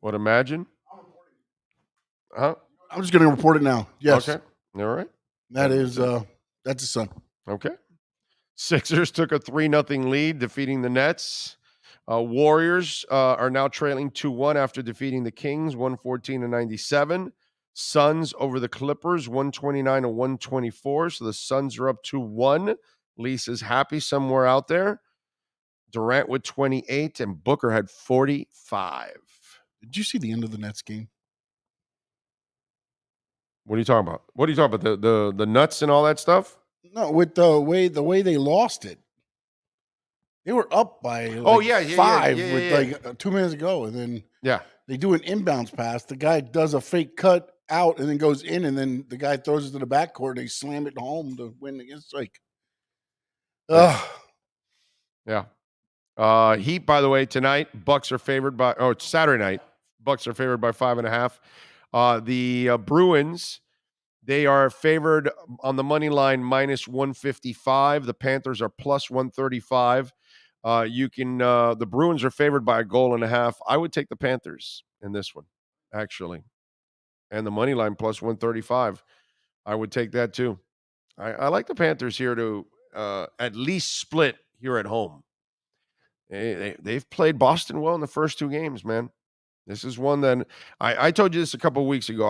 What, imagine? Huh? I'm just going to report it now. Yes. Okay. All right. That's his son. Okay. Sixers took a 3-0 lead, defeating the Nets. Warriors are now trailing 2-1 after defeating the Kings, 114-97. Suns over the Clippers, 129-124. So the Suns are up 2-1. Lisa's happy somewhere out there. Durant with 28 and Booker had 45. Did you see the end of the Nets game? What are you talking about? What are you talking about? The nuts and all that stuff? No, with the way they lost it. They were up by like 5 with like 2 minutes ago, and then they do an inbounds pass. The guy does a fake cut out and then goes in, and then the guy throws it to the backcourt. They slam it home to win against Yeah. Heat, by the way, tonight, Bucks are favored by, it's Saturday night. Bucks are favored by 5.5. The Bruins, they are favored on the money line minus 155. The Panthers are plus 135. The Bruins are favored by 1.5 goals. I would take the Panthers in this one, actually. And the money line plus 135. I would take that too. I like the Panthers here to at least split here at home. They've played Boston well in the first 2 games, man. This is one that I told you this a couple of weeks ago.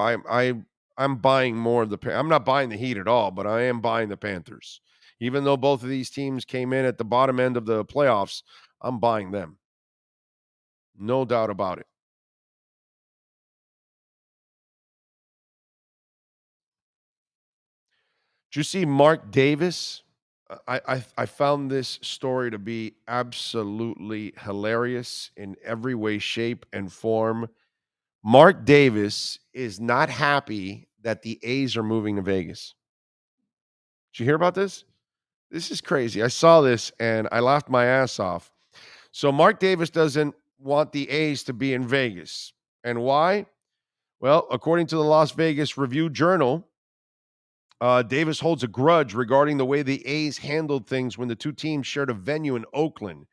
I'm buying more of I'm not buying the Heat at all, but I am buying the Panthers. Even though both of these teams came in at the bottom end of the playoffs, I'm buying them. No doubt about it. Did you see Mark Davis? I found this story to be absolutely hilarious in every way, shape, and form. Mark Davis is not happy that the A's are moving to Vegas. Did you hear about this? This is crazy. I saw this and I laughed my ass off. So Mark Davis doesn't want the A's to be in Vegas. And why? Well, according to the Las Vegas Review-Journal, Davis holds a grudge regarding the way the A's handled things when the two teams shared a venue in Oakland.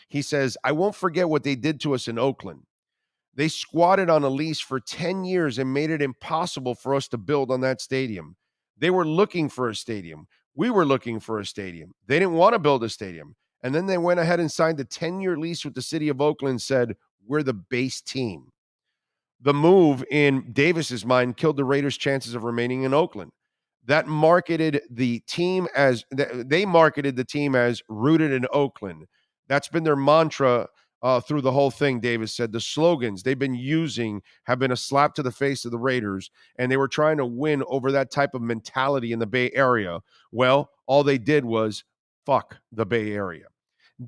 He says, I won't forget what they did to us in Oakland. They squatted on a lease for 10 years and made it impossible for us to build on that stadium. They were looking for a stadium. We were looking for a stadium. They didn't want to build a stadium. And then they went ahead and signed a 10-year lease with the city of Oakland and said, we're the base team. The move, in Davis's mind, killed the Raiders' chances of remaining in Oakland. That marketed the team as rooted in Oakland. That's been their mantra through the whole thing, Davis said. The slogans they've been using have been a slap to the face of the Raiders, and they were trying to win over that type of mentality in the Bay Area. Well, all they did was fuck the Bay Area.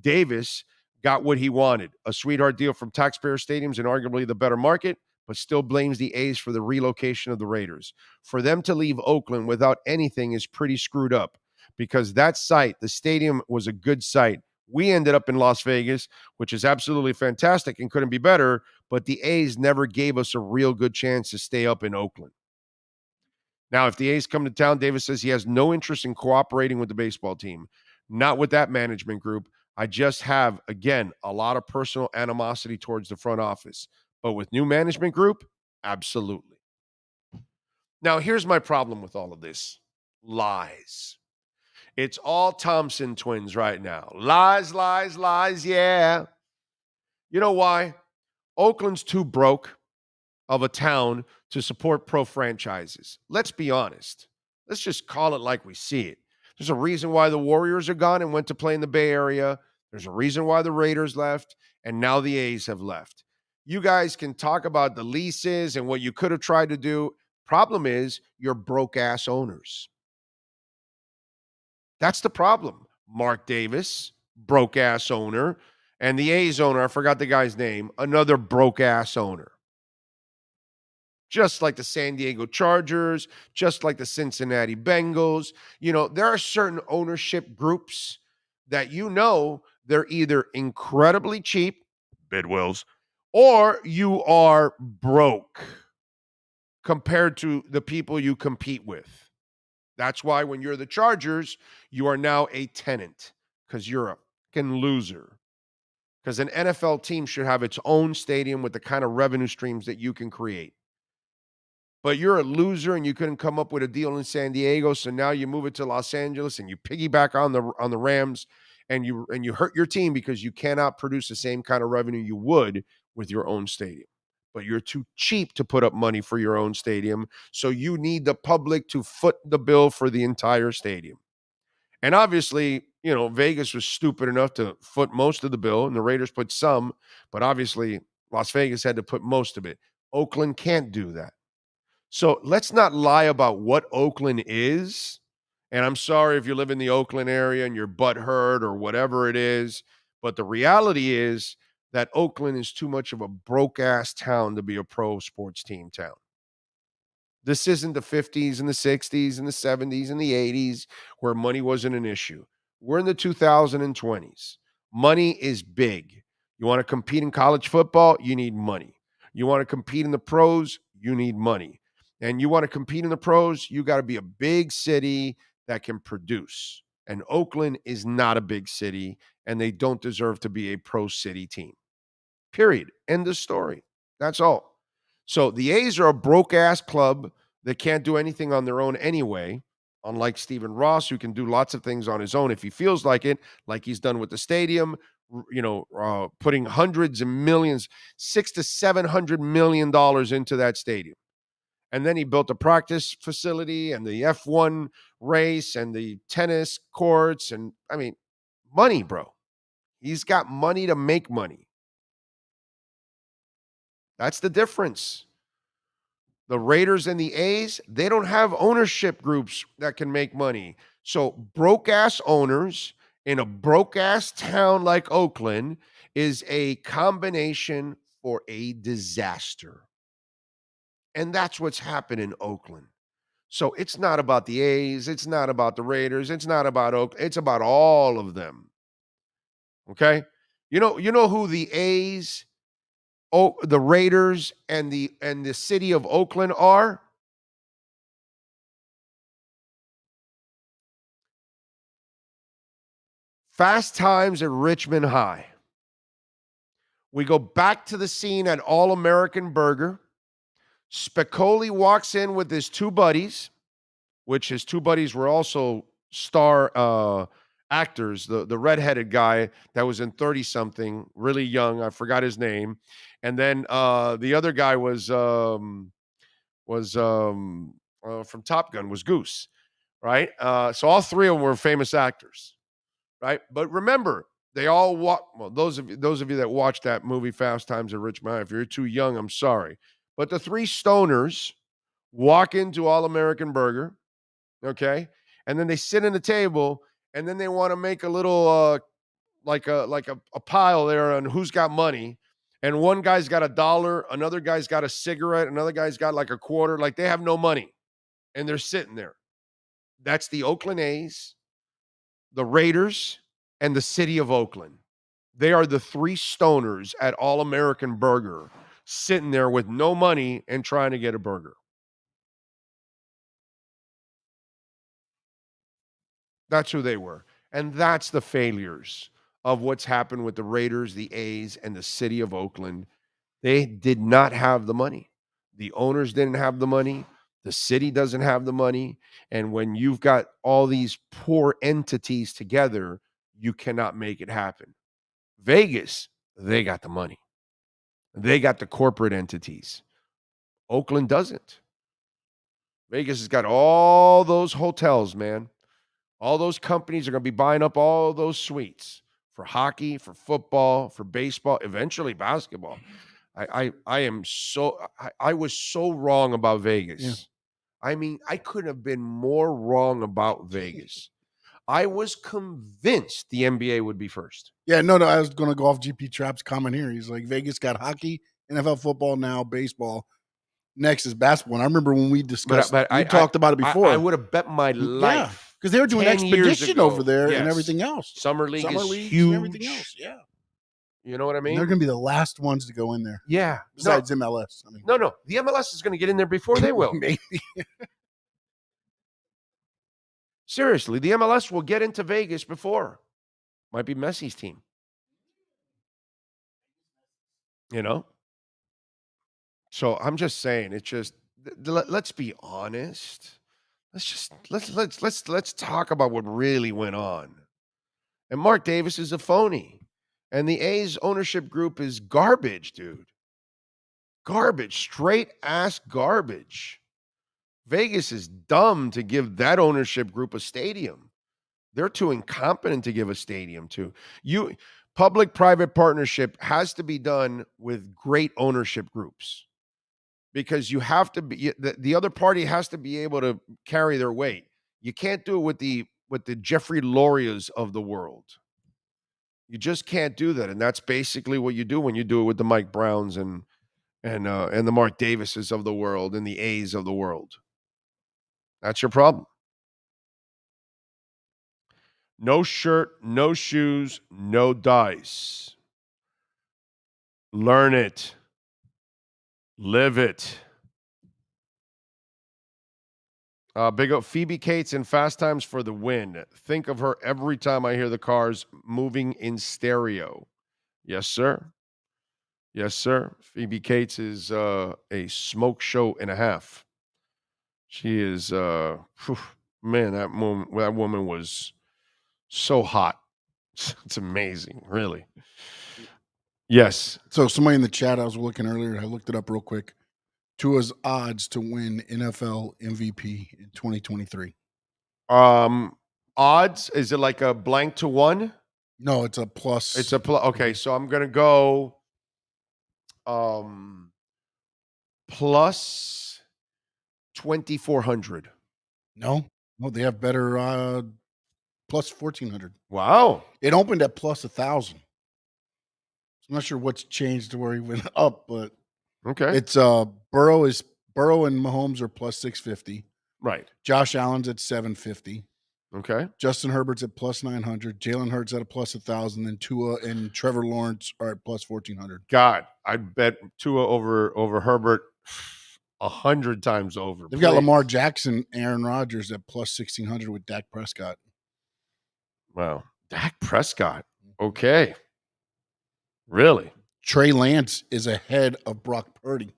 Davis got what he wanted, a sweetheart deal from taxpayer stadiums and arguably the better market, but still blames the A's for the relocation of the Raiders. For them to leave Oakland without anything is pretty screwed up, because that site, the stadium, was a good site. We ended up in Las Vegas, which is absolutely fantastic and couldn't be better, but the A's never gave us a real good chance to stay up in Oakland. Now, if the A's come to town, Davis says he has no interest in cooperating with the baseball team. Not with that management group. I just have, again, a lot of personal animosity towards the front office. But with new management group, absolutely. Now, here's my problem with all of this. Lies. It's all Thompson twins right now. Lies, lies, lies, yeah. You know why? Oakland's too broke of a town to support pro franchises. Let's be honest. Let's just call it like we see it. There's a reason why the Warriors are gone and went to play in the Bay Area. There's a reason why the Raiders left, and now the A's have left. You guys can talk about the leases and what you could have tried to do. Problem is, you're broke-ass owners. That's the problem. Mark Davis, broke-ass owner, and the A's owner, I forgot the guy's name, another broke-ass owner. Just like the San Diego Chargers, just like the Cincinnati Bengals. You know, there are certain ownership groups that they're either incredibly cheap, Bidwills, or you are broke compared to the people you compete with. That's why when you're the Chargers, you are now a tenant because you're a fucking loser. Because an NFL team should have its own stadium with the kind of revenue streams that you can create. But you're a loser and you couldn't come up with a deal in San Diego, so now you move it to Los Angeles and you piggyback on the Rams and you hurt your team because you cannot produce the same kind of revenue you would with your own stadium. But you're too cheap to put up money for your own stadium, so you need the public to foot the bill for the entire stadium. And obviously, Vegas was stupid enough to foot most of the bill, and the Raiders put some, but obviously Las Vegas had to put most of it. Oakland can't do that. So let's not lie about what Oakland is. And I'm sorry if you live in the Oakland area and you're butthurt or whatever it is. But the reality is that Oakland is too much of a broke-ass town to be a pro sports team town. This isn't the 50s and the 60s and the 70s and the 80s where money wasn't an issue. We're in the 2020s. Money is big. You want to compete in college football? You need money. You want to compete in the pros? You need money. And you want to compete in the pros? You got to be a big city that can produce. And Oakland is not a big city, and they don't deserve to be a pro city team. Period. End of story. That's all. So the A's are a broke-ass club that can't do anything on their own anyway, unlike Stephen Ross, who can do lots of things on his own if he feels like it, like he's done with the stadium, putting hundreds of millions, $600 to $700 million into that stadium. And then he built a practice facility and the F1 race and the tennis courts. And, I mean, money, bro. He's got money to make money. That's the difference. The Raiders and the A's, they don't have ownership groups that can make money. So broke-ass owners in a broke-ass town like Oakland is a combination for a disaster. And that's what's happened in Oakland. So it's not about the A's. It's not about the Raiders. It's not about Oakland. It's about all of them. Okay? You know who the A's, the Raiders, and the city of Oakland are? Fast Times at Richmond High. We go back to the scene at All American Burger. Spicoli walks in with his two buddies, which his two buddies were also star actors. The redheaded guy that was in 30-something, really young. I forgot his name. And then the other guy was from Top Gun, was Goose, right? So all three of them were famous actors, right? But remember, they all those of you that watched that movie Fast Times at Richmond High, if you're too young, I'm sorry. But the three stoners walk into All American Burger, okay? And then they sit in the table, and then they want to make a little like a pile there on who's got money. And one guy's got $1, another guy's got a cigarette, another guy's got like a quarter. Like they have no money, and they're sitting there. That's the Oakland A's, the Raiders, and the city of Oakland. They are the three stoners at All American Burger, sitting there with no money and trying to get a burger. That's who they were. And that's the failures of what's happened with the Raiders, the A's, and the city of Oakland. They did not have the money. The owners didn't have the money. The city doesn't have the money. And when you've got all these poor entities together, you cannot make it happen. Vegas, they got the money. They got the corporate entities. Oakland doesn't. Vegas has got all those hotels, man. All those companies are going to be buying up all those suites for hockey, for football, for baseball, eventually basketball. I was so wrong about Vegas. Yeah. I mean, I couldn't have been more wrong about Vegas. I was convinced the NBA would be first. Yeah, no, I was going to go off GP Trap's comment here. He's like, Vegas got hockey, NFL football, now baseball. Next is basketball. And I remember when we discussed, we talked about it before. I would have bet my life. Because they were doing Expedition over there and everything else. Summer League is huge. And everything else, yeah. You know what I mean? And they're going to be the last ones to go in there. Yeah. Besides MLS. I mean, no. The MLS is going to get in there before they will. Maybe. Seriously, the MLS will get into Vegas before. Might be Messi's team. You know? So I'm just saying, it's just, let's be honest. Let's talk about what really went on. And Mark Davis is a phony. And the A's ownership group is garbage, dude. Garbage, straight ass garbage. Vegas is dumb to give that ownership group a stadium. They're too incompetent to give a stadium to. Public-private partnership has to be done with great ownership groups. because you have to be the other party has to be able to carry their weight. You can't do it with the Jeffrey Lorias of the world. You just can't do that, and that's basically what you do when you do it with the Mike Browns and the Mark Davises of the world and the A's of the world. That's your problem. No shirt, no shoes, no dice. Learn it. Live it. Big up Phoebe Cates in Fast Times for the win. Think of her every time I hear the cars moving in stereo. Yes, sir. Yes, sir. Phoebe Cates is a smoke show and a half. She is, man, that woman was so hot. It's amazing, really. Yes. So somebody in the chat, I was looking earlier, I looked it up real quick. Tua's odds to win NFL MVP in 2023. Odds? Is it like a blank to one? No, it's a plus. It's a plus. Okay, so I'm gonna go plus 2,400. No, they have better plus 1,400. Wow. It opened at plus 1,000. I'm not sure what's changed to where he went up, but okay. It's Burrow and Mahomes are plus 650. Right. Josh Allen's at 750. Okay. Justin Herbert's at plus 900. Jalen Hurts at a plus 1,000. Then Tua and Trevor Lawrence are at plus 1,400. God, I'd bet Tua over Herbert 100 times over. They've got Lamar Jackson, Aaron Rodgers at plus 1,600 with Dak Prescott. Wow. Dak Prescott. Okay. Really? Trey Lance is ahead of Brock Purdy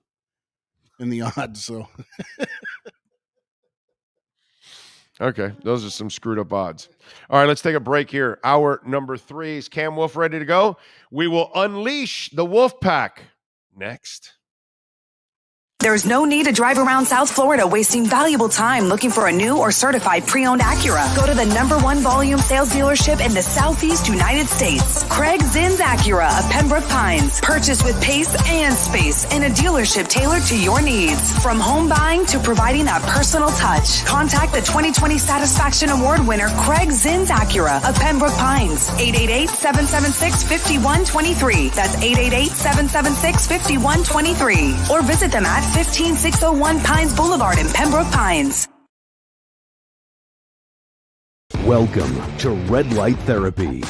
in the odds. So, okay, those are some screwed up odds. All right, let's take a break here. Hour number 3 is Cam Wolf ready to go. We will unleash the Wolf Pack next. There's no need to drive around South Florida wasting valuable time looking for a new or certified pre-owned Acura. Go to the #1 volume sales dealership in the Southeast United States. Craig Zinn's Acura of Pembroke Pines. Purchase with pace and space in a dealership tailored to your needs. From home buying to providing that personal touch. Contact the 2020 Satisfaction Award winner Craig Zinn's Acura of Pembroke Pines. 888-776-5123. That's 888-776-5123. Or visit them at 15601 Pines Boulevard in Pembroke Pines. Welcome to Red Light Therapy,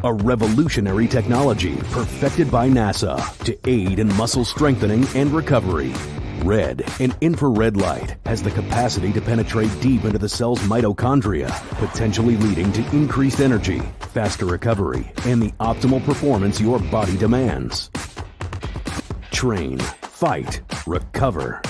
a revolutionary technology perfected by NASA to aid in muscle strengthening and recovery. Red and infrared light has the capacity to penetrate deep into the cell's mitochondria, potentially leading to increased energy, faster recovery, and the optimal performance your body demands. Train, fight, recover.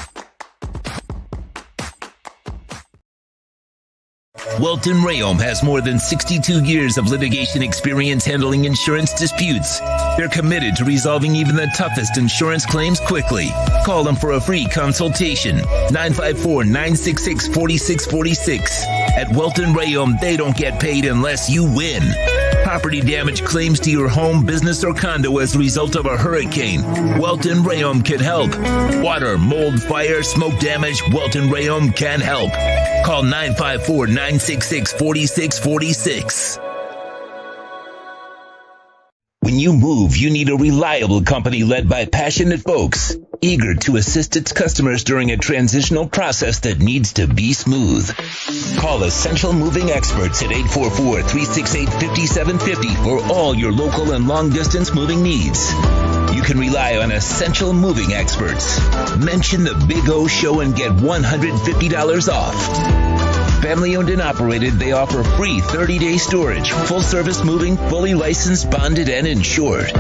Welton Rayom has more than 62 years of litigation experience handling insurance disputes. They're committed to resolving even the toughest insurance claims quickly. Call them for a free consultation. 954-966-4646. At Welton Rayom, they don't get paid unless you win. Property damage claims to your home, business, or condo as a result of a hurricane. Welton Rayom can help. Water, mold, fire, smoke damage, Welton Rayom can help. Call 954-966-4646. When you move, you need a reliable company led by passionate folks, eager to assist its customers during a transitional process that needs to be smooth. Call Essential Moving Experts at 844-368-5750 for all your local and long-distance moving needs. You can rely on Essential Moving Experts. Mention the Big O Show and get $150 off. Family owned and operated, they offer free 30-day storage, full-service moving, fully licensed, bonded, and insured.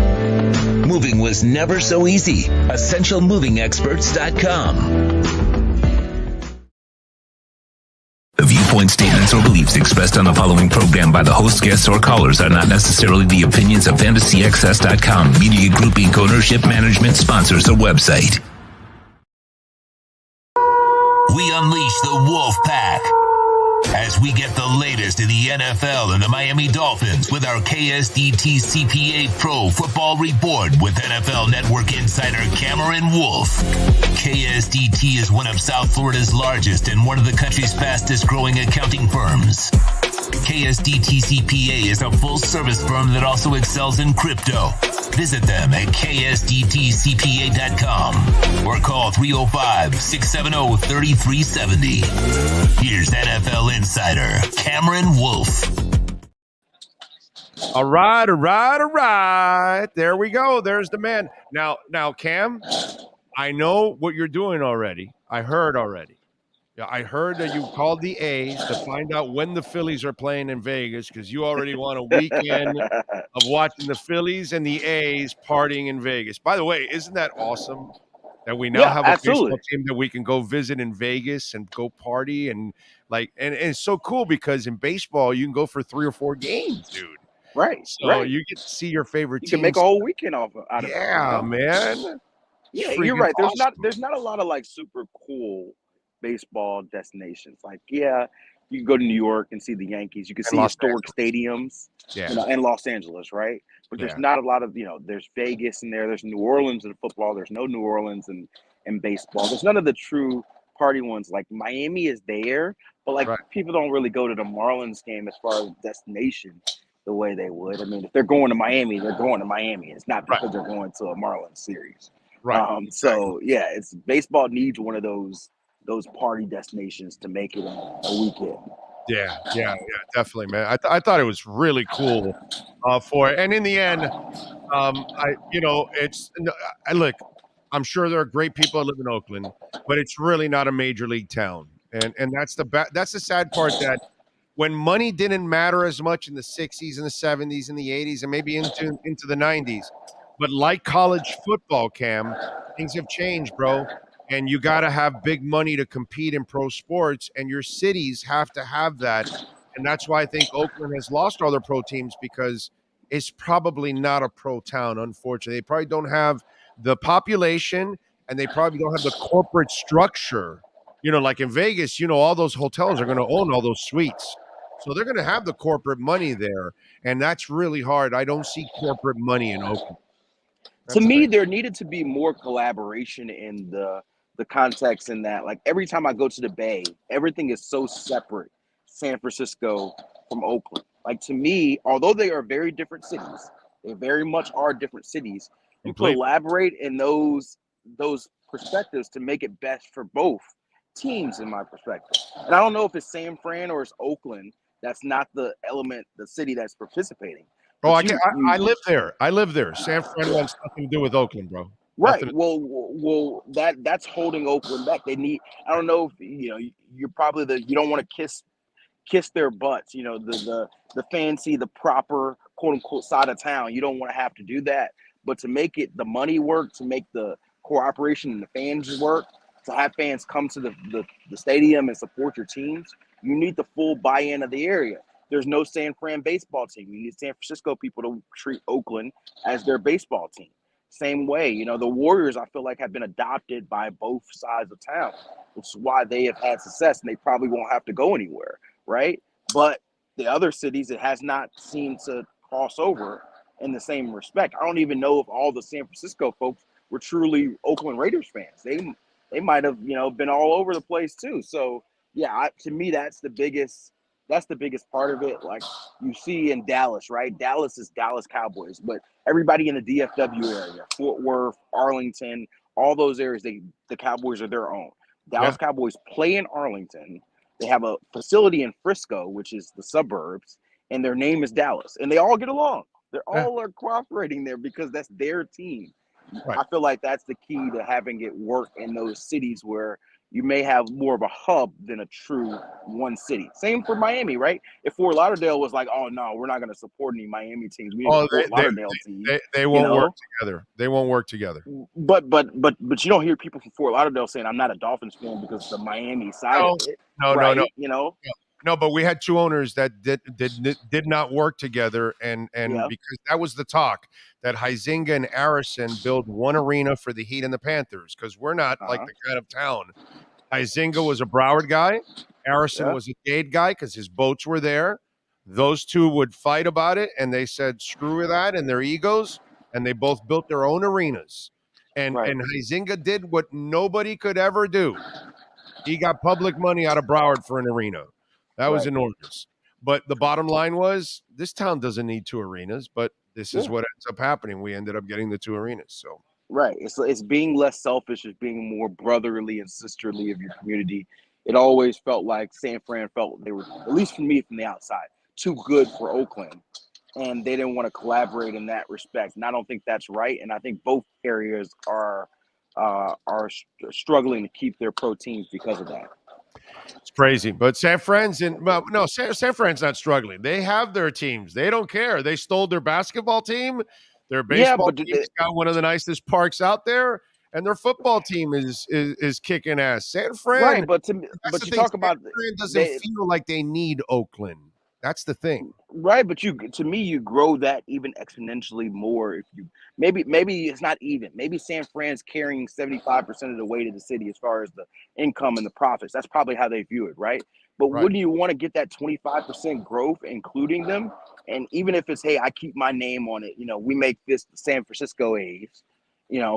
Moving was never so easy. EssentialMovingExperts.com. The viewpoint, statements, or beliefs expressed on the following program by the host, guests, or callers are not necessarily the opinions of FantasyXS.com, Media Group Inc. ownership, management, sponsors, or website. We unleash the Wolf Pack. As we get the latest in the NFL and the Miami Dolphins with our KSDT CPA Pro Football Report with NFL Network insider Cameron Wolf. KSDT is one of South Florida's largest and one of the country's fastest growing accounting firms. KSDT CPA is a full-service firm that also excels in crypto. Visit them at ksdtcpa.com or call 305-670-3370. Here's NFL insider Cameron Wolf. All right. There we go. There's the man. Now, Cam, I know what you're doing already. I heard already. Yeah, I heard that you called the A's to find out when the Phillies are playing in Vegas because you already want a weekend of watching the Phillies and the A's partying in Vegas. By the way, isn't that awesome that we now have a baseball team that we can go visit in Vegas and go party and it's so cool because in baseball you can go for 3 or 4 games, dude. Right. So you get to see your favorite team. You can make a whole weekend out of it. Yeah, man. Yeah, you're right. There's not a lot of like super cool baseball destinations. Like, yeah, you can go to New York and see the Yankees. You can see historic stadiums, and Los Angeles, right? But there's not a lot of, there's Vegas in there. There's New Orleans in football. There's no New Orleans in baseball. There's none of the true party ones. Like Miami is there, but people don't really go to the Marlins game as far as destination the way they would. I mean, if they're going to Miami, they're going to Miami. It's not because they're going to a Marlins series. Right. So yeah, it's baseball needs one of those party destinations to make it a weekend. Yeah, definitely, man. I thought it was really cool for it. And in the end, look, I'm sure there are great people that live in Oakland, but it's really not a major league town. And that's the sad part, that when money didn't matter as much in the 60s and the 70s and the 80s and maybe into the 90s, but like college football, Cam, things have changed, bro. And you got to have big money to compete in pro sports, and your cities have to have that. And that's why I think Oakland has lost all their pro teams, because it's probably not a pro town, unfortunately. They probably don't have the population, and they probably don't have the corporate structure. Like in Vegas, all those hotels are going to own all those suites. So they're going to have the corporate money there, and that's really hard. I don't see corporate money in Oakland. To me, there needed to be more collaboration in the context in that, like, every time I go to the Bay, everything is so separate, San Francisco from Oakland. Like, to me, although they are very different cities, they very much are different cities, you collaborate in those perspectives to make it best for both teams, in my perspective. And I don't know if it's San Fran or it's Oakland that's not the city that's participating. Oh, I live there. San Fran wants nothing to do with Oakland, bro. Right. Well, that's holding Oakland back. They need. I don't know if you're probably you don't want to kiss their butts. The fancy, the proper quote unquote side of town. You don't want to have to do that. But to make the money work, to make the cooperation and the fans work, to have fans come to the stadium and support your teams, you need the full buy-in of the area. There's no San Fran baseball team. You need San Francisco people to treat Oakland as their baseball team. Same way, the Warriors, I feel like, have been adopted by both sides of town, which is why they have had success, and they probably won't have to go anywhere, right? But the other cities, it has not seemed to cross over in the same respect. I don't even know if all the San Francisco folks were truly Oakland Raiders fans. They might have, been all over the place too. So yeah, to me, that's the biggest part of it. Like you see in Dallas, right? Dallas is Dallas Cowboys, but everybody in the DFW area, Fort Worth, Arlington, all those areas, the Cowboys are their own. Dallas Cowboys play in Arlington. They have a facility in Frisco, which is the suburbs, and their name is Dallas. And they all get along. They're all are cooperating there because that's their team. Right. I feel like that's the key to having it work in those cities where you may have more of a hub than a true one city. Same for Miami, right? If Fort Lauderdale was like, oh, no, we're not going to support any Miami teams. We need a Fort Lauderdale team. They won't work together. They won't work together. But you don't hear people from Fort Lauderdale saying, I'm not a Dolphins fan because the Miami side of it. No. No, but we had two owners that did not work together, and because that was the talk, that Huizenga and Arison build one arena for the Heat and the Panthers, because we're not like the kind of town. Huizenga was a Broward guy. Harrison was a Dade guy because his boats were there. Those two would fight about it, and they said, screw that and their egos, and they both built their own arenas. And Huizenga did what nobody could ever do. He got public money out of Broward for an arena. That was enormous. But the bottom line was, this town doesn't need 2 arenas, but this is what ends up happening. We ended up getting the 2 arenas. So it's being less selfish, it's being more brotherly and sisterly of your community. It always felt like San Fran felt they were, at least for me from the outside, too good for Oakland, and they didn't want to collaborate in that respect. And I don't think that's right. And I think both areas are struggling to keep their pro teams because of that. It's crazy, but San Fran's San Fran's not struggling. They have their teams. They don't care. They stole their basketball team. Their baseball team's got one of the nicest parks out there, and their football team is kicking ass. San Fran, right? But you talk about San Fran doesn't feel like they need Oakland. That's the thing, right? But to me, you grow that even exponentially more if you maybe it's not even. Maybe San Fran's carrying 75% of the weight of the city as far as the income and the profits. That's probably how they view it, right? But wouldn't you want to get that 25% growth, including them? And even if it's, hey, I keep my name on it, we make this the San Francisco A's,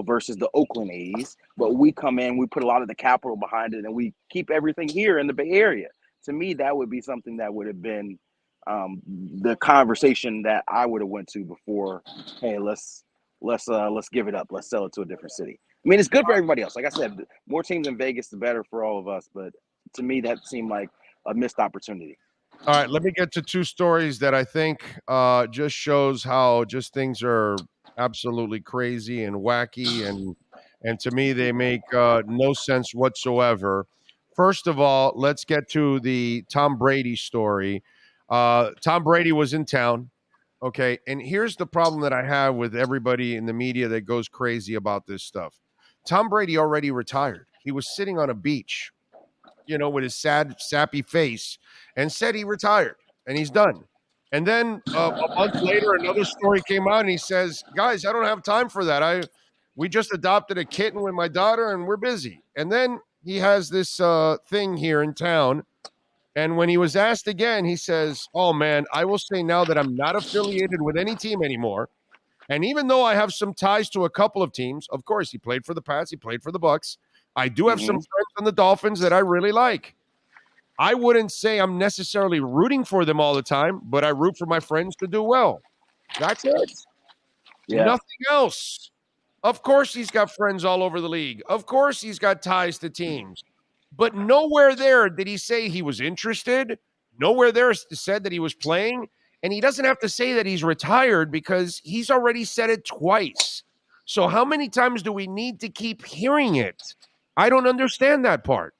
versus the Oakland A's, but we come in, we put a lot of the capital behind it, and we keep everything here in the Bay Area. To me, that would be something that would have been the conversation that I would have went to before. Hey, let's give it up. Let's sell it to a different city. I mean, it's good for everybody else. Like I said, more teams in Vegas, the better for all of us. But to me, that seemed like a missed opportunity. All right, let me get to 2 stories that I think just shows how just things are absolutely crazy and wacky, and to me they make no sense whatsoever. First of all, let's get to the Tom Brady story. Tom Brady was in town, okay, and here's the problem that I have with everybody in the media that goes crazy about this stuff. Tom Brady already retired. He was sitting on a beach, with his sad, sappy face, and said he retired and he's done. And then a month later, another story came out, and he says, "Guys, I don't have time for that. We just adopted a kitten with my daughter, and we're busy." And then he has this thing here in town, and when he was asked again, he says, "Oh man, I will say now that I'm not affiliated with any team anymore. And even though I have some ties to a couple of teams, of course, he played for the Pats, he played for the Bucks. I do have some friends on the Dolphins that I really like. I wouldn't say I'm necessarily rooting for them all the time, but I root for my friends to do well. That's it. Yeah. Nothing else. Of course, he's got friends all over the league. Of course, he's got ties to teams. But nowhere there did he say he was interested. Nowhere there said that he was playing. And he doesn't have to say that he's retired because he's already said it twice. So how many times do we need to keep hearing it? I don't understand that part.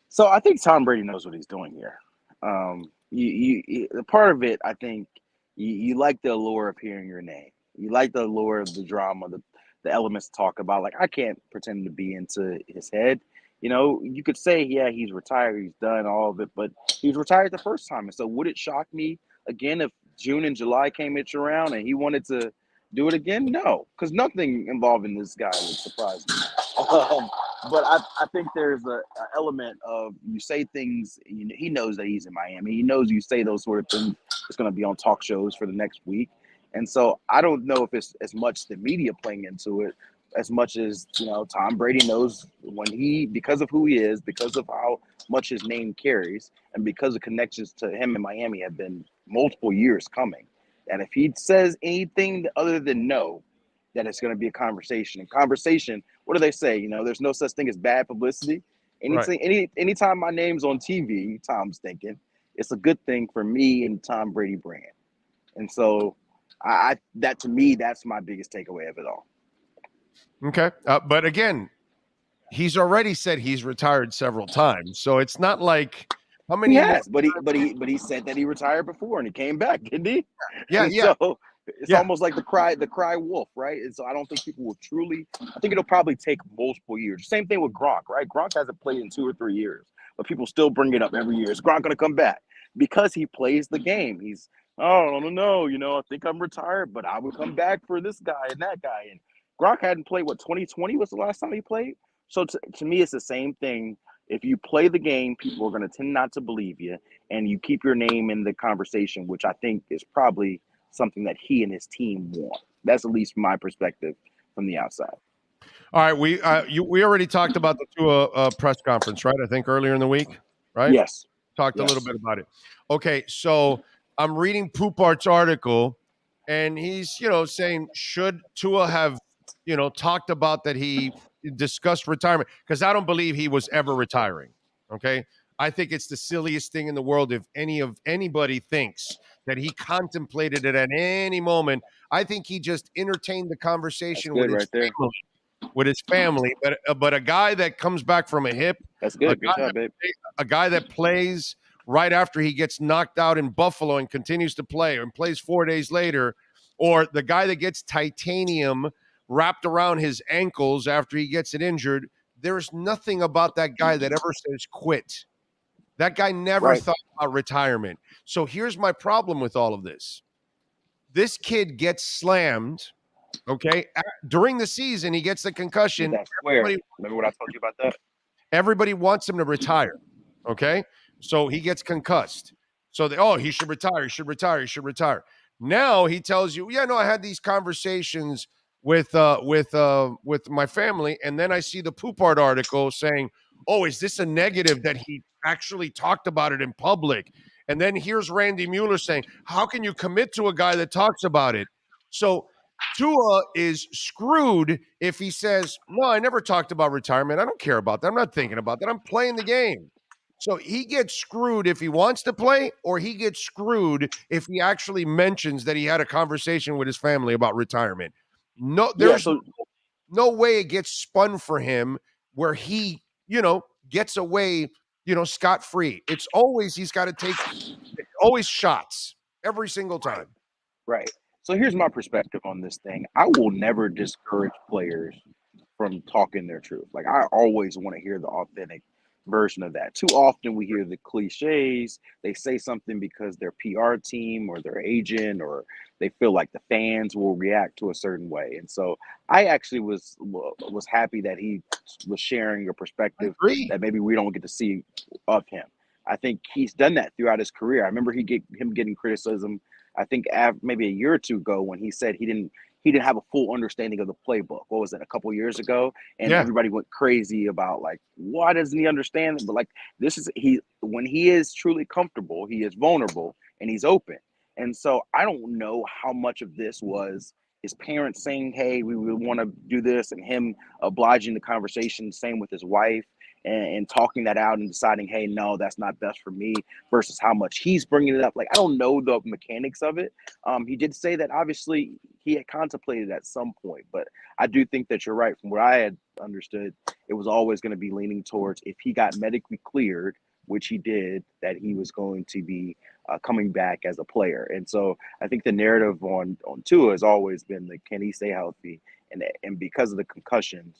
So I think Tom Brady knows what he's doing here. The part of it, I think, you like the allure of hearing your name. You like the allure of the drama, the elements to talk about. Like, I can't pretend to be into his head. You could say, yeah, he's retired, he's done all of it, but he's retired the first time. And so would it shock me again if June and July came around and he wanted to do it again? No, because nothing involving this guy would surprise me. But I think there's an element of you say things, he knows that he's in Miami. He knows you say those sort of things. It's going to be on talk shows for the next week. And so I don't know if it's as much the media playing into it as much as, Tom Brady knows because of who he is, because of how much his name carries, and because the connections to him in Miami have been multiple years coming. And if he says anything other than no, that it's going to be a conversation. And conversation, what do they say? There's no such thing as bad publicity. Anytime my name's on TV, Tom's thinking, it's a good thing for me and Tom Brady brand. And so that to me, that's my biggest takeaway of it all. Okay. But again, he's already said he's retired several times. So it's not like how many. Yes, but he said that he retired before and he came back, didn't he? Yeah, yeah. So it's almost like the cry wolf, right? And so I don't think people will truly. I think it'll probably take multiple years. Same thing with Gronk, right? Gronk hasn't played in 2 or 3 years, but people still bring it up every year. Is Gronk going to come back? Because he plays the game. He's, I don't know, I think I'm retired, but I would come back for this guy and that guy. And Gronk hadn't played, 2020 was the last time he played? So to me, it's the same thing If you play the game, people are going to tend not to believe you, and you keep your name in the conversation, which I think is probably something that he and his team want. That's at least my perspective from the outside. All right, we already talked about the Tua press conference, right? I think earlier in the week, right? Yes. Talked a little bit about it. Okay, so I'm reading Poop Art's article, and he's, saying, should Tua have, talked about that he discussed retirement? Because I don't believe he was ever retiring, okay? I think it's the silliest thing in the world if anybody thinks that he contemplated it at any moment. I think he just entertained the conversation with his family. With his family, but a guy that comes back from a hip, that's good. Good job, babe. A guy that plays right after he gets knocked out in Buffalo and continues to play and plays 4 days later, or the guy that gets titanium wrapped around his ankles after he gets it injured. There's nothing about that guy that ever says quit. That guy never thought about retirement. So here's my problem with all of this. This kid gets slammed. Okay, during the season, he gets the concussion. That's remember what I told you about that? Everybody wants him to retire. Okay, so he gets concussed. So he should retire. He should retire. He should retire. Now he tells you, yeah, no, I had these conversations with my family, and then I see the Poop Art article saying, oh, is this a negative that he actually talked about it in public? And then here's Randy Mueller saying, how can you commit to a guy that talks about it? So Tua is screwed if he says, no, I never talked about retirement. I don't care about that. I'm not thinking about that. I'm playing the game. So he gets screwed if he wants to play, or he gets screwed if he actually mentions that he had a conversation with his family about retirement. No, there's no way it gets spun for him where he, gets away, scot-free. It's always, he's got to take always shots every single time. Right. So here's my perspective on this thing. I will never discourage players from talking their truth. Like, I always want to hear the authentic version of that. Too often we hear the cliches. They say something because their PR team or their agent, or they feel like the fans will react to a certain way. And so I actually was happy that he was sharing a perspective that maybe we don't get to see of him. I think he's done that throughout his career. I remember him getting criticism, I think maybe a year or two ago, when he said he didn't have a full understanding of the playbook. What was it, a couple years ago? And everybody went crazy about, like, why doesn't he understand it? But like, when he is truly comfortable, he is vulnerable and he's open. And so I don't know how much of this was his parents saying, hey, we want to do this, and him obliging the conversation, same with his wife. And talking that out and deciding, hey, no, that's not best for me, versus how much he's bringing it up. Like, I don't know the mechanics of it. He did say that obviously he had contemplated at some point, but I do think that you're right. From what I had understood, it was always going to be leaning towards, if he got medically cleared, which he did, that he was going to be coming back as a player. And so I think the narrative on Tua has always been that, can he stay healthy? And because of the concussions,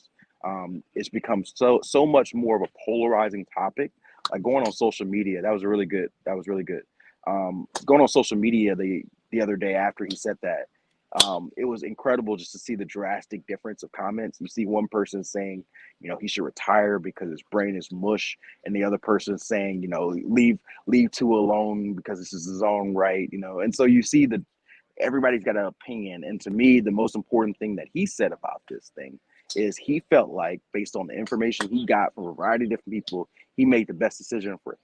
it's become so much more of a polarizing topic. Like, going on social media, that was really good. Going on social media the other day after he said that, it was incredible just to see the drastic difference of comments. You see one person saying, he should retire because his brain is mush, and the other person saying, leave Tua alone because this is his own right, And so you see that everybody's got an opinion. And to me, the most important thing that he said about this thing is he felt like, based on the information he got from a variety of different people, he made the best decision for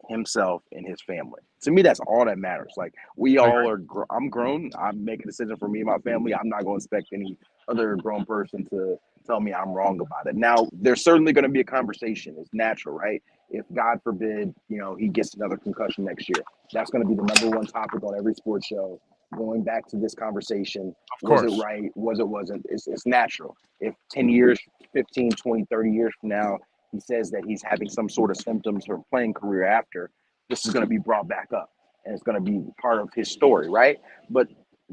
himself and his family. To me, that's all that matters. Like, we all are, I'm grown. I'm making a decision for me and my family. I'm not going to expect any other grown person to tell me I'm wrong about it. Now, there's certainly going to be a conversation. It's natural, right? If, God forbid, he gets another concussion next year, that's going to be the number one topic on every sports show. Going back to this conversation, was it right? Was it wasn't? It's natural. If 10 years, 15, 20, 30 years from now, he says that he's having some sort of symptoms or playing career after, this is going to be brought back up, and it's going to be part of his story, right? But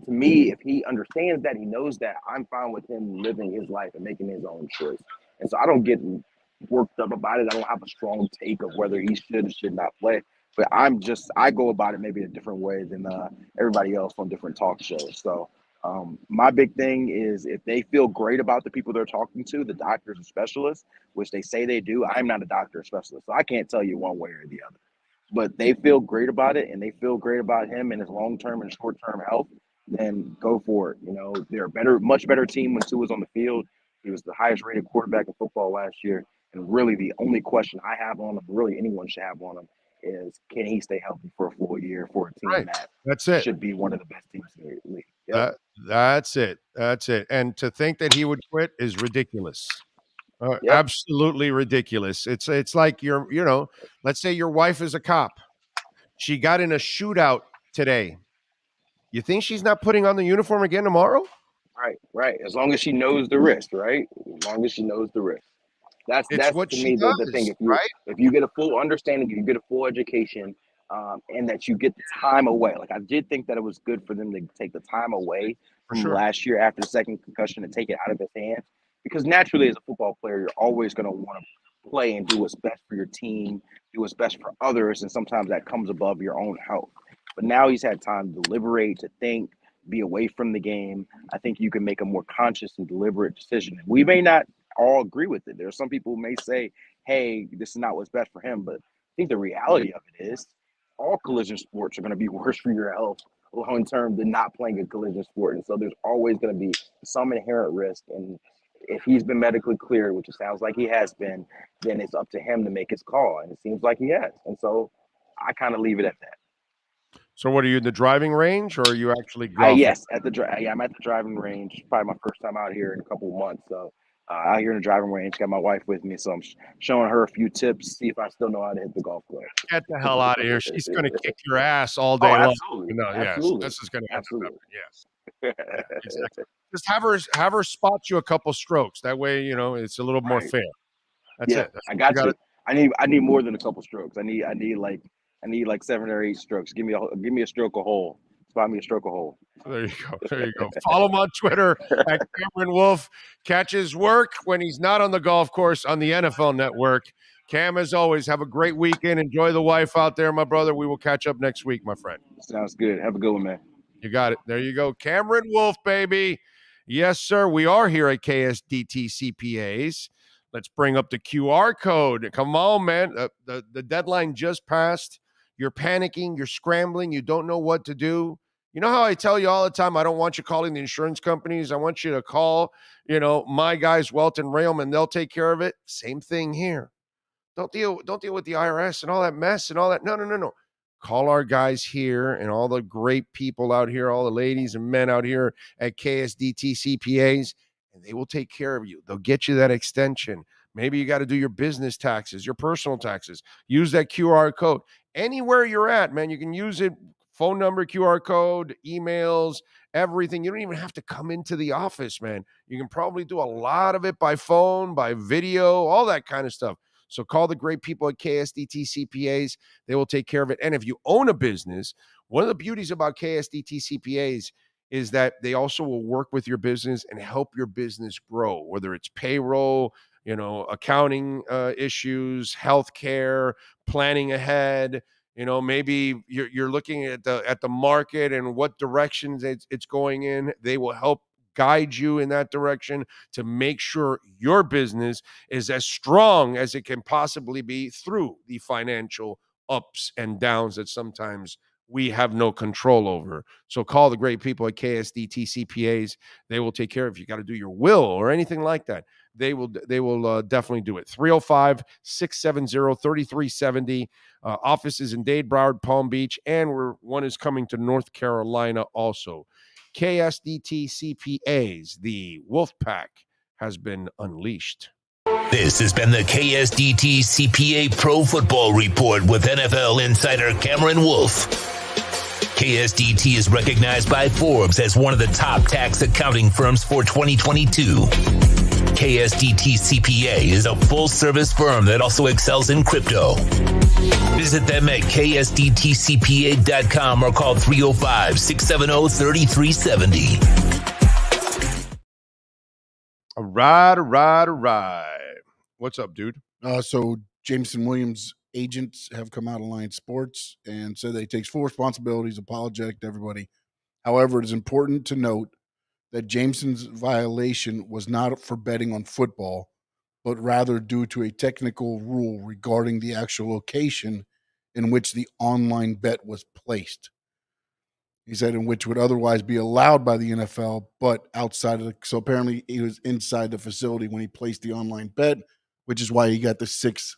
to me, if he understands that, he knows that, I'm fine with him living his life and making his own choice. And so I don't get worked up about it. I don't have a strong take of whether he should or should not play. But I go about it maybe a different way than everybody else on different talk shows. So My big thing is if they feel great about the people they're talking to, the doctors and specialists, which they say they do. I'm not a doctor or specialist, so I can't tell you one way or the other. But they feel great about it, and they feel great about him and his long-term and short-term health, then go for it. They're a much better team when Tua was on the field. He was the highest-rated quarterback in football last year. And really the only question I have on him, really anyone should have on him, is can he stay healthy for a full year for a team That's it. should be one of the best teams in the league. Yep. That's it. And to think that he would quit is ridiculous. Absolutely ridiculous. It's like let's say your wife is a cop. She got in a shootout today. You think she's not putting on the uniform again tomorrow? Right. As long as she knows the risk, right? As long as she knows the risk. That's what to she me does, the thing. If you get a full understanding, if you get a full education, and that you get the time away. Like I did think that it was good for them to take the time away from last year after the second concussion and take it out of his hands. Because naturally, as a football player, you're always going to want to play and do what's best for your team, do what's best for others, and sometimes that comes above your own health. But now he's had time to deliberate, to think, be away from the game. I think you can make a more conscious and deliberate decision. We may not all agree with it. There are some people who may say, hey, this is not what's best for him. But I think the reality of it is all collision sports are going to be worse for your health long term than not playing a collision sport. And so there's always going to be some inherent risk. And if he's been medically cleared, which it sounds like he has been, then it's up to him to make his call. And it seems like he has. And so I kind of leave it at that. So what are you in the driving range, or are you actually golfing? Yes, I'm at the driving range. It's probably my first time out here in a couple of months. So out here in the driving range, got my wife with me. So I'm showing her a few tips, see if I still know how to hit the golf club. Get the hell out of here. She's going to kick your ass all day long. Absolutely. No, absolutely. Yes, this is going to happen. Yes. Exactly. Just have her spot you a couple strokes. That way, it's a little more fair. That's it. I got you. I need more than a couple strokes. I need like 7 or 8 strokes. Give me a stroke a hole. Spot me a stroke a hole. There you go. Follow him on Twitter at Cameron Wolf. Catch his work when he's not on the golf course on the NFL Network. Cam, as always, have a great weekend. Enjoy the wife out there, my brother. We will catch up next week, my friend. Sounds good. Have a good one, man. You got it. There you go. Cameron Wolf, baby. Yes, sir. We are here at KSDT CPAs. Let's bring up the QR code. Come on, man. The deadline just passed. You're panicking. You're scrambling. You don't know what to do. You know how I tell you all the time, I don't want you calling the insurance companies. I want you to call, my guys, Welton Railman. They'll take care of it. Same thing here. Don't deal with the IRS and all that mess and all that. No. Call our guys here and all the great people out here, all the ladies and men out here at KSDT CPAs, and they will take care of you. They'll get you that extension. Maybe you got to do your business taxes, your personal taxes. Use that QR code. Anywhere you're at, man, you can use it. Phone number, QR code, emails, everything. You don't even have to come into the office, man. You can probably do a lot of it by phone, by video, all that kind of stuff. So call the great people at KSDT CPAs. They will take care of it. And if you own a business, one of the beauties about KSDT CPAs is that they also will work with your business and help your business grow, whether it's payroll, accounting issues, healthcare, planning ahead. Maybe you're looking at the market and what directions it's going in. They will help guide you in that direction to make sure your business is as strong as it can possibly be through the financial ups and downs that sometimes we have no control over. So call the great people at KSDT CPAs. They will take care of you. Got to do your will or anything like that. They will definitely do it. 305-670-3370. Offices in Dade, Broward, Palm Beach, and one is coming to North Carolina also. KSDT CPAs, the Wolf Pack has been unleashed. This has been the KSDT CPA Pro Football Report with NFL insider Cameron Wolf. KSDT is recognized by Forbes as one of the top tax accounting firms for 2022. KSDT CPA is a full-service firm that also excels in crypto. Visit them at ksdtcpa.com or call 305-670-3370. All right. What's up, dude? So Jameson Williams' agents have come out of Alliance Sports and said that he takes full responsibilities, apologetic to everybody. However, it is important to note that Jameson's violation was not for betting on football, but rather due to a technical rule regarding the actual location in which the online bet was placed. He said in which would otherwise be allowed by the NFL, but outside of so apparently he was inside the facility when he placed the online bet, which is why he got the 6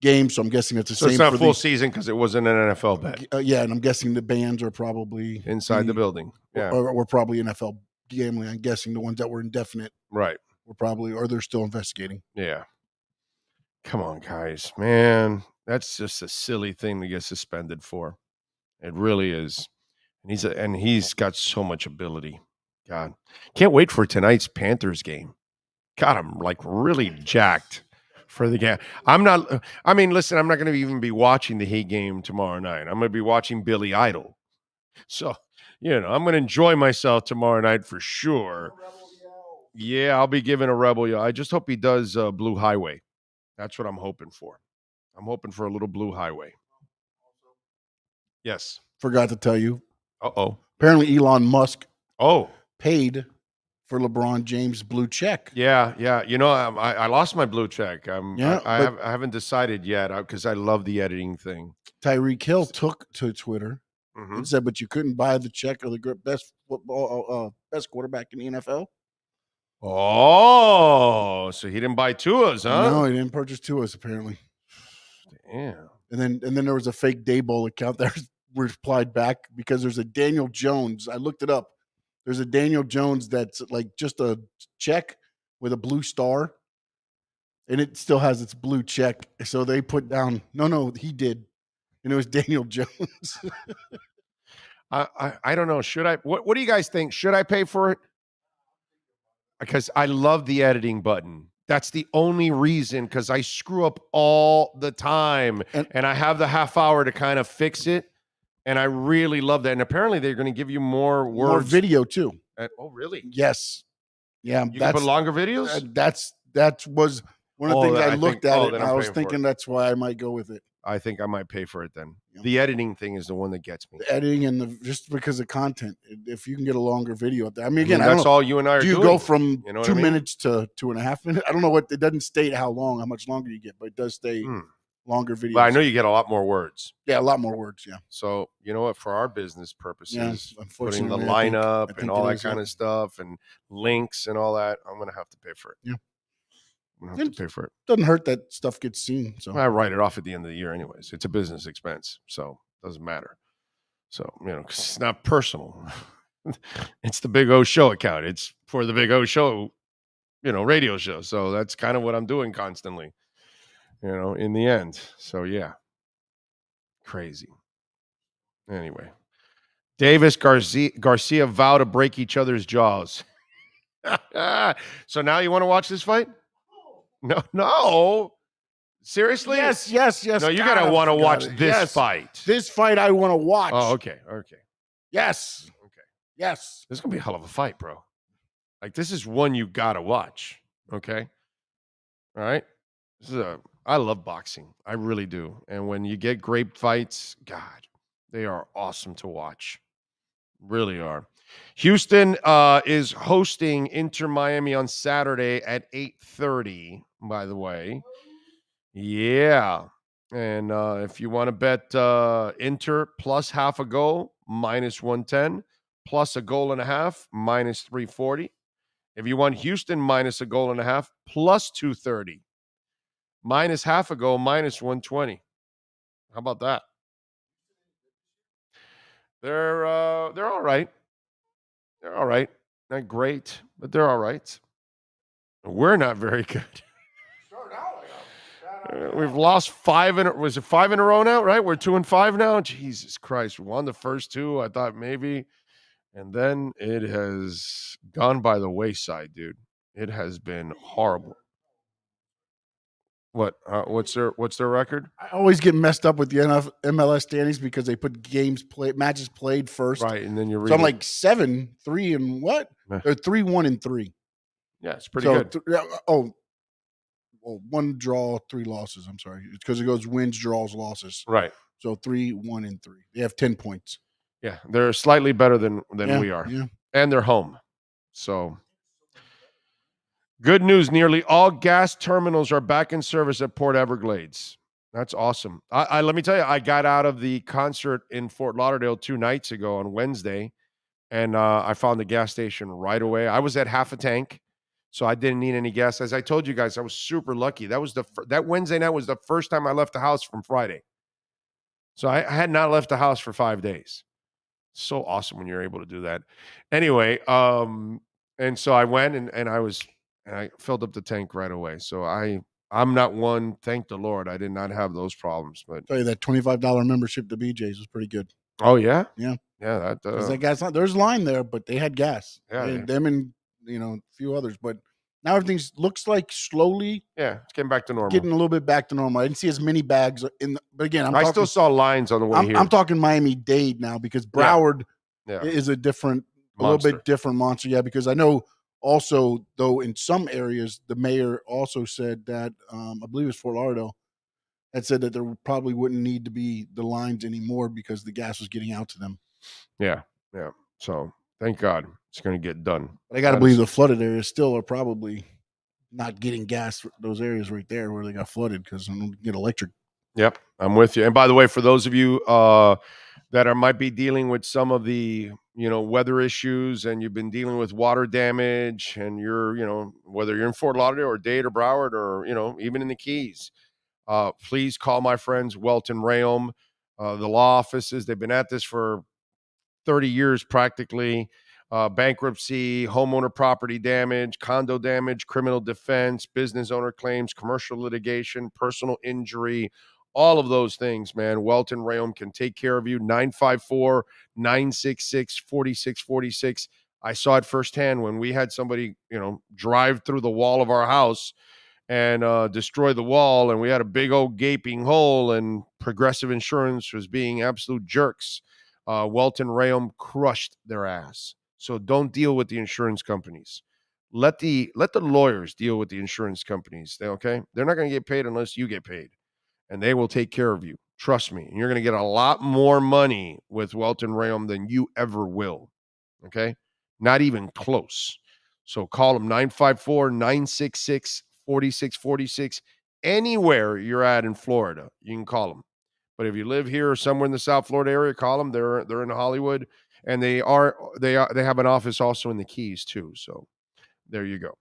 games. So I'm guessing it's the same. So it's not for full season because it wasn't an NFL bet. Yeah, and I'm guessing the bans are probably inside the building. Yeah, or probably NFL gambling. I'm guessing the ones that were indefinite, right? Were probably, or they're still investigating. Yeah. Come on, guys, man, that's just a silly thing to get suspended for. It really is. And he's got so much ability. God, can't wait for tonight's Panthers game. God, I'm like really jacked for the game. Listen, I'm not going to even be watching the Heat game tomorrow night. I'm going to be watching Billy Idol. So, I'm going to enjoy myself tomorrow night for sure. Yeah, I'll be giving a Rebel yell. I just hope he does Blue Highway. That's what I'm hoping for. I'm hoping for a little Blue Highway. Yes. Forgot to tell you. Uh-oh. Apparently Elon Musk paid for LeBron James' blue check. Yeah. I lost my blue check. I haven't decided yet because I love the editing thing. Tyreek Hill took to Twitter and said, but you couldn't buy the check of the best quarterback in the NFL. Oh, so he didn't buy Tua's, huh? No, he didn't purchase Tua's, apparently. Damn. And then there was a fake Daboll account that replied back because there's a Daniel Jones. I looked it up. There's a Daniel Jones that's like just a check with a blue star, and it still has its blue check. So they put down, no, he did, and it was Daniel Jones. I don't know. Should I? What do you guys think? Should I pay for it? Because I love the editing button. That's the only reason, because I screw up all the time, and I have the half hour to kind of fix it, and I really love that. And apparently they're going to give you more words. More video, too. Oh, really? Yes. Yeah. You can put longer videos? That was one of the things I looked at it, and I was thinking that's why I might go with it. I think I might pay for it then. Yeah. The editing thing is the one that gets me. The editing and just because of content. If you can get a longer video up there. I mean, again, that's all you and I are doing. Do you go from 2 minutes to 2.5 minutes? I don't know it doesn't state how much longer you get, but it does stay longer videos. But I know you get a lot more words. Yeah, a lot more words, yeah. So, you know what, for our business purposes, putting the lineup and all that kind of stuff and links and all that, I'm going to have to pay for it. Yeah. I'm going to have to pay for it. Doesn't hurt that stuff gets seen. So I write it off at the end of the year anyways. It's a business expense, so it doesn't matter. So, 'cause it's not personal. It's the Big O Show account. It's for the Big O Show, radio show. So that's kind of what I'm doing constantly, in the end. So, yeah. Crazy. Anyway. Davis Garcia vow to break each other's jaws. So now you want to watch this fight? No. Seriously? Yes. No, you gotta want to watch this fight. This fight I want to watch. Oh, okay. Yes. Okay. Yes. This is gonna be a hell of a fight, bro. Like, this is one you gotta watch. Okay. All right. I love boxing. I really do. And when you get great fights, God, they are awesome to watch. Really are. Houston is hosting Inter Miami on Saturday at 8:30, by the way. Yeah. And if you want to bet Inter plus half a goal, minus 110, plus a goal and a half, minus 340. If you want Houston minus a goal and a half, plus 230. Minus half a goal, minus 120. How about that? They're all right. They're all right. Not great, but they're all right. We're not very good. We've lost 5 in. Was it 5 in a row now? Right? We're 2-5 now. Jesus Christ! We won the first 2. I thought maybe, and then it has gone by the wayside, dude. It has been horrible. What? What's their record? I always get messed up with the MLS standings because they put matches played first, right? And then you're so I'm like 7-3 and what? Or 3-1-3. Yeah, it's pretty good. Well, 1 draw, 3 losses. I'm sorry, it's because it goes wins, draws, losses. Right. So 3-1-3. They have 10 points. Yeah, they're slightly better than we are, and they're home. So good news. Nearly all gas terminals are back in service at Port Everglades. That's awesome. I let me tell you, I got out of the concert in Fort Lauderdale 2 nights ago on Wednesday, and I found the gas station right away. I was at half a tank, so I didn't need any gas. As I told you guys, I was super lucky. That was that Wednesday night was the first time I left the house from Friday. So I had not left the house for 5 days. So awesome when you're able to do that. Anyway, and so I went and I filled up the tank right away. So I'm not one, thank the Lord, I did not have those problems. But I'll tell you that $25 membership to BJ's was pretty good. Oh yeah? Yeah. Yeah, that gas, there's a line there, but they had gas. Yeah, them and a few others, but now everything's looks like slowly. Yeah, it's getting back to normal. Getting a little bit back to normal. I didn't see as many bags but again, I still saw lines on the way here. I'm talking Miami-Dade now because Broward Yeah. is a Monster. little bit different monster. Yeah, because I know also though in some areas the mayor also said that I believe it's Fort Lauderdale had said that there probably wouldn't need to be the lines anymore because the gas was getting out to them. Yeah. So thank God it's going to get done. But I got to believe the flooded areas still are probably not getting gas. Those areas right there where they got flooded because they don't get electric. Yep, I'm with you. And by the way, for those of you that might be dealing with some of the weather issues, and you've been dealing with water damage, and you're whether you're in Fort Lauderdale or Dade or Broward or even in the Keys, please call my friends Welton Rayom, the law offices. They've been at this for 30 years practically. Bankruptcy, homeowner property damage, condo damage, criminal defense, business owner claims, commercial litigation, personal injury, all of those things, man. Welton Rayom can take care of you. 954-966-4646. I saw it firsthand when we had somebody, drive through the wall of our house and destroy the wall, and we had a big old gaping hole, and Progressive Insurance was being absolute jerks. Welton Rayom crushed their ass. So don't deal with the insurance companies. Let the lawyers deal with the insurance companies. Okay? They're not going to get paid unless you get paid, and they will take care of you. Trust me. And you're going to get a lot more money with Welton Rayom than you ever will. Okay? Not even close. So call them 954-966-4646. Anywhere you're at in Florida, you can call them. But if you live here or somewhere in the South Florida area, call them. They're in Hollywood, and they have an office also in the Keys too. So there you go.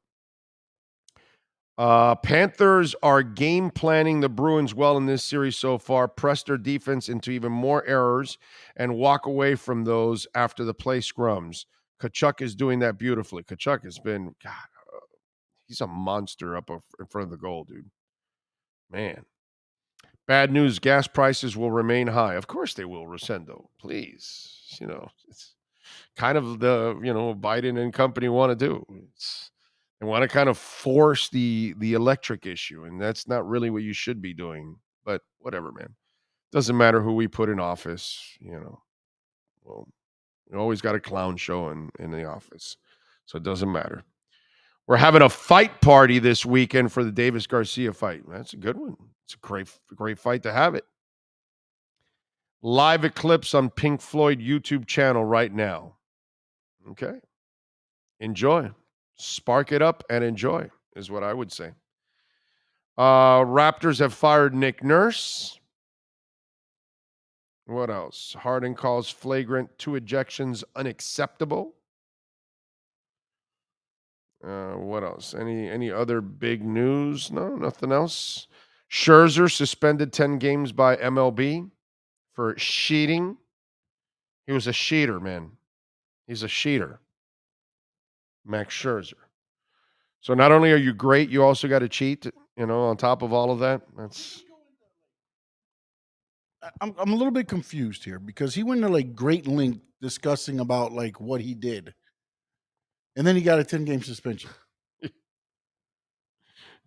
Panthers are game planning the Bruins well in this series so far. Press their defense into even more errors and walk away from those after the play scrums. Tkachuk is doing that beautifully. Tkachuk has been, he's a monster up in front of the goal, dude. Man. Bad news, gas prices will remain high. Of course they will, Rosendo. Please. It's kind of the, Biden and company want to do. They want to kind of force the electric issue, and that's not really what you should be doing. But whatever, man. Doesn't matter who we put in office, Well, you always got a clown show in the office. So it doesn't matter. We're having a fight party this weekend for the Davis Garcia fight. That's a good one. It's a great fight to have it. Live eclipse on Pink Floyd YouTube channel right now. Okay. Enjoy. Spark it up and enjoy is what I would say. Raptors have fired Nick Nurse. What else? Harden calls flagrant 2 ejections unacceptable. What else? Any other big news? No, nothing else. Scherzer suspended 10 games by MLB for cheating. He was a cheater, man. He's a cheater. Max Scherzer. So not only are you great, you also got to cheat, on top of all of that. I'm a little bit confused here because he went to great length discussing about what he did. And then he got a 10-game suspension.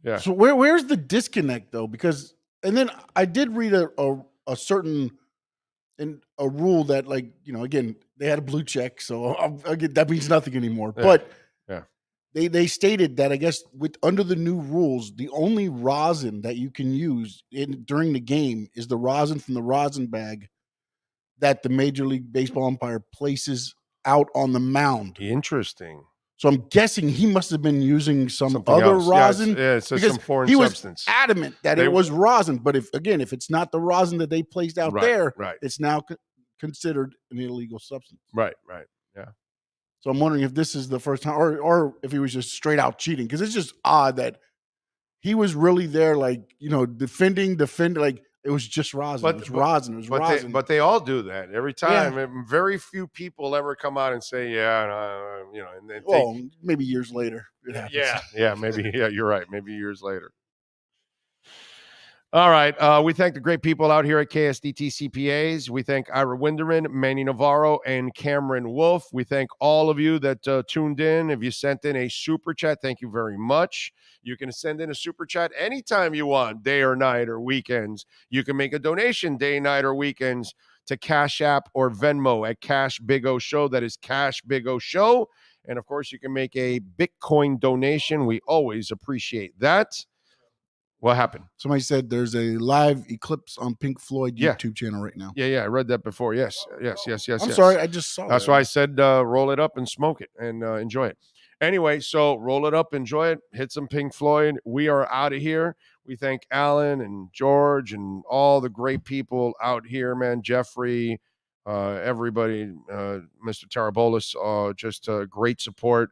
Yeah. So where's the disconnect though? Because and then I did read a certain rule that again they had a blue check, so that means nothing anymore. Yeah. But they stated that I guess under the new rules, the only rosin that you can use during the game is the rosin from the rosin bag that the Major League Baseball umpire places out on the mound. Interesting. So I'm guessing he must have been using some Something other else. rosin. It's because some foreign he was substance. adamant that it was rosin. But if it's not the rosin that they placed out there, it's now considered an illegal substance. Right. Yeah. So I'm wondering if this is the first time, or if he was just straight out cheating, because it's just odd that he was really there, like, defending, like it was just rosin. It was rosin. But they all do that every time. Yeah. Very few people ever come out and say, and maybe years later. It happens. Yeah, maybe. Yeah, you're right. Maybe years later. All right. We thank the great people out here at KSDT CPAs. We thank Ira Winderman, Manny Navarro, and Cameron Wolf. We thank all of you that tuned in. If you sent in a super chat, thank you very much. You can send in a super chat anytime you want, day or night or weekends. You can make a donation day, night, or weekends to Cash App or Venmo at Cash Big O Show. That is Cash Big O Show. And, of course, you can make a Bitcoin donation. We always appreciate that. What happened? Somebody said there's a live eclipse on Pink Floyd YouTube channel right now. Yeah, I read that before. Yes. I'm sorry, I just saw That's that. why I said roll it up and smoke it and enjoy it. Anyway, so roll it up, enjoy it, hit some Pink Floyd. We are out of here. We thank Alan and George and all the great people out here, man. Jeffrey, everybody, Mr. Tarabolis, just great support.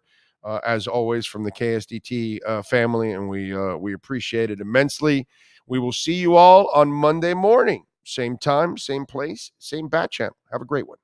As always, from the KSDT family, and we appreciate it immensely. We will see you all on Monday morning. Same time, same place, same bat channel. Have a great one.